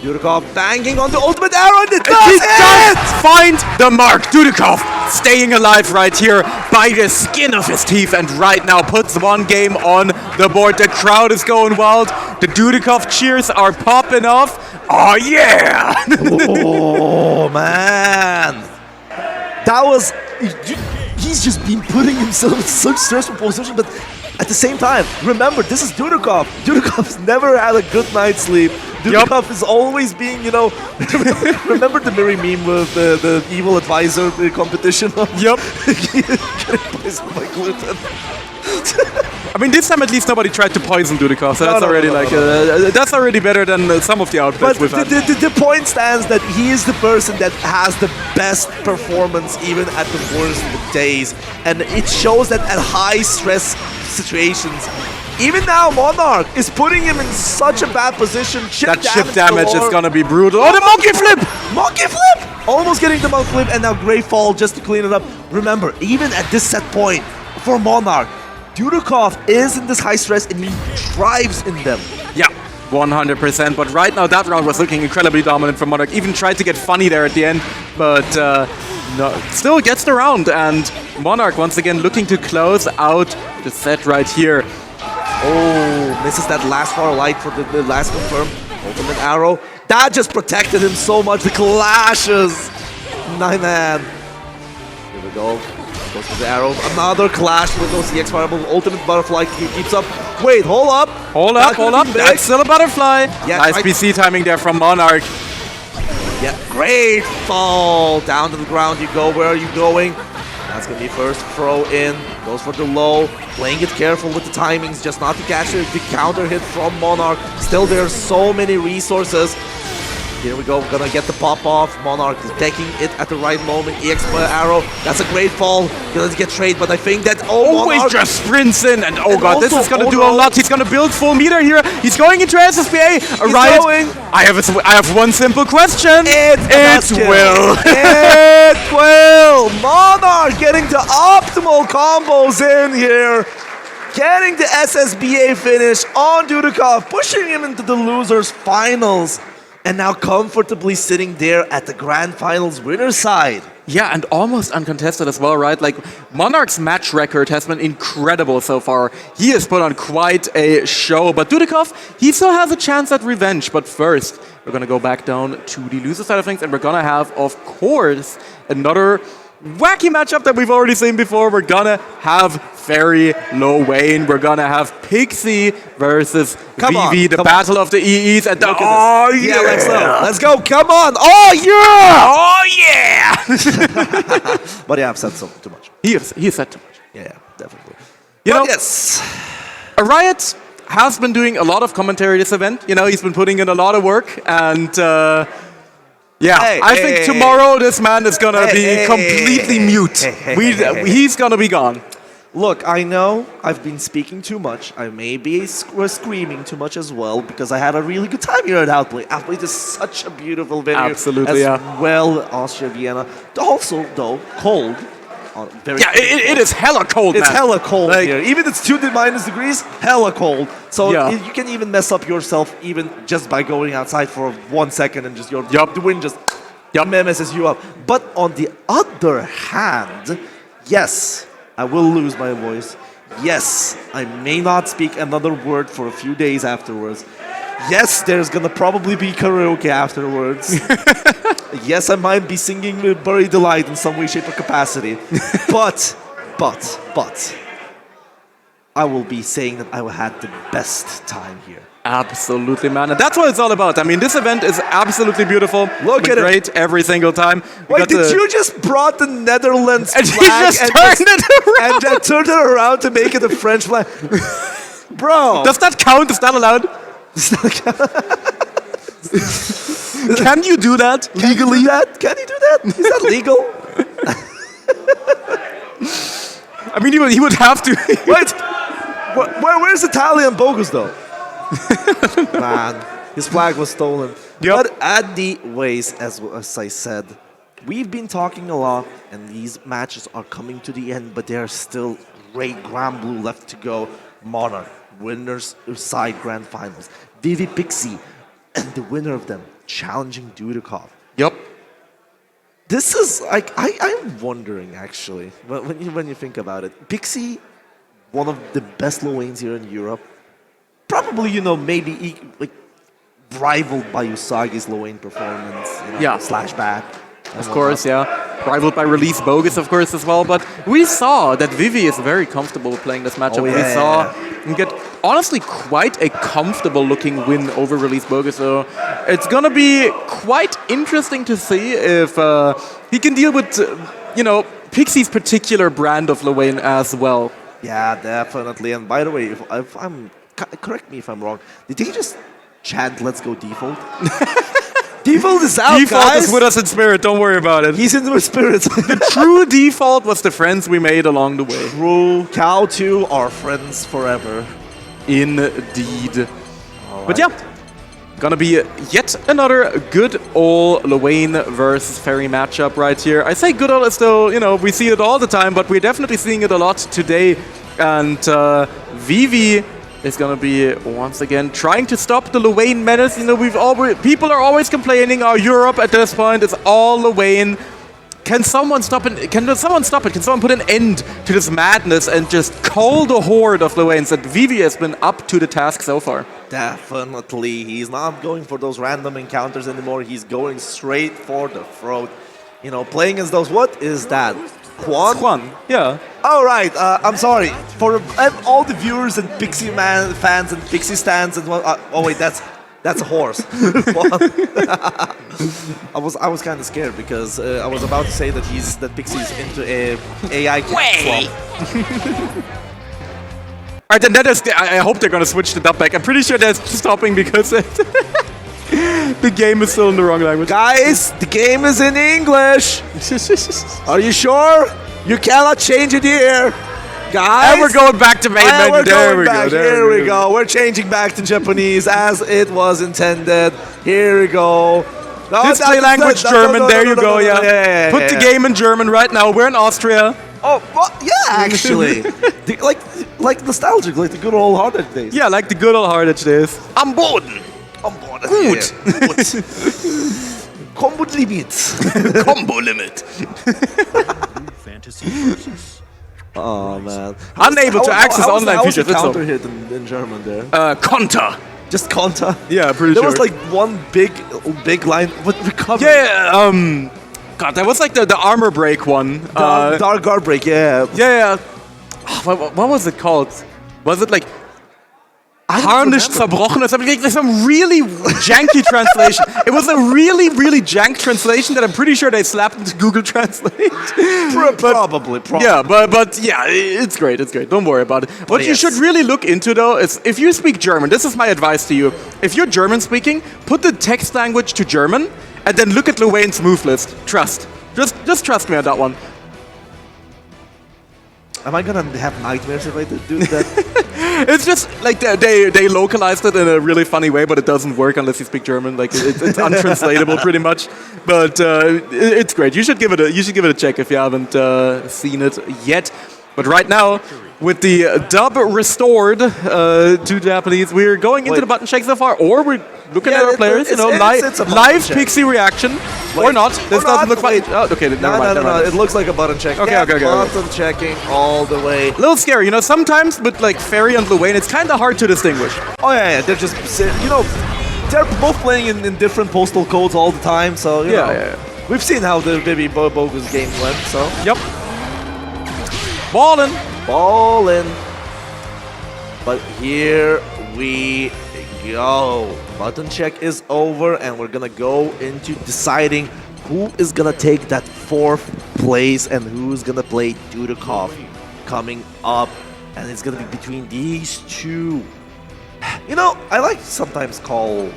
Dudikov banging on the ultimate arrow and it does it! Find the mark. Dudikov staying alive right here by the skin of his teeth and right now puts one game on the board. The crowd is going wild. The Dudikov cheers are popping off. Oh yeah! Oh man! That was... He's just been putting himself in such stressful position, but at the same time, remember, this is Dudikov. Dudikov's never had a good night's sleep. Dudikov is always being, you know... remember the Miri meme with the evil advisor competition? Yep. Getting poisoned by gluten. I mean, this time at least nobody tried to poison Dudikov, so that's already that's already better than some of the outfits we've had. The point stands that he is the person that has the best performance even at the worst of days, and it shows that at high stress situations. Even now, Monarch is putting him in such a bad position. That chip damage is gonna be brutal. Oh, the monkey flip! Monkey flip! Almost getting the monkey flip, and now Great Fall just to clean it up. Remember, even at this set point for Monarch, Dudikov is in this high stress and he thrives in them. Yeah, 100%. But right now, that round was looking incredibly dominant for Monarch. Even tried to get funny there at the end, but no, still gets the round. And Monarch once again looking to close out the set right here. Oh, misses that last far light for the last confirm. Ultimate arrow. That just protected him so much. The clashes. 9-man. Here we go. Goes for the arrow. Another clash with those EX fireball. Ultimate butterfly keeps up. Wait, hold up. Hold up. That's still a butterfly. Yeah, nice PC timing there from Monarch. Yeah, great fall. Down to the ground you go. Where are you going? That's going to be first throw in. Goes for the low. Playing it careful with the timings just not to catch the counter hit from Monarch. Still, there are so many resources. Here we go, gonna get the pop off. Monarch is taking it at the right moment. EX arrow, that's a great fall. Gonna get trade, but I think that Always Monarch just sprints in, and oh god, this also- is gonna oh do no. a lot. He's gonna build full meter here. He's going into SSBA. going. I have one simple question. It will. It will. Monarch getting the optimal combos in here. Getting the SSBA finish on Dudikov, pushing him into the losers finals. And now comfortably sitting there at the grand finals winner's side. Yeah, and almost uncontested as well, right? Like, Monarch's match record has been incredible so far. He has put on quite a show, but Dudikov, he still has a chance at revenge. But first, we're gonna go back down to the loser side of things, and we're gonna have, of course, another wacky matchup that we've already seen before. We're gonna have Fairy Lowain. We're gonna have Pixie versus Vivi, the battle of the EEs. And Look at oh this. yeah, Let's go. Come on. Oh yeah. oh yeah! But yeah, I've said so too much. he has said too much. Yeah, definitely. You know, Yes. Riot has been doing a lot of commentary this event. You know, he's been putting in a lot of work, and yeah, I think tomorrow this man is gonna be completely mute. He's gonna be gone. Look, I know I've been speaking too much. I may be screaming too much as well because I had a really good time here at AUTplayed. AUTplayed is such a beautiful venue. Absolutely, as well, Austria, Vienna. Also, though, cold. Very Yeah, it is hella cold, It's man. hella cold Like- here. Even it's 2 degrees, hella cold. So Yeah. you can even mess up yourself even just by going outside for 1 second and just the wind just messes you up. But on the other hand, yes, I will lose my voice. Yes, I may not speak another word for a few days afterwards. Yes, there's gonna probably be karaoke afterwards. Yes, I might be singing Bury Delight in some way, shape, or capacity. but, I will be saying that I had the best time here. Absolutely, man. And that's what it's all about. I mean, this event is absolutely beautiful. Look at it. Great every single time. We Wait, got did you just brought the Netherlands And flag you just turned it around? and then turned it around to make it a French flag? Bro. Does that count? Is that allowed? Can you do that legally? Can you do that? Is that legal? I mean, he would have to. Wait, where's Italian bogus though? Man, his flag was stolen. Yep. But anyways, as I said, we've been talking a lot, and these matches are coming to the end, but there are still great Granblue left to go. Monarch, winners side grand finals. Vivi Pixie, and the winner of them challenging Dudikov. Yep. This is like I'm wondering actually when you think about it. Pixie, one of the best Lowains here in Europe, probably maybe like rivaled by Usagi's Lowain performance. Slash back. Of course, yeah. Rivaled by Release Bogus, of course, as well. But we saw that Vivi is very comfortable playing this matchup. We saw him get, honestly, quite a comfortable-looking win over Release Bogus. So it's going to be quite interesting to see if he can deal with, Pixie's particular brand of Lowain as well. Yeah, definitely. And by the way, if I'm correct me if I'm wrong, did he just chant "Let's go default"? Default is out, Default guys. is with us in spirit, don't worry about it. He's in the spirit. The true default was the friends we made along the way. True. Cow 2 are friends forever. Indeed. But yeah, gonna be yet another good old Lowain versus Fairy matchup right here. I say good old as though, we see it all the time, but we're definitely seeing it a lot today. And Vivi is going to be, once again, trying to stop the Lowain menace. People are always complaining, Europe at this point is all Lowain. Can someone stop it? Can someone put an end to this madness and just cull the horde of Lowains? That Vivi has been up to the task so far. Definitely. He's not going for those random encounters anymore. He's going straight for the throat. Playing as those, what is that? Juan? Yeah. Oh, right. I'm sorry. For all the viewers and Pixie Man fans and Pixie stands and wait, that's a horse. I was kind of scared because I was about to say that Pixie's into a AI swap. Alright, then I hope they're gonna switch the dub back. I'm pretty sure they're stopping because The game is still in the wrong language. Guys, the game is in English. Are you sure? You cannot change it here. Guys. And we're going back to main menu. We're There going we back. go. Here we go. We're changing back to Japanese as it was intended. Here we go. No, Display language German. There you go. Yeah. Put the game in German right now. We're in Austria. Oh, well, yeah, actually. like nostalgic, like the good old Hardage days. Yeah, like the good old Hardage days. Am Boden. Am Boden. Gut. Combo limit. Combo limit. Fantasy versus. Oh man. Unable to access online features. features. It's Counter over. hit in German there. Konter. Just counter. Yeah, pretty There sure. was like one big line, but recovery. Yeah, God, that was like the armor break one. Dark guard break. Yeah. Yeah. What was it called? Was it like Harnisch zerbrochen or something? Like some really janky translation. It was a really jank translation that I'm pretty sure they slapped into Google Translate. Probably. Yeah, but yeah, it's great. It's great. Don't worry about it. What you yes. should really look into though is if you speak German. This is my advice to you. If you're German speaking, put the text language to German and then look at Luwane's move list. Trust. Just trust me on that one. Am I gonna have nightmares if I do that? It's just like they localized it in a really funny way, but it doesn't work unless you speak German. Like it's untranslatable pretty much. But it's great. You should give it a check if you haven't seen it yet. But right now, with the dub restored to Japanese, we're going into the button check so far, or we're looking at our players. it's a button live check. Pixie reaction, or not. This doesn't look like. Oh, okay, never mind. No. It looks like a button check. Okay, yeah, okay. Button checking all the way. A little scary, sometimes with like Fairy and Luwane, it's kind of hard to distinguish. Oh yeah. They're just they're both playing in different postal codes all the time. So you know, Yeah. we've seen how the baby Bogus game went. So Yep. Ballin'. But here we go. Button check is over, and we're gonna go into deciding who is gonna take that 4th place and who's gonna play Dudikov coming up. And it's gonna be between these two. I like to sometimes call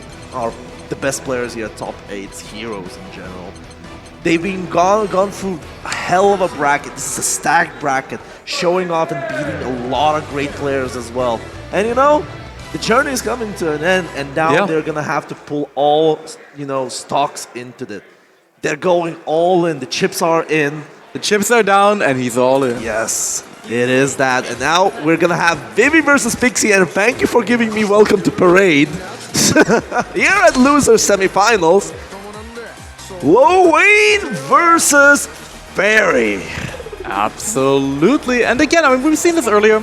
the best players here top 8 heroes in general. They've been gone through a hell of a bracket. This is a stacked bracket, showing off and beating a lot of great players as well. And the journey is coming to an end, and now they're gonna have to pull all stocks into it. They're going all in. The chips are in. The chips are down, and he's all in. Yes, it is that. And now we're gonna have Vivi versus Pixie. And thank you for giving me welcome to Parade here at Losers Semifinals. Luwane versus Fairy. Absolutely. And again, we've seen this earlier.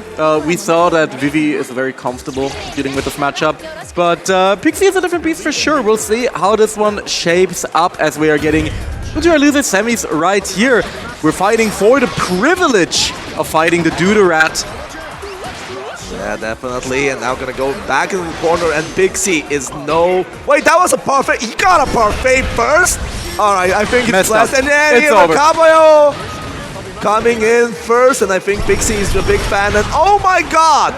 We saw that Vivi is very comfortable dealing with this matchup. But Pixie is a different beast for sure. We'll see how this one shapes up as we are getting into our loser semis right here. We're fighting for the privilege of fighting the Duderat. Yeah, definitely. And now gonna go back in the corner, and Pixie is no... Wait, that was a parfait. He got a parfait first? Alright, I think it's last. And then It's over. Caballo coming in first, and I think Pixie is a big fan. And oh my god!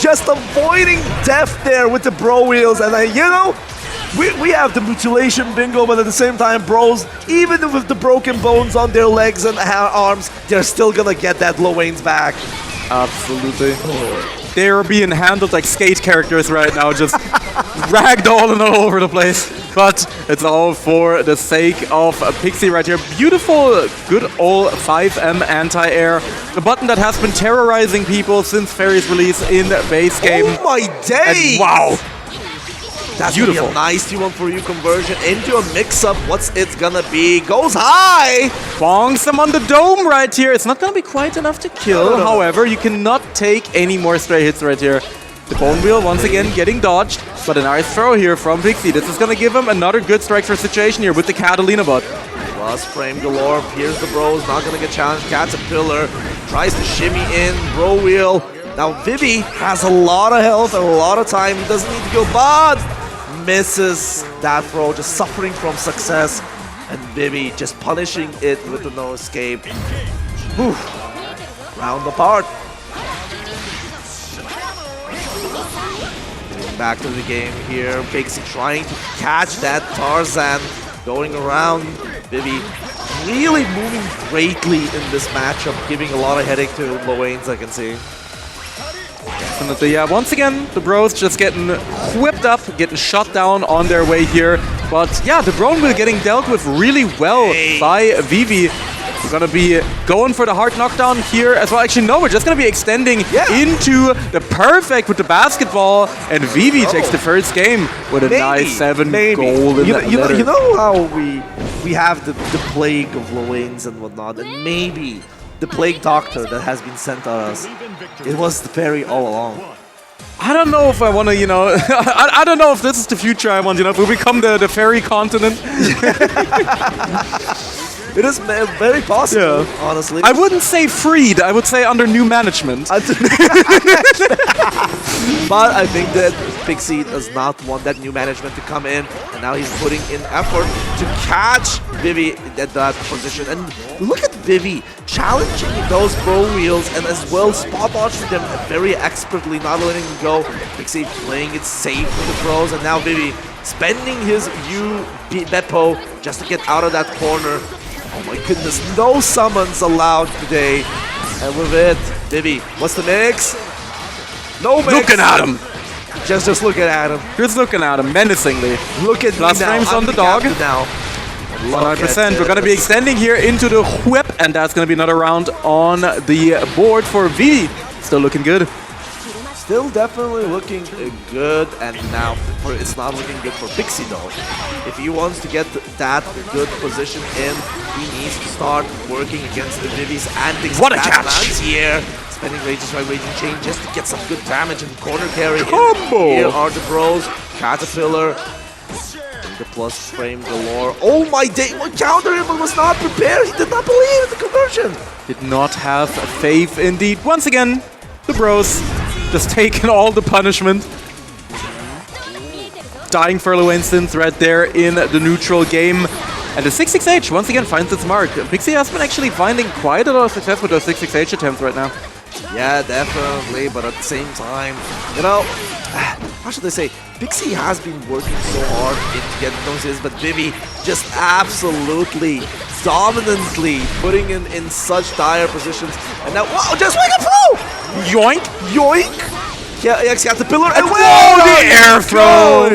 Just avoiding death there with the bro wheels. And we have the mutilation bingo, but at the same time, bros, even with the broken bones on their legs and arms, they're still gonna get that Luwane's back. Absolutely. They're being handled like skate characters right now, just ragdolling all over the place. But it's all for the sake of Pixie right here. Beautiful, good old 5M anti-air. A button that has been terrorizing people since Fairy's release in base game. Oh my days! And wow. That's Beautiful. Gonna be a nice T1 conversion into a mix-up. What's it gonna be? Goes high! Bongs them on the dome right here. It's not gonna be quite enough to kill. No. However, you cannot take any more stray hits right here. The bone wheel once again getting dodged, but a nice throw here from Pixie. This is gonna give him another good strike for situation here with the Catalina bot. Plus frame galore. Here's the bros. Not gonna get challenged. Caterpillar tries to shimmy in. Bro wheel. Now Vivi has a lot of health and a lot of time. He doesn't need to go, but misses that throw, just suffering from success. And Vivi just punishing it with the no escape. Whew. Round apart. Coming back to the game here. Pixie trying to catch that Tarzan. Going around. Vivi really moving greatly in this matchup. Giving a lot of headache to Loanes, I can see. Definitely, yeah. Once again, the Bros just getting whipped up, getting shot down on their way here. But yeah, the Granblue getting dealt with really well by Vivi. We're gonna be going for the hard knockdown here as well. Actually, no, we're just gonna be extending into the perfect with the basketball, and Vivi takes the first game with a nice 7 goal in that you know how we have the plague of Loanes and whatnot, and maybe the plague doctor that has been sent to us, it was the fairy all along. I don't know if I want to, you know, I don't know if this is the future I want, you know, if we become the fairy continent. It is very possible, honestly. I wouldn't say freed, I would say under new management. But I think that Pixie does not want that new management to come in, and now he's putting in effort to catch Vivi at that position. And look at Vivi challenging those pro wheels and as well spot launching them very expertly, not letting them go. Pixie playing it safe with the pros, and now Vivi spending his Beppo just to get out of that corner. Oh my goodness, no summons allowed today. And with it, Vivi, what's the mix? No mix. Looking at him. Just looking at him. Just looking at him menacingly. Look at Last me now. frames I'm on the dog. Now. 100%. We're going to be extending here into the whip, and that's going to be another round on the board for V. Still looking good. Still definitely looking good, and now it's not looking good for Pixie though. If he wants to get that good position in, he needs to start working against the Vivi's antics. What a catch! Here, spending Raging Strike, Raging Chain just to get some good damage and corner carry. Combo! Here are the Bros, Caterpillar, the plus frame galore. Oh my day! What counter him but was not prepared. He did not believe in the conversion. Did not have faith indeed. Once again, the Bros just taking all the punishment. Dying for a low instance right there in the neutral game. And the 668 once again finds its mark. Pixie has been actually finding quite a lot of success with those 668 attempts right now. Yeah, definitely, but at the same time, you know, how should I say, Pixie has been working so hard in getting those hits, but Vivi just absolutely, dominantly putting in such dire positions. And now, wow, just wake up throw! Yoink! Yoink! Yeah, he's got the pillar, and whoa, the air throw!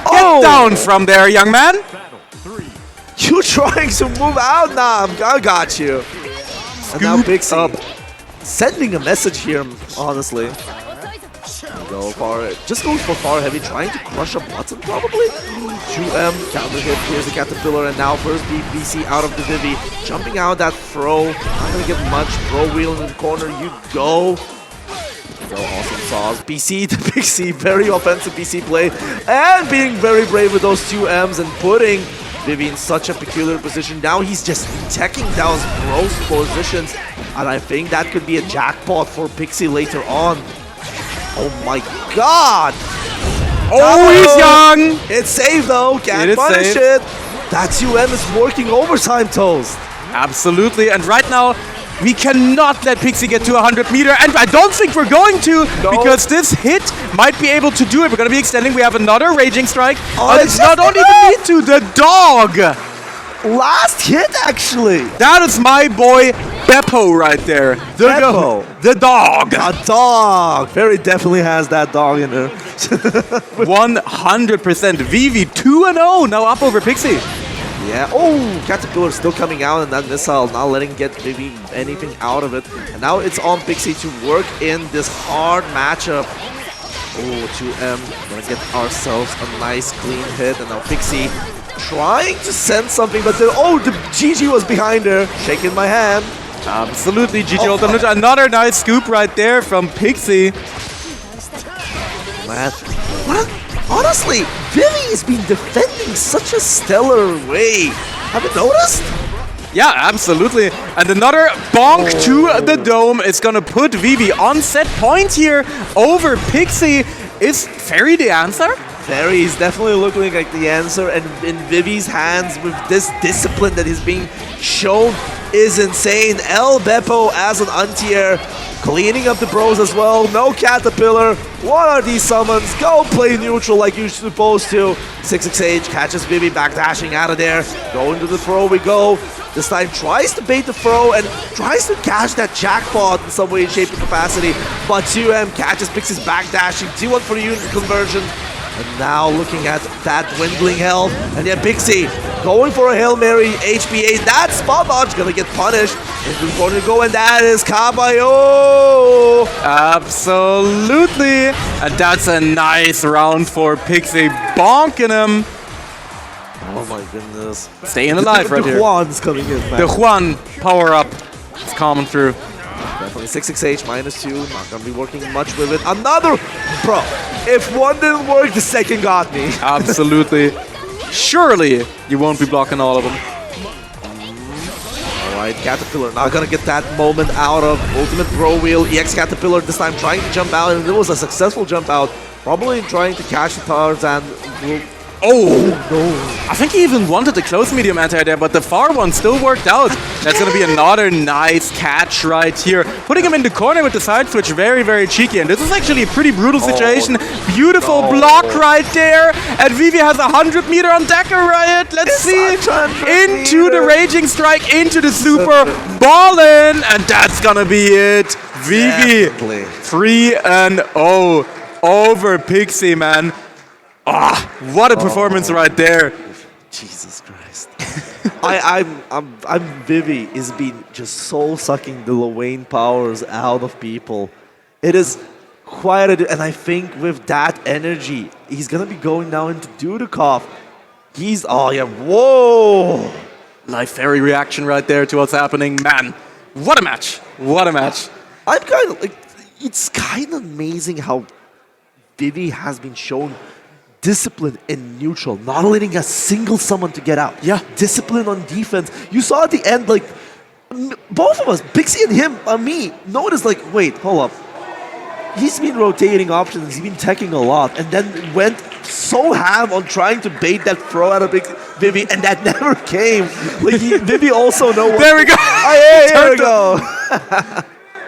Get down from there, young man! You trying to move out? Nah, I got you. And now Pixie up. Sending a message here, honestly. Go far, just going for far heavy, trying to crush a button probably. 2M, counter hit, here's the Caterpillar, and now first BC out of the Vivi. Jumping out that throw, not gonna get much. Throw wheel in the corner, you go. Go, awesome sauce. BC to Pixie, very offensive BC play. And being very brave with those 2Ms and putting Vivi in such a peculiar position. Now he's just checking down Bros positions, and I think that could be a jackpot for Pixie later on. Oh my god! Oh, he's young! It's safe though, can't punish it. That 2M is working overtime, Toast. Absolutely, and right now, we cannot let Pixie get to 100 meter, and I don't think we're going to, because this hit might be able to do it. We're going to be extending. We have another Raging Strike. Oh, it's not only the need to, the dog! Last hit, actually. That is my boy, Beppo, right there. Beppo. The dog. A dog. Very definitely has that dog in there. 100%. Vivi 2-0, now up over Pixie. Yeah, oh, Caterpillar still coming out, and that missile not letting get Vivi anything out of it. And now it's on Pixie to work in this hard matchup. Oh, 2M, gonna get ourselves a nice clean hit, and now Pixie trying to send something, but the GG was behind her, shaking my hand. Absolutely, GG ultimate. Another nice scoop right there from Pixie. Man, what? Honestly, Vivi has been defending such a stellar way. Have you noticed? Yeah, absolutely. And another bonk to the dome is going to put Vivi on set point here over Pixie. Is Fairy the answer? Fairy is definitely looking like the answer, and in Vivi's hands with this discipline that is being shown, is insane. El Beppo as an anti-air, cleaning up the bros as well. No Caterpillar. What are these summons? Go play neutral like you're supposed to. 6xH catches Vivi backdashing out of there. Going to the throw we go. This time tries to bait the throw and tries to catch that jackpot in some way, shape, or capacity. But 2M catches Pixie's backdashing. 2-1 for the unit conversion. And now looking at that dwindling health. And yeah, Pixie going for a Hail Mary, HPA. That spot dodge gonna get punished. It's going to go, and that is Caballo. Absolutely. And that's a nice round for Pixie, bonking him. Oh my goodness. Staying alive right here. The Juan's coming in, man. The Juan power-up is coming through. Definitely 6xH -2. Not gonna be working much with it. Another, bro. If one didn't work, the second got me. Absolutely. Surely you won't be blocking all of them. Alright, Caterpillar not gonna get that moment out of ultimate throw wheel. EX Caterpillar this time trying to jump out, and it was a successful jump out. Probably trying to catch the Tarzan. Oh, no. I think he even wanted the close medium anti there, but the far one still worked out. That's going to be another nice catch right here. Putting him in the corner with the side switch, very, very cheeky. And this is actually a pretty brutal situation. Beautiful block right there. And Vivi has 100 meter on Decker Riot. Let's see. Into the Raging Strike, into the Super. Ballin'. And that's going to be it. Vivi, 3-0 over Pixie, man. Ah, what a performance right there! Jesus Christ! I'm Vivi is been just soul sucking the Lowain powers out of people. It is quite a, and I think with that energy, he's gonna be going now into Dudikov. He's whoa! Life Fairy reaction right there to what's happening, man. What a match! What a match! I'm kind of like, it's kind of amazing how Vivi has been shown discipline in neutral, not letting a single summon to get out. Yeah. Discipline on defense. You saw at the end, like, both of us, Pixie and him, me, noticed, like, wait, hold up. He's been rotating options, he's been teching a lot, and then went so ham on trying to bait that throw out of Vivi, and that never came. Like, Vivi also know what... There we go! Here we go!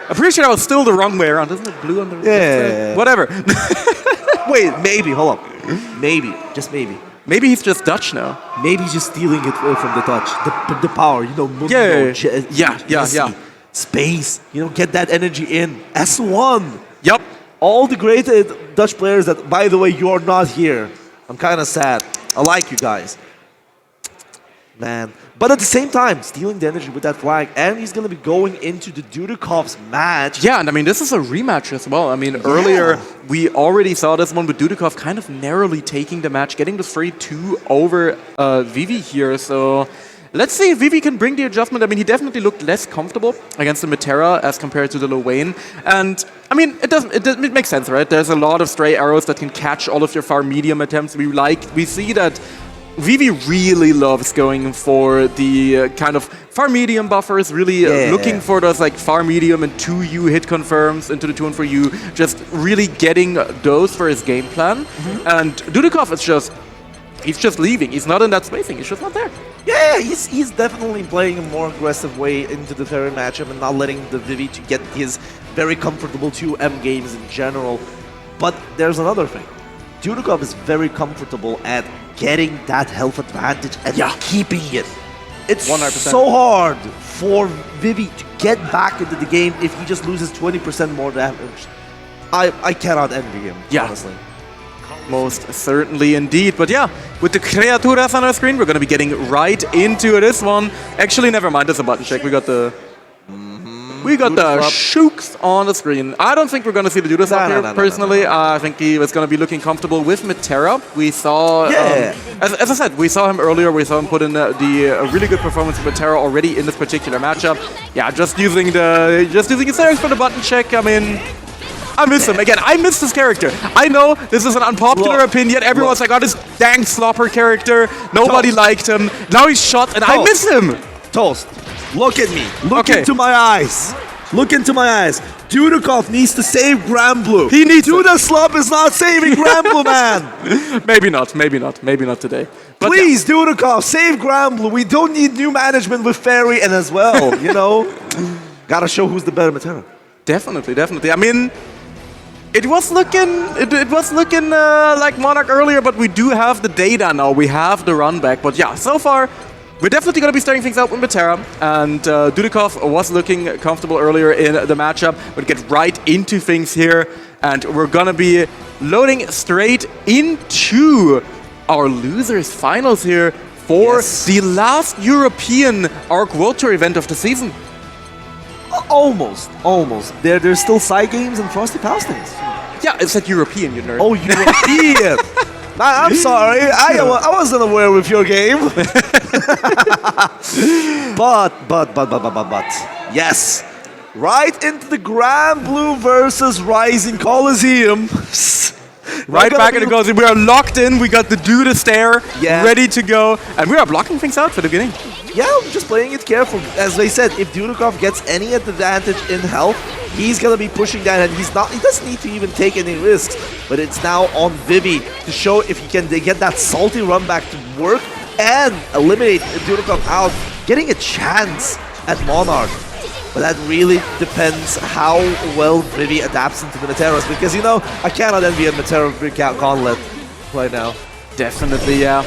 I'm pretty sure that was still the wrong way around. Isn't it blue on the yeah. Whatever. Wait, maybe, hold up. Maybe, just maybe. Maybe he's just Dutch now. Maybe he's just stealing it from the touch. The power, you know, yeah. Space, you know, get that energy in. S1. Yep. All the great Dutch players that, by the way, you're not here. I'm kind of sad. I like you guys. Man. But at the same time, stealing the energy with that flag, and he's going to be going into the Dudikov's match. Yeah, and I mean, this is a rematch as well. I mean, earlier, we already saw this one with Dudikov kind of narrowly taking the match, getting the 3-2 over Vivi here. So let's see if Vivi can bring the adjustment. I mean, he definitely looked less comfortable against the Metera as compared to the Lowain. And I mean, it makes sense, right? There's a lot of stray arrows that can catch all of your far medium attempts. We see that Vivi really loves going for the kind of far medium buffers, really looking for those like far medium and 2U hit confirms into the 2 and 4U, just really getting those for his game plan. And Dudikov is he's just leaving. He's not in that spacing. He's just not there. Yeah, he's definitely playing a more aggressive way into the Fairy matchup and not letting the Vivi to get his very comfortable 2M games in general. But there's another thing. Dudikov is very comfortable at getting that health advantage and keeping it. It's 100%. So hard for Vivi to get back into the game if he just loses 20% more damage. I cannot envy him, honestly. Most certainly indeed. But yeah, with the Creaturas on our screen, we're going to be getting right into this one. Actually, never mind, there's a button check. We got the... We got the Shooks on the screen. I don't think we're going to see the Judas up here, personally. I think he was going to be looking comfortable with Metera. We saw, as I said, we saw him earlier. We saw him put in the really good performance with Metera already in this particular matchup. Yeah, just using his series for the button check. I mean, I miss him. Again, I miss this character. I know this is an unpopular opinion. Everyone's like, oh, this dang slopper character. Nobody liked him. Now he's shot, and I miss him. Toast. Look at me. Look into my eyes. Look into my eyes. Dudikov needs to save Granblue. He needs Duda Slump is not saving Granblue, man. Maybe not today. But Please, Dudikov, save Granblue. We don't need new management with Fairy and as well, you know. Gotta show who's the better Matera. Definitely. I mean, it was looking like Monarch earlier, but we do have the data now. We have the run back. But yeah, so far, we're definitely going to be starting things out with Matera. And Dudikov was looking comfortable earlier in the matchup. But get right into things here. And we're going to be loading straight into our losers finals here for the last European Arc World Tour event of the season. Almost. There's still side games and Frosty Pastings. Yeah, it's like European, you nerd. Oh, European. I'm sorry. I wasn't aware with your game. but. Yes. Right into the Granblue versus Rising Coliseum. Right back in the goals. We are locked in. We got the Duda stare ready to go. And we are blocking things out for the beginning. Yeah, I'm just playing it careful. As they said, if Dudikov gets any advantage in health, he's gonna be pushing that, and he doesn't need to even take any risks. But it's now on Vivi to show if he can get that salty run back to work and eliminate Dudikov out, getting a chance at Monarch. But that really depends how well Vivi adapts into the Materas, because, you know, I cannot envy a Matera gauntlet right now. Definitely, yeah.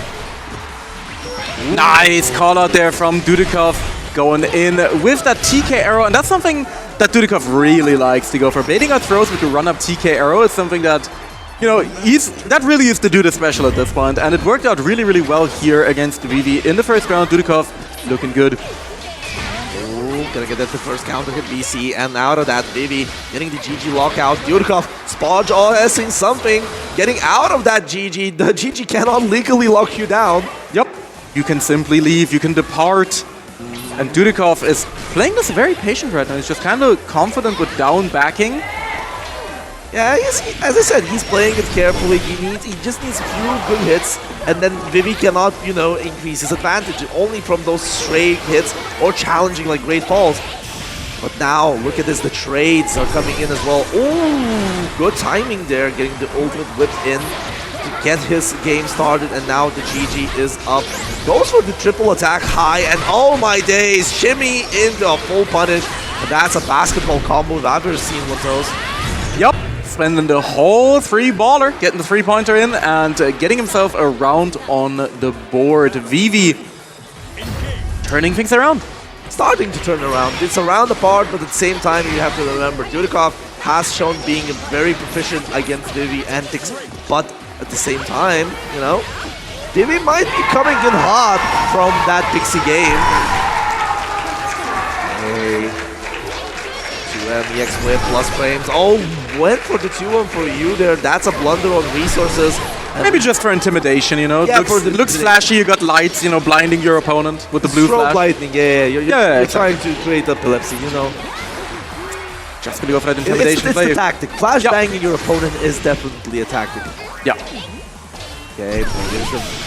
Nice call out there from Dudikov, going in with that TK arrow, and that's something that Dudikov really likes to go for. Baiting out throws with the run-up TK arrow is something that, you know, that really is the Duda special at this point, and it worked out really well here against Vivi in the first round. Dudikov looking good. Gonna get that the first counter hit BC, and out of that, Vivi getting the GG lockout. Dudikov, Spodge OSing something, getting out of that GG. The GG cannot legally lock you down. Yep, you can simply leave, you can depart. And Dudikov is playing this very patient right now. He's just kind of confident with down backing. Yeah, as I said, he's playing it carefully. He just needs a few good hits, and then Vivi cannot, you know, increase his advantage only from those straight hits or challenging like great falls. But now, look at this, the trades are coming in as well. Ooh, good timing there, getting the ultimate whip in to get his game started, and now the GG is up. Goes for the triple attack high, and oh my days, shimmy into a full punish. And that's a basketball combo if I've ever seen one of those. Yep. Spending the whole three-baller, getting the three-pointer in, and getting himself around on the board. Vivi turning things around. Starting to turn around. It's a round apart, but at the same time, you have to remember, Dudikov has shown being very proficient against Vivi antics, but at the same time, you know, Vivi might be coming in hot from that Pixie game. Hey. 2M, EX Whip, plus frames. Oh, went for the 2-1 for you there. That's a blunder on resources. And maybe just for intimidation, you know. Yeah, looks flashy, you got lights, you know, blinding your opponent with the blue flash. Lightning, You're exactly. trying to create epilepsy, you know. Just gonna go for that intimidation it's play. the tactic. Flash banging your opponent is definitely a tactic. Yeah. Okay,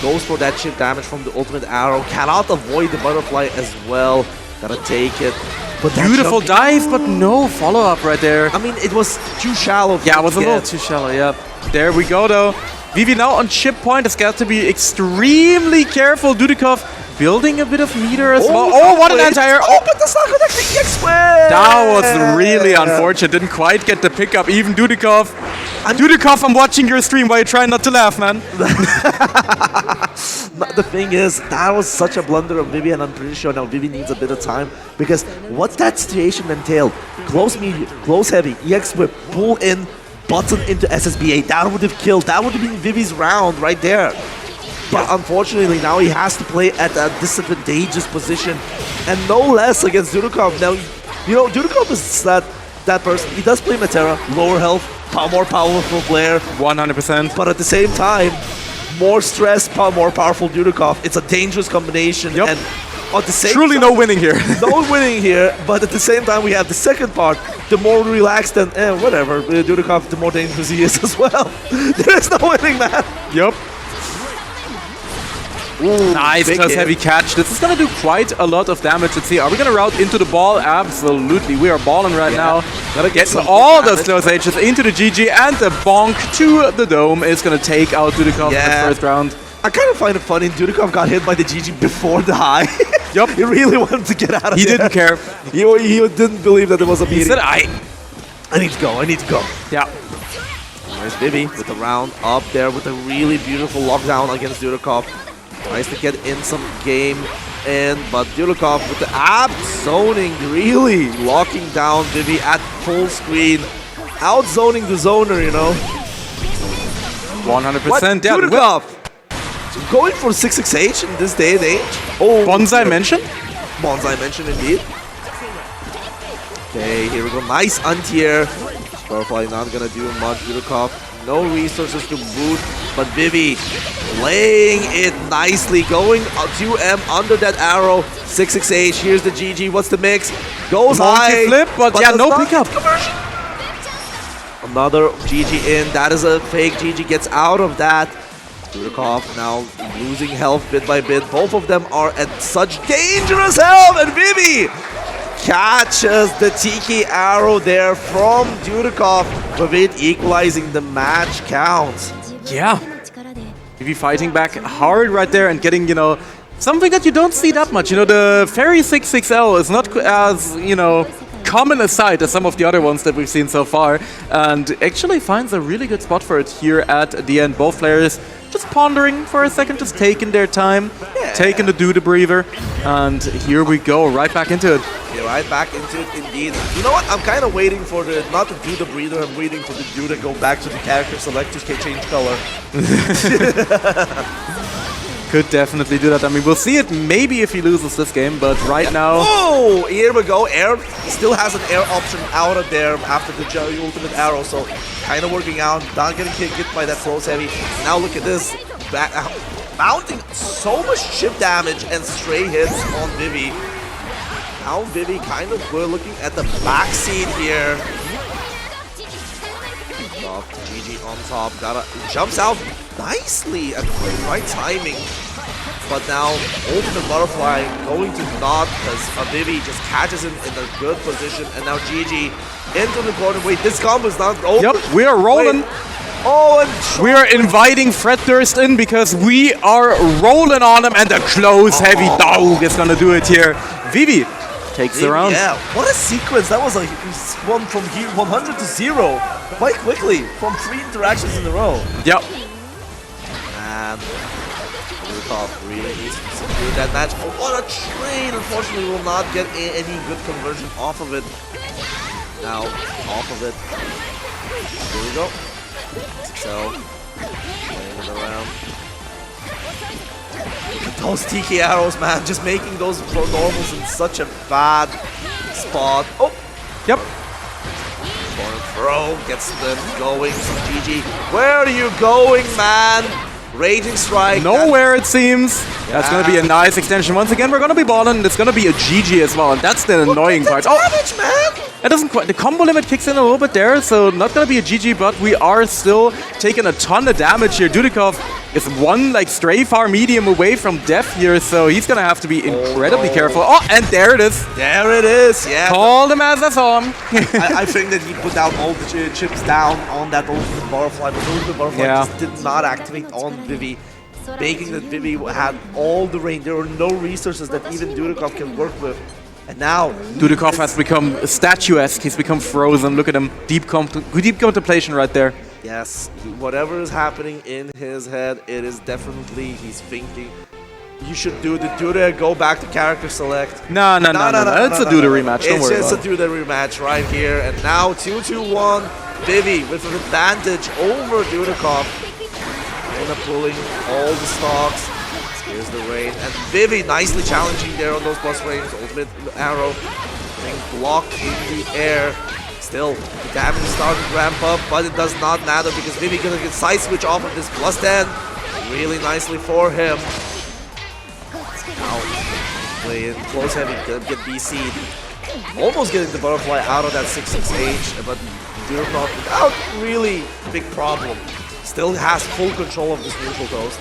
goes for that chip damage from the ultimate arrow. Cannot avoid the butterfly as well. Gotta take it. But beautiful dive, but no follow-up right there. I mean, it was too shallow. Yeah, it was a little too shallow, yeah. There we go, though. Vivi now on chip point has got to be extremely careful. Dudikov building a bit of meter as well. Oh, what an anti-air! Oh, but that's not connecting EX Whip! That was really unfortunate. Didn't quite get the pickup. Even Dudikov. Dudikov, I'm watching your stream. Why are you trying not to laugh, man? The thing is, that was such a blunder of Vivi, and I'm pretty sure now Vivi needs a bit of time, because what that situation entailed, close medium, close heavy, EX Whip, pull in, button into SSBA, that would have killed, that would have been Vivi's round right there. But unfortunately, now he has to play at a disadvantageous position, and no less against Dudikov. Now, you know, Dudikov is that person, he does play Matera, lower health, more powerful player. 100%. But at the same time, more stress, more powerful Dudikov. It's a dangerous combination. Yep. And at the same truly time, no winning here. No winning here, but at the same time, we have the second part. The more relaxed and whatever, Dudikov, the more dangerous he is as well. There is no winning, man. Yep. Ooh, Nice, big close hit. heavy catch. This is going to do quite a lot of damage. Let's see, are we going to route into the ball? Absolutely, we are balling right now. Gotta get Getting some all good those damage. close H's into the GG, and the bonk to the dome is going to take out Dudikov in Yeah. the first round. I kind of find it funny, Dudikov got hit by the GG before the high. Yup. He really wanted to get out of He there. didn't care. He didn't believe that there was a He meeting. said, I need to go, I need to go. Yeah. There's Vivi with the round up there with a really beautiful lockdown against Dudikov. Tries to get in some game in, but Dudikov with the ab zoning, really locking down Vivi at full screen. Out zoning the zoner, you know. 100%. Yeah, Dudikov going for 668 in this day and age. Oh, Bonsai mentioned? Bonsai mentioned indeed. Okay, here we go. Nice anti-air. Butterfly not gonna do much. Dudikov, no resources to boot, but Vivi playing it nicely, going 2M under that arrow. 668. Here's the GG. What's the mix? Goes high. Flip, but yeah, does no not pickup. hit conversion. Another GG in. That is a fake GG. Gets out of that. Dudikov now losing health bit by bit. Both of them are at such dangerous health, and Vivi catches the Tiki arrow there from Dudikov, with it equalizing the match count. Yeah. Vivi fighting back hard right there and getting, you know, something that you don't see that much. You know, the Fairy 6XL is not as, you know, common a sight as some of the other ones that we've seen so far, and actually finds a really good spot for it here at the end. Both players just pondering for a second, just taking their time, taking the Duda breather, and here we go, right back into it. Yeah, right back into it indeed. You know what? I'm kind of waiting for the, not the Duda breather, I'm waiting for the Duda go back to the character select to change color. Could definitely do that. I mean, we'll see it maybe if he loses this game, but right now... Oh, here we go. Air still has an air option out of there after the ultimate arrow, so kind of working out. Not getting hit by that close heavy. Now look at this. Mounting so much chip damage and stray hits on Vivi. Now Vivi kind of, we're looking at the backseat here. GG on top, jumps out nicely at the right timing. But now ultimate butterfly going to not, because Vivi just catches him in a good position, and now GG into the corner. Wait, this combo is not over. Yep, we are rolling. Wait. Oh, and we are inviting Fred Durst in because we are rolling on him, and the close heavy dog is gonna do it here. Vivi takes the round. Yeah, what a sequence. That was like one from here 100 to 0 quite quickly from 3 interactions in a row. Yep. And Dudikov really needs to secure that match. Oh, what a trade! Unfortunately, will not get any good conversion off of it. Now, off of it. Here we go. So, playing it around. Look at those Tiki arrows, man. Just making those normals in such a bad spot. Oh! Yep. Corner throw gets them going. Some GG. Where are you going, man? Raging strike. Nowhere, it seems. That's going to be a nice extension. Once again, we're going to be balling. It's going to be a GG as well, and that's the annoying part. Damage, man! It doesn't quite. The combo limit kicks in a little bit there, so not going to be a GG, but we are still taking a ton of damage here. Dudikov is one like stray far medium away from death here, so he's going to have to be incredibly careful. Oh, and there it is. There it is, yeah. Called him as I saw him. I think that he put down all the chips down on that ultimate butterfly, but the ultimate butterfly just did not activate on Vivi, making that Vivi had all the range. There were no resources that even Dudikov can work with. And now Dudikov has become statuesque. He's become frozen. Look at him. Deep contemplation right there. Yes, whatever is happening in his head, it is definitely, he's thinking, you should do the Duda, go back to character select. No. It's a Duda rematch. Don't worry. It's just a Duda rematch right here. And now 2-2-1, Vivi with an advantage over Dudikov. Kinda pulling all the stocks. Here's the raid, and Vivi nicely challenging there on those plus frames. Ultimate arrow being blocked in the air. Still, the damage is starting to ramp up, but it does not matter because Vivi gonna get side switch off of this plus 10. Really nicely for him. Now, playing close heavy, gonna get BC'd. Almost getting the butterfly out of that 6-6H, but Dudikov without really big problem. Still has full control of this neutral toast.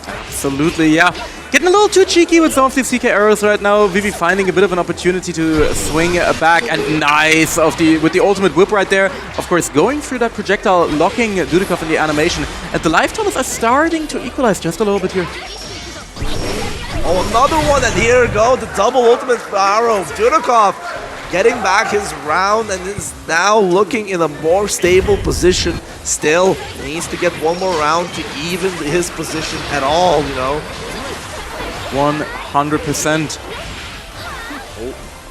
Absolutely, yeah. Getting a little too cheeky with some of these CK arrows right now. Vivi finding a bit of an opportunity to swing back, and nice with the ultimate whip right there. Of course, going through that projectile, locking Dudikov in the animation. And the lifetimes are starting to equalize just a little bit here. Oh, another one, and here we go, the double ultimate arrow. Dudikov getting back his round and is now looking in a more stable position. Still needs to get one more round to even his position at all, you know. 100%.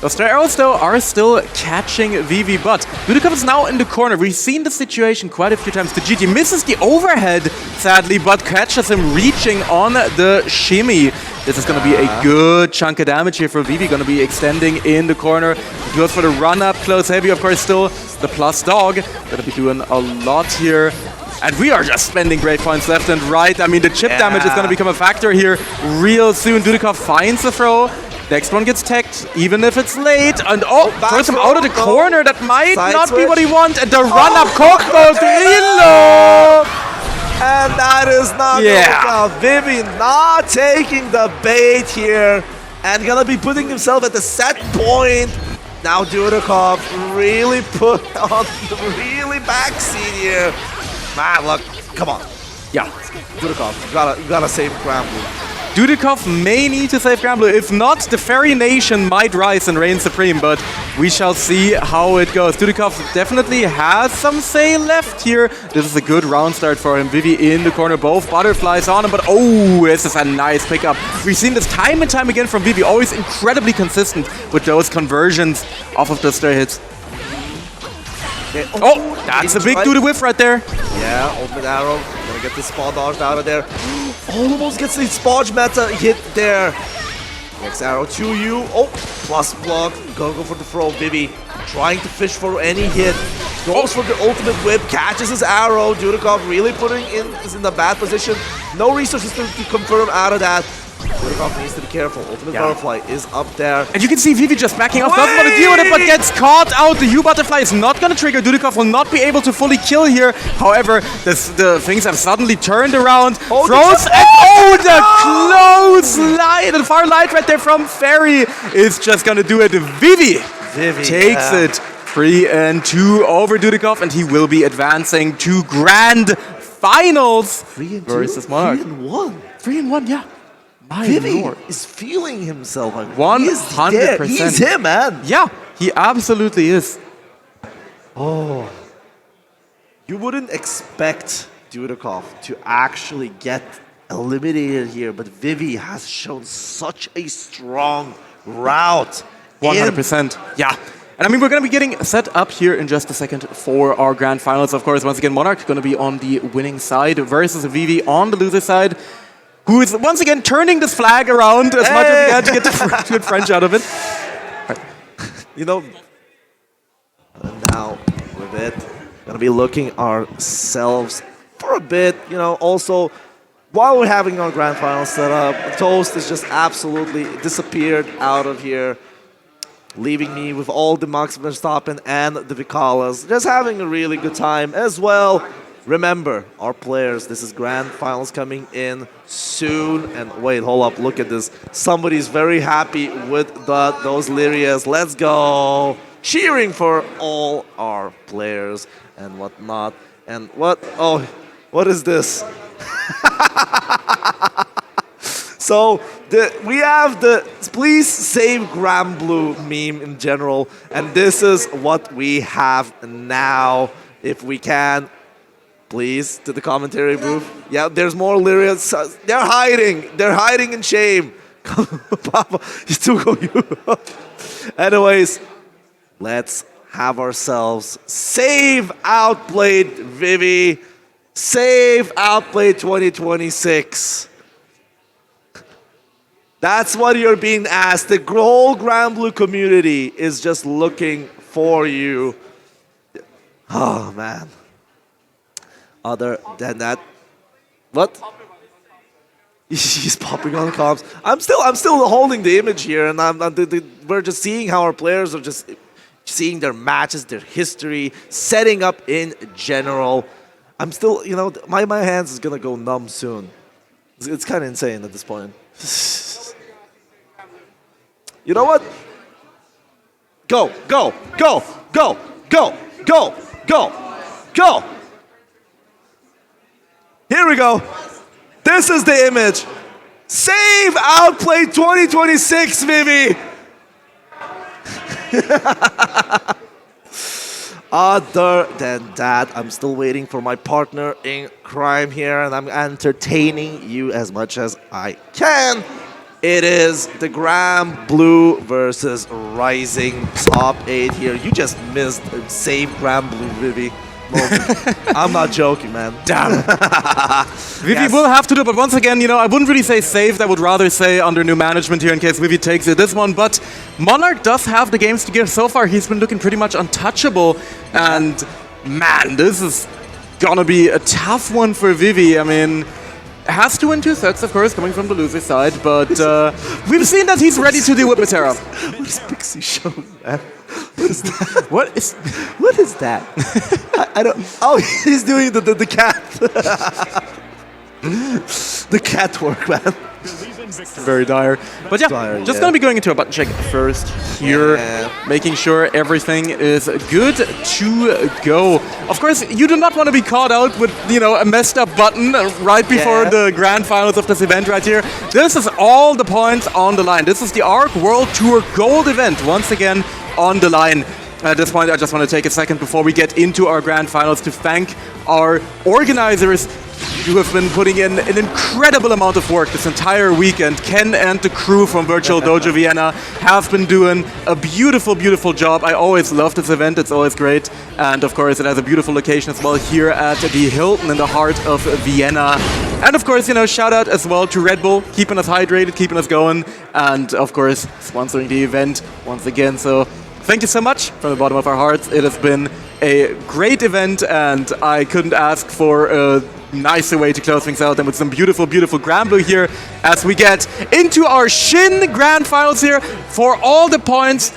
Those stray arrows, though, are still catching Vivi, but Dudikov is now in the corner. We've seen the situation quite a few times. The GG misses the overhead, sadly, but catches him reaching on the shimmy. This is going to be a good chunk of damage here for Vivi. Going to be extending in the corner. Goes for the run-up, close heavy, of course, still the plus dog. Going to be doing a lot here. And we are just spending great points left and right. I mean, the chip damage is going to become a factor here real soon. Dudikov finds the throw. Next one gets teched, even if it's late. And throws him out of the corner. That might not be what he wants. And the run-up cock goes real low. And that is not good. Vivi not taking the bait here. And gonna be putting himself at the set point. Now Dudikov really put on the really backseat here. Man, look, come on. Yeah. Dudikov, you gotta save Granblue. Dudikov may need to save Granblue. If not, the Fairy Nation might rise and reign supreme, but we shall see how it goes. Dudikov definitely has some say left here. This is a good round start for him. Vivi in the corner, both butterflies on him, but this is a nice pickup. We've seen this time and time again from Vivi, always incredibly consistent with those conversions off of the stray hits. That's a big Dude whiff right there. Yeah, ultimate arrow. Gonna get the spot dodged out of there. Almost gets the Spodge meta hit there. Next arrow to you. Plus block. Gonna go for the throw. Vivi trying to fish for any hit. Goes for the ultimate whip. Catches his arrow. Dudikov really is in a bad position. No resources to confirm out of that. Dudikov needs to be careful. Ultimate Butterfly is up there. And you can see Vivi just backing off, doesn't want to deal with it, but gets caught out. The U-Butterfly is not going to trigger. Dudikov will not be able to fully kill here. However, the things have suddenly turned around. Throws, and the close light, the far light right there from Fairy is just going to do it. Vivi takes it 3-2 over Dudikov, and he will be advancing to grand finals versus Monarch. 3-1. 3-1, yeah. Vivi is feeling himself. Like 100%. He's him, man. Yeah, he absolutely is. Oh. You wouldn't expect Dudikov to actually get eliminated here, but Vivi has shown such a strong route. 100%. Yeah. And I mean, we're going to be getting set up here in just a second for our grand finals. Of course, once again, Monarch going to be on the winning side versus Vivi on the loser side, who is once again turning this flag around as much as he can to get the good French out of it. Right. You know, now with it, gonna be looking ourselves for a bit. You know, also while we're having our grand final set up, Toast has just absolutely disappeared out of here, leaving me with all the Max Verstappen and the Vikalas, just having a really good time as well. Remember, our players, this is grand finals coming in soon. And wait, hold up, look at this. Somebody's very happy with those Lyrias. Let's go. Cheering for all our players and whatnot. And what is this? So we have the please save Granblue meme in general. And this is what we have now, if we can. Please, to the commentary booth. Yeah, there's more Lyrias. They're hiding. They're hiding in shame. Papa, you still go you. Anyways, let's have ourselves save Outplayed Vivi. Save Outplayed 2026. That's what you're being asked. The whole Granblue community is just looking for you. Oh, man. Other than that, what? He's popping on comms. I'm still holding the image here, and we're just seeing how our players are just seeing their matches, their history, setting up in general. I'm still, you know, my hands is gonna go numb soon. It's kind of insane at this point. You know what? Go, go, go, go, go, go, go, go. Here we go. This is the image. Save Outplayed 2026, Vivi. Other than that, I'm still waiting for my partner in crime here, and I'm entertaining you as much as I can. It is the Granblue versus Rising top 8 here. You just missed save Granblue, Vivi. I'm not joking, man. Damn. Vivi will have to do, but once again, you know, I wouldn't really say saved. I would rather say under new management here in case Vivi takes it this one. But Monarch does have the games to give. So far, he's been looking pretty much untouchable. And man, this is gonna be a tough one for Vivi. I mean, has to win 2 sets, of course, coming from the loser side. But we've seen that he's ready to deal with Metera. What is Pixie showing, man? What is that? What is that? I don't. Oh, he's doing the cat. The cat work, man. Very dire. But yeah, dire, just gonna be going into a button check first here, making sure everything is good to go. Of course, you do not want to be caught out with, you know, a messed up button right before the grand finals of this event right here. This is all the points on the line. This is the ARC World Tour Gold event, once again on the line. At this point, I just want to take a second before we get into our grand finals to thank our organizers who have been putting in an incredible amount of work this entire weekend. Ken and the crew from Virtual Dojo Vienna have been doing a beautiful, beautiful job. I always love this event. It's always great. And of course, it has a beautiful location as well here at the Hilton in the heart of Vienna. And of course, you know, shout out as well to Red Bull, keeping us hydrated, keeping us going. And of course, sponsoring the event once again. So thank you so much from the bottom of our hearts. It has been a great event, and I couldn't ask for a nicer way to close things out than with some beautiful, beautiful Granblue here as we get into our Shin Grand Finals here for all the points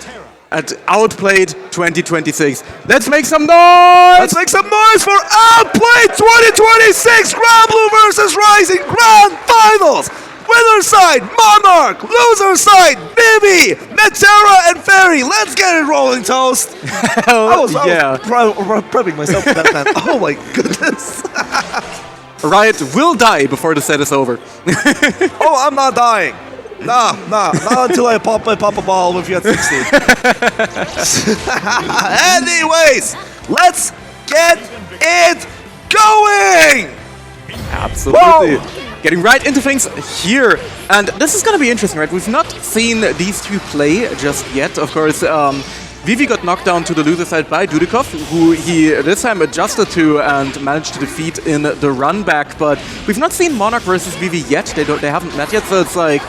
at Outplayed 2026. Let's make some noise! Let's make some noise for Outplayed 2026 Granblue versus Rising Grand Finals! Winner side, Monarch. Loser side, Vivi, Metera, and Fairy. Let's get it rolling, Toast. I was prepping myself for that, man. Oh my goodness. Riot will die before the set is over. Oh, I'm not dying. Nah, not until I pop a ball with you at 16. Anyways, let's get it going. Absolutely. Whoa. Getting right into things here. And this is going to be interesting, right? We've not seen these two play just yet. Of course, Vivi got knocked down to the loser side by Dudikov, who he this time adjusted to and managed to defeat in the run back. But we've not seen Monarch versus Vivi yet. They haven't met yet, so it's like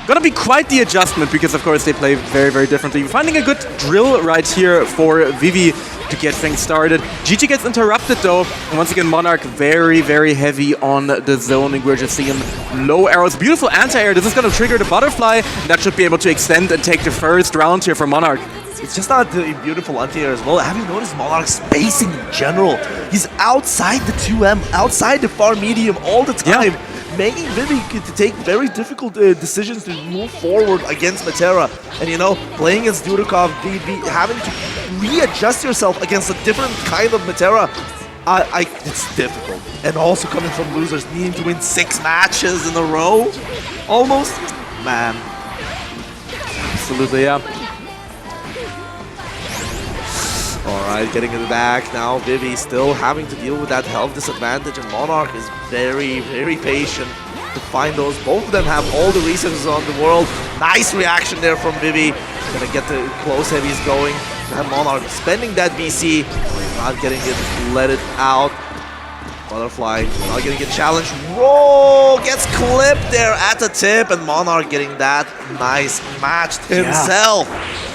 gonna be quite the adjustment because, of course, they play very, very differently. We're finding a good drill right here for Vivi to get things started. GG gets interrupted though, and once again Monarch very, very heavy on the zoning. We're just seeing low arrows. Beautiful anti-air. This is gonna trigger the butterfly, and that should be able to extend and take the first round here for Monarch. It's just not the beautiful anti-air as well. Have you noticed Monarch's spacing in general? He's outside the 2M, outside the far medium all the time. Making Vivi to take very difficult decisions to move forward against Metera. And you know, playing against Dudikov, having to readjust yourself against a different kind of Metera, it's difficult. And also coming from losers, needing to win 6 matches in a row, almost. Man. Absolutely, yeah. Alright, getting in the back now. Vivi still having to deal with that health disadvantage, and Monarch is very, very patient to find those. Both of them have all the resources on the world. Nice reaction there from Vivi. Gonna get the close heavies going. And Monarch spending that VC, not getting it, let it out. Butterfly not getting a challenge. Roll gets clipped there at the tip, and Monarch getting that nice match himself.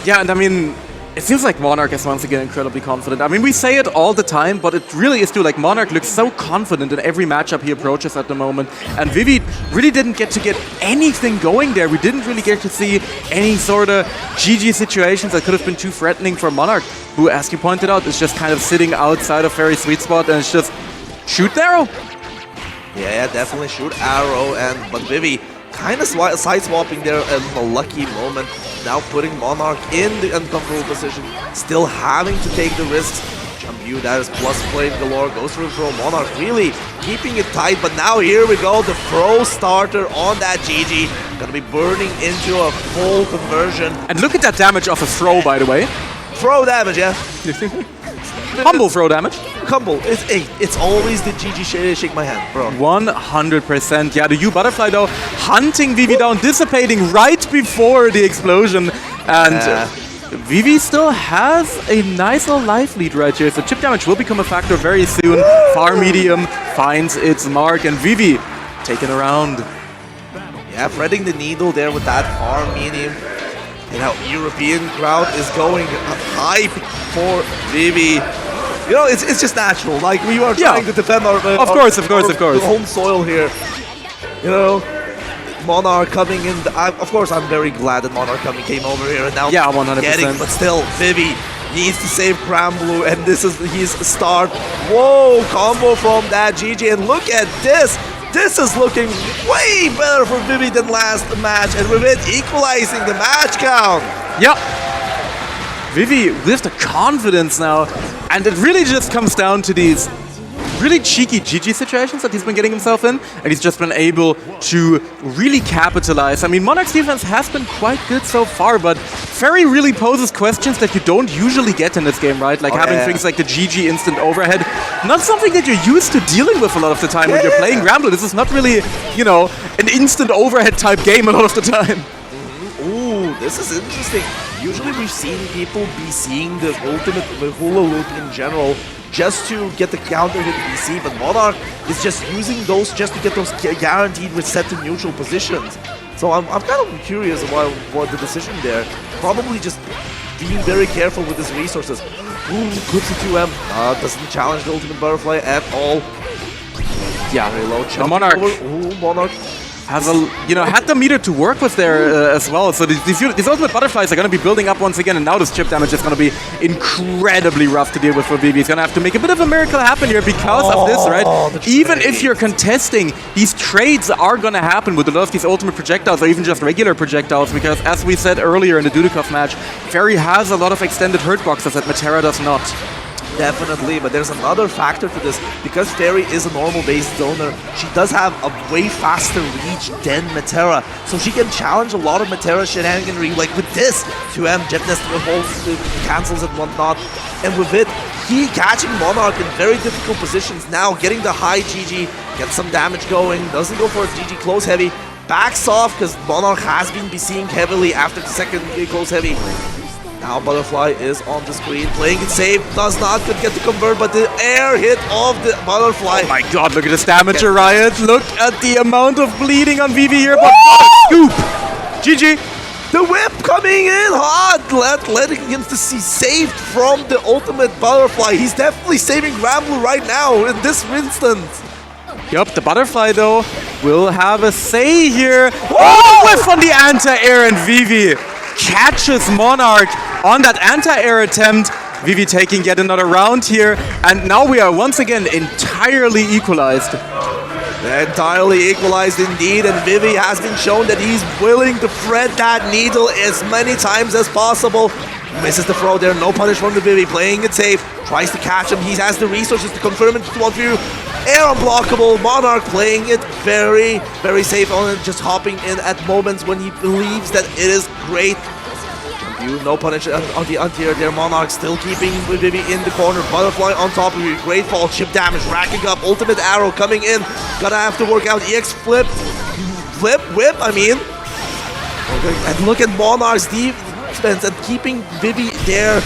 Yeah, and I mean, it seems like Monarch is once again incredibly confident. I mean, we say it all the time, but it really is true. Like, Monarch looks so confident in every matchup he approaches at the moment. And Vivi really didn't get to get anything going there. We didn't really get to see any sort of GG situations that could have been too threatening for Monarch, who, as you pointed out, is just kind of sitting outside of Fairy's sweet spot, and it's just shoot the arrow. Yeah, definitely shoot arrow, but Vivi kind of side swapping there in a lucky moment. Now putting Monarch in the uncomfortable position, still having to take the risks. Granblue, that is plus flame galore, goes for the throw. Monarch really keeping it tight, but now here we go, the throw starter on that GG. Gonna be burning into a full conversion. And look at that damage off a throw, by the way. Throw damage, yeah. Humble throw damage. Humble. It's always the GG shake my hand, bro. 100%. Yeah, the U Butterfly though, hunting Vivi down, dissipating right before the explosion. And Vivi still has a nice little life lead right here. So chip damage will become a factor very soon. Far medium finds its mark, and Vivi taken around. Yeah, threading the needle there with that far medium. You know, European crowd is going hype for Vivi. You know, it's just natural. Like, we are trying to defend our home soil here. You know, Monarch coming in. Of course, I'm very glad that Monarch came over here and now 100%. But still, Vivi needs to save Granblue, and this is his start. Whoa, combo from that GG, and look at this. This is looking way better for Vivi than last match, and with it equalizing the match count. Yep. Vivi with the confidence now, and it really just comes down to these really cheeky GG situations that he's been getting himself in, and he's just been able to really capitalize. I mean, Monarch's defense has been quite good so far, but Ferry really poses questions that you don't usually get in this game, right? Like having things like the GG instant overhead, not something that you're used to dealing with a lot of the time when you're playing Granblue. This is not really, you know, an instant overhead type game a lot of the time. Ooh, this is interesting. Usually we've seen people be seeing the ultimate hula loop in general just to get the counter hit BC, but Monarch is just using those just to get those guaranteed reset to neutral positions. So I'm kind of curious about what the decision there. Probably just being very careful with his resources. Ooh, clips the 2M. Doesn't challenge the ultimate butterfly at all. Yeah, very low. The Monarch. Ooh, Monarch has had the meter to work with there as well. So these ultimate butterflies are going to be building up once again, and now this chip damage is going to be incredibly rough to deal with for Vivi. He's going to have to make a bit of a miracle happen here because of this, right? Even if you're contesting, these trades are going to happen with a lot of these ultimate projectiles, or even just regular projectiles, because as we said earlier in the Dudikov match, Ferry has a lot of extended hurt boxes that Matera does not. Definitely, but there's another factor to this. Because Ferry is a normal-based zoner, she does have a way faster reach than Matera, so she can challenge a lot of Matera shenaniganry, like with this 2M Jet Nest cancels and whatnot, and with it, he catching Monarch in very difficult positions now, getting the high GG, gets some damage going, doesn't go for a GG close heavy, backs off because Monarch has been BCing heavily after the second close heavy. Now Butterfly is on the screen, playing it safe, does not get to convert, but the air hit of the Butterfly. Oh my god, look at this damage, Riot. Look at the amount of bleeding on Vivi here, but what a scoop! GG! The whip coming in hot, letting him to see saved from the ultimate Butterfly. He's definitely saving Granblue right now in this instance. Yup, the Butterfly though will have a say here. Oh, whiff on the anti-air, and Vivi catches Monarch on that anti-air attempt. Vivi taking yet another round here, and now we are once again entirely equalized. Entirely equalized indeed, and Vivi has been shown that he's willing to thread that needle as many times as possible. Misses the throw there, no punish from the Vivi, playing it safe, tries to catch him, he has the resources to confirm it to 1v. Air unblockable, Monarch playing it very, very safe on it, just hopping in at moments when he believes that it is great. No punish on the anti-air there, Monarch still keeping Vivi in the corner, Butterfly on top of you, great fall, chip damage, racking up, ultimate arrow coming in, gonna have to work out EX whip, I mean. Okay. And look at Monarch's defense and keeping Vivi there.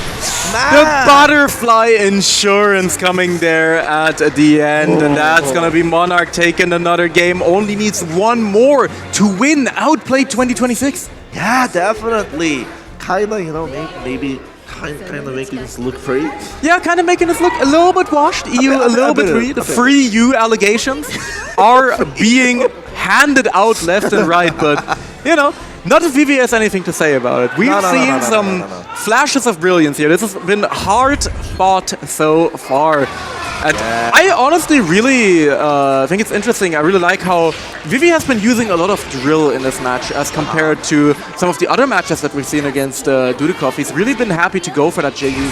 Man. The Butterfly insurance coming there at the end, and that's gonna be Monarch taking another game, only needs one more to win Outplayed 2026. Yeah, definitely. Kinda, you know, maybe kind of making us look free. Yeah, kind of making us look a little bit washed. A little bit free. The free you allegations are being handed out left and right, but you know, not if Vivi has anything to say about it. We've seen some flashes of brilliance here. This has been hard fought so far. And I honestly really think it's interesting. I really like how Vivi has been using a lot of drill in this match as compared to some of the other matches that we've seen against Dudikov. He's really been happy to go for that JU.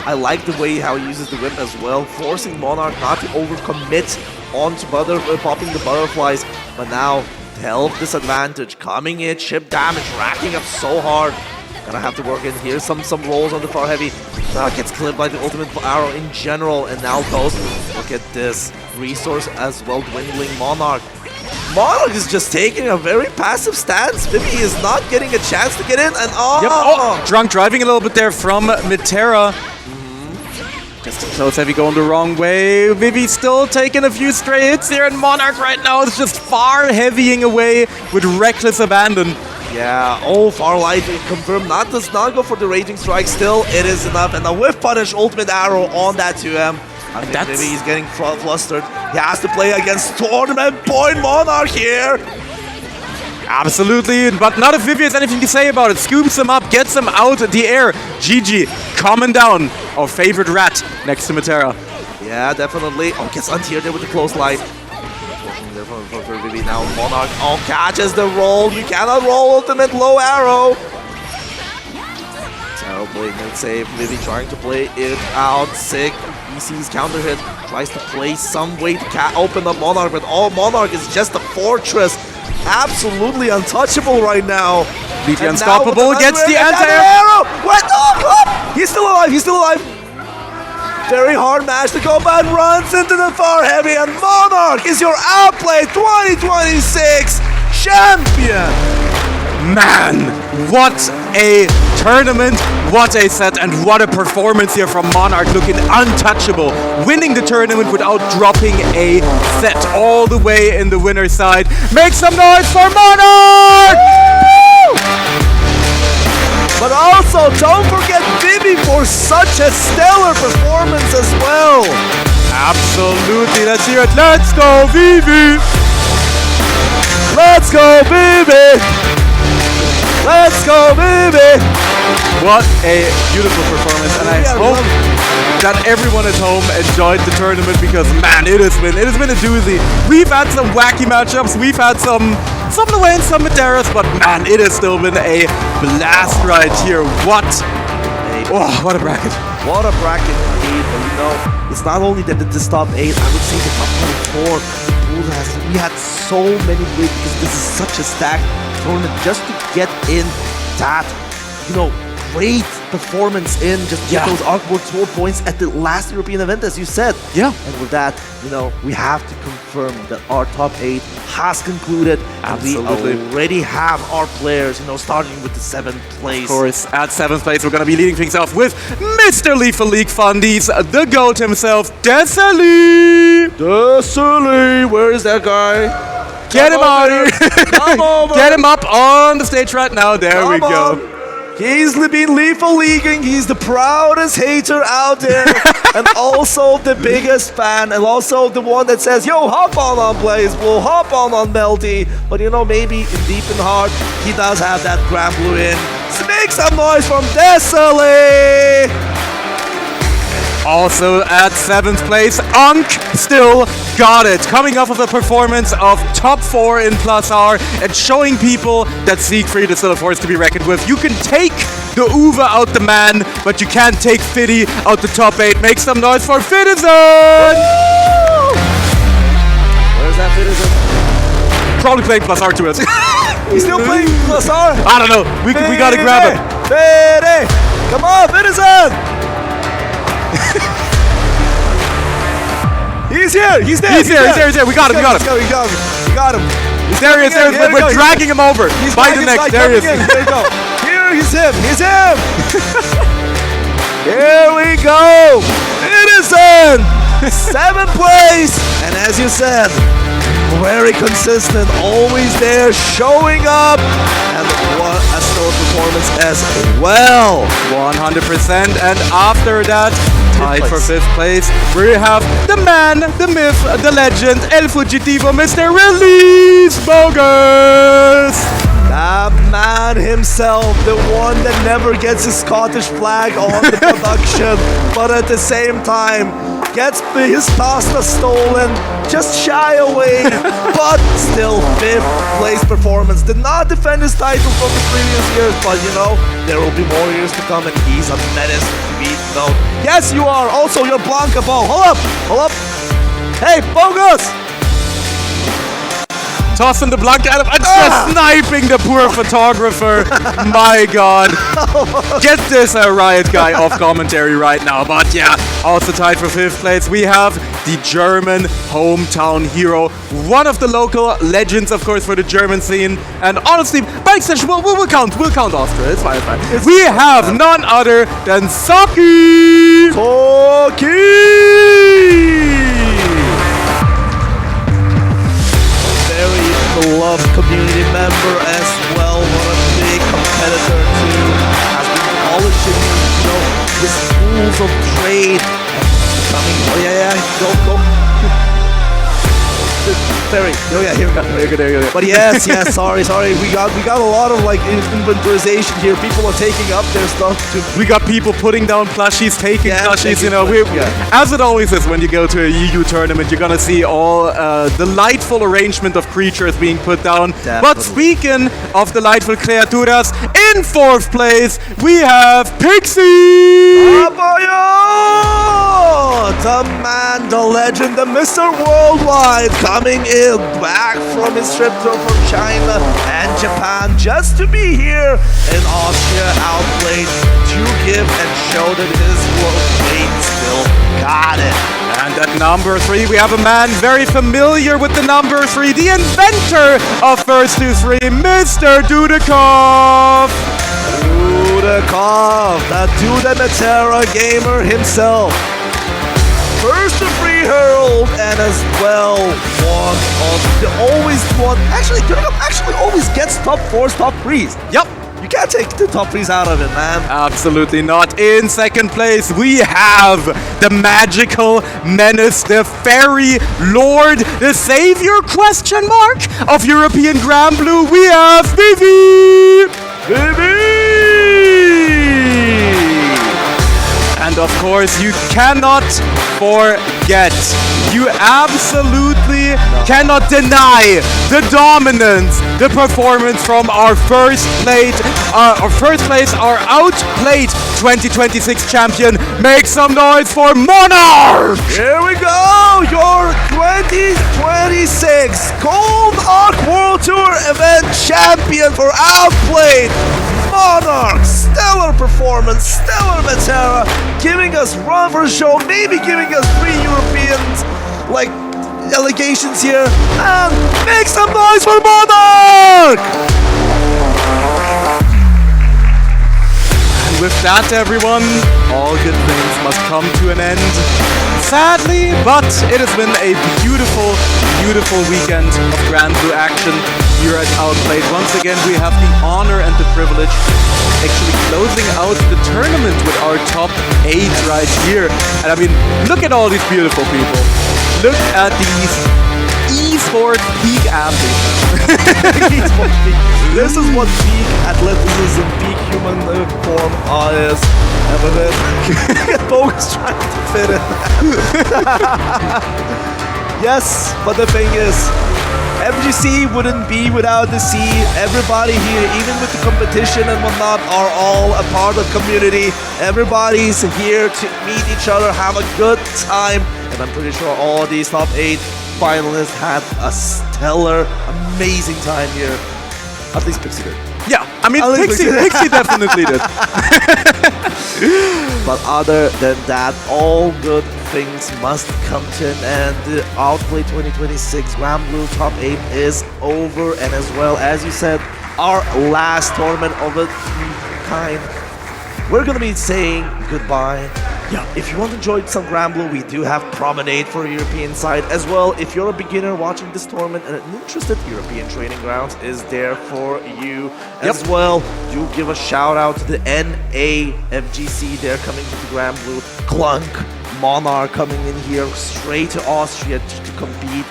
I like the way how he uses the whip as well, forcing Monarch not to overcommit onto popping the butterflies, but now health disadvantage coming in, chip damage racking up so hard. Gonna have to work in here. Some rolls on the far heavy. Gets clipped by the ultimate arrow in general, and now goes. Look at this resource as well, dwindling Monarch. Monarch is just taking a very passive stance. Vivi is not getting a chance to get in, and Drunk driving a little bit there from Mitera. Just a close heavy going the wrong way. Vivi still taking a few stray hits here, and Monarch right now is just far heavying away with reckless abandon. Yeah, Farlight confirmed does not go for the Raging Strike. Still, it is enough, and the Whiff Punish ultimate arrow on that 2M. I think maybe he's getting flustered. He has to play against Tournament Point Monarch here. Absolutely, but not if Vivi has anything to say about it. Scoops him up, gets him out of the air. GG, calming down. Our favorite rat next to Mitera. Yeah, definitely. Gets Antier there with the close light. For Vivi now. Monarch catches the roll. You cannot roll ultimate low arrow. Terribly mid save. Vivi trying to play it out. Sick. EC's counter hit. Tries to play some way to open up Monarch, but Monarch is just a fortress. Absolutely untouchable right now. Completely unstoppable. Gets the anti-arrow. What? Oh, he's still alive. He's still alive. Very hard match. The combat runs into the far heavy, and Monarch is your Outplayed 2026 champion. Man, what a tournament, what a set, and what a performance here from Monarch, looking untouchable, winning the tournament without dropping a set all the way in the winner's side. Make some noise for Monarch! But also, don't forget Vivi for such a stellar performance as well. Absolutely, let's hear it. Let's go, Vivi! Let's go, Vivi! Let's go, Vivi! What a beautiful performance, and I hope that everyone at home enjoyed the tournament, because man, it has been a doozy. We've had some wacky matchups, we've had some away and some Maderas, but man, it has still been a blast right here. What a bracket! What a bracket indeed. But you know, it's not only that this top 8, I would say the top 24. We had so many wins because this is such a stacked tournament. Just to get in that, great performance in, just get those awkward 4 points at the last European event, as you said. Yeah. And with that, we have to confirm that our top 8 has concluded. Absolutely. And we already have our players, starting with the 7th place. Of course, at 7th place, we're going to be leading things off with Mr. Lethal League Fundies, the GOAT himself, Desali! Desali! Where is that guy? Get him out here! Get him up on the stage right now. There we go. He's been lethal leaguing. He's the proudest hater out there, and also the biggest fan, and also the one that says, "Yo, hop on Blaze, we'll hop on Melty." But maybe deep in heart, he does have that Granblue in. So make some noise from Desali. Also at 7th place, Unk still got it. Coming off of a performance of top 4 in Plus R and showing people that Siegfried is still a force to be reckoned with. You can take the Uwe out the man, but you can't take Fiddy out the top 8. Make some noise for Fiddizen! Where's that Fiddizen? Probably playing Plus R to us. He's still playing Plus R? I don't know. We gotta grab him. Fiddy! Come on, Fiddizen! He's here! He's there! He's here! We got him! He's there he is! We're dragging him over! By the neck! There he is! Here we go! Here, he's him! Here we go! It is in 7th place! And as you said, very consistent, always there, showing up, and what a stellar performance as well. 100%, and after that, tied for 5th place, we have the man, the myth, the legend, El Fugitivo, Mr. Release Bogus! The man himself, the one that never gets his Scottish flag on the production, but at the same time, gets his pasta stolen, just shy away, but still 5th place performance. Did not defend his title from the previous years, but you know, there will be more years to come and he's a menace to beat. No. Yes, you are. Also, you're Blanca Ball. Hold up. Hey, Bogus! Tossing the Blanca out of just sniping the poor photographer. My God. Get this Riot guy off commentary right now. But yeah, also tied for 5th place, we have the German hometown hero. One of the local legends, of course, for the German scene. And honestly, by extension, we'll count Austria. It's fine. We have none other than Saki! Beloved community member as well, what a big competitor too, has been polishing, you know, his tools of trade and becoming, go. Ferry. Oh yeah, here we go. There you go. But yes, sorry. We got a lot of like inventorization here. People are taking up their stuff too. We got people putting down plushies, taking plushies, you know. As it always is when you go to a EU tournament, you're gonna see all delightful arrangement of creatures being put down. Definitely. But speaking of delightful creaturas, in 4th place, we have Pixie! The man, the legend, the Mr. Worldwide, coming in back from his trip from China and Japan just to be here in Austria, outplayed to give and show that his world weight still got it. And at number 3, we have a man very familiar with the number 3, the inventor of First to 3, Mr. Dudikov! Dudikov, the Duda gamer himself. First to free Herald, and as well one of the Dudikov actually always gets top 4s, top 3s. Yep. You can't take the top 3s out of it, man. Absolutely not. In 2nd place, we have the magical menace, the fairy lord, the savior of European Granblue. We have Vivi! And of course, you cannot forget, you absolutely cannot deny the dominance, the performance from our first place, our Outplayed 2026 champion. Make some noise for Monarch! Here we go, your 2026 Gold Arc World Tour event champion for Outplayed. Monarch, stellar performance, stellar Metera, giving us run for show, maybe giving us 3 Europeans, like, delegations here, and make some noise for Monarch! And with that, everyone, all good things must come to an end. Sadly, but it has been a beautiful, beautiful weekend of Granblue action here at Outplayed. Once again, we have the honor and the privilege actually closing out the tournament with our top 8 right here. And I mean, look at all these beautiful people. Look at these esports peak athletes. This is what peak athleticism, peak human form is. And with it, Bogus trying to fit in. Yes, but the thing is, FGC wouldn't be without the C. Everybody here, even with the competition and whatnot, are all a part of the community. Everybody's here to meet each other, have a good time, and I'm pretty sure all of these top 8 finalists had a stellar, amazing time here. At least Pixie did. Yeah, I mean, Pixie definitely did. But other than that, all good things must come to an end. The Outplay 2026 Granblue Top 8 is over, and as well, as you said, our last tournament of its kind. We're gonna be saying goodbye. Yeah, if you want to enjoy some Granblue, we do have Promenade for European side as well. If you're a beginner watching this tournament and an interested, European Training Grounds is there for you as well. Do give a shout out to the NAFGC. They're coming to the Granblue. Clunk, Monarch coming in here straight to Austria to compete.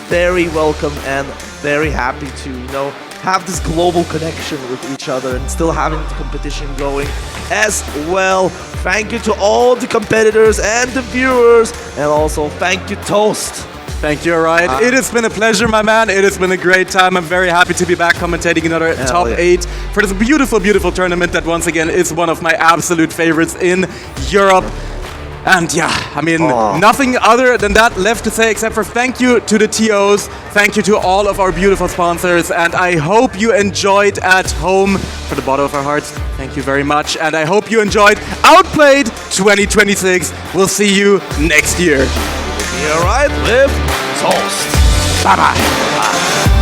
Very welcome and very happy to, have this global connection with each other and still having the competition going as well. Thank you to all the competitors and the viewers, and also thank you, Toast. Thank you, Orion. It has been a pleasure, my man. It has been a great time. I'm very happy to be back commentating another top 8 for this beautiful, beautiful tournament that once again is one of my absolute favorites in Europe. And yeah, I mean, nothing other than that left to say except for thank you to the TOs, thank you to all of our beautiful sponsors, and I hope you enjoyed at home. For the bottom of our hearts, thank you very much, and I hope you enjoyed Outplayed 2026. We'll see you next year. Be alright with Toast. Bye-bye.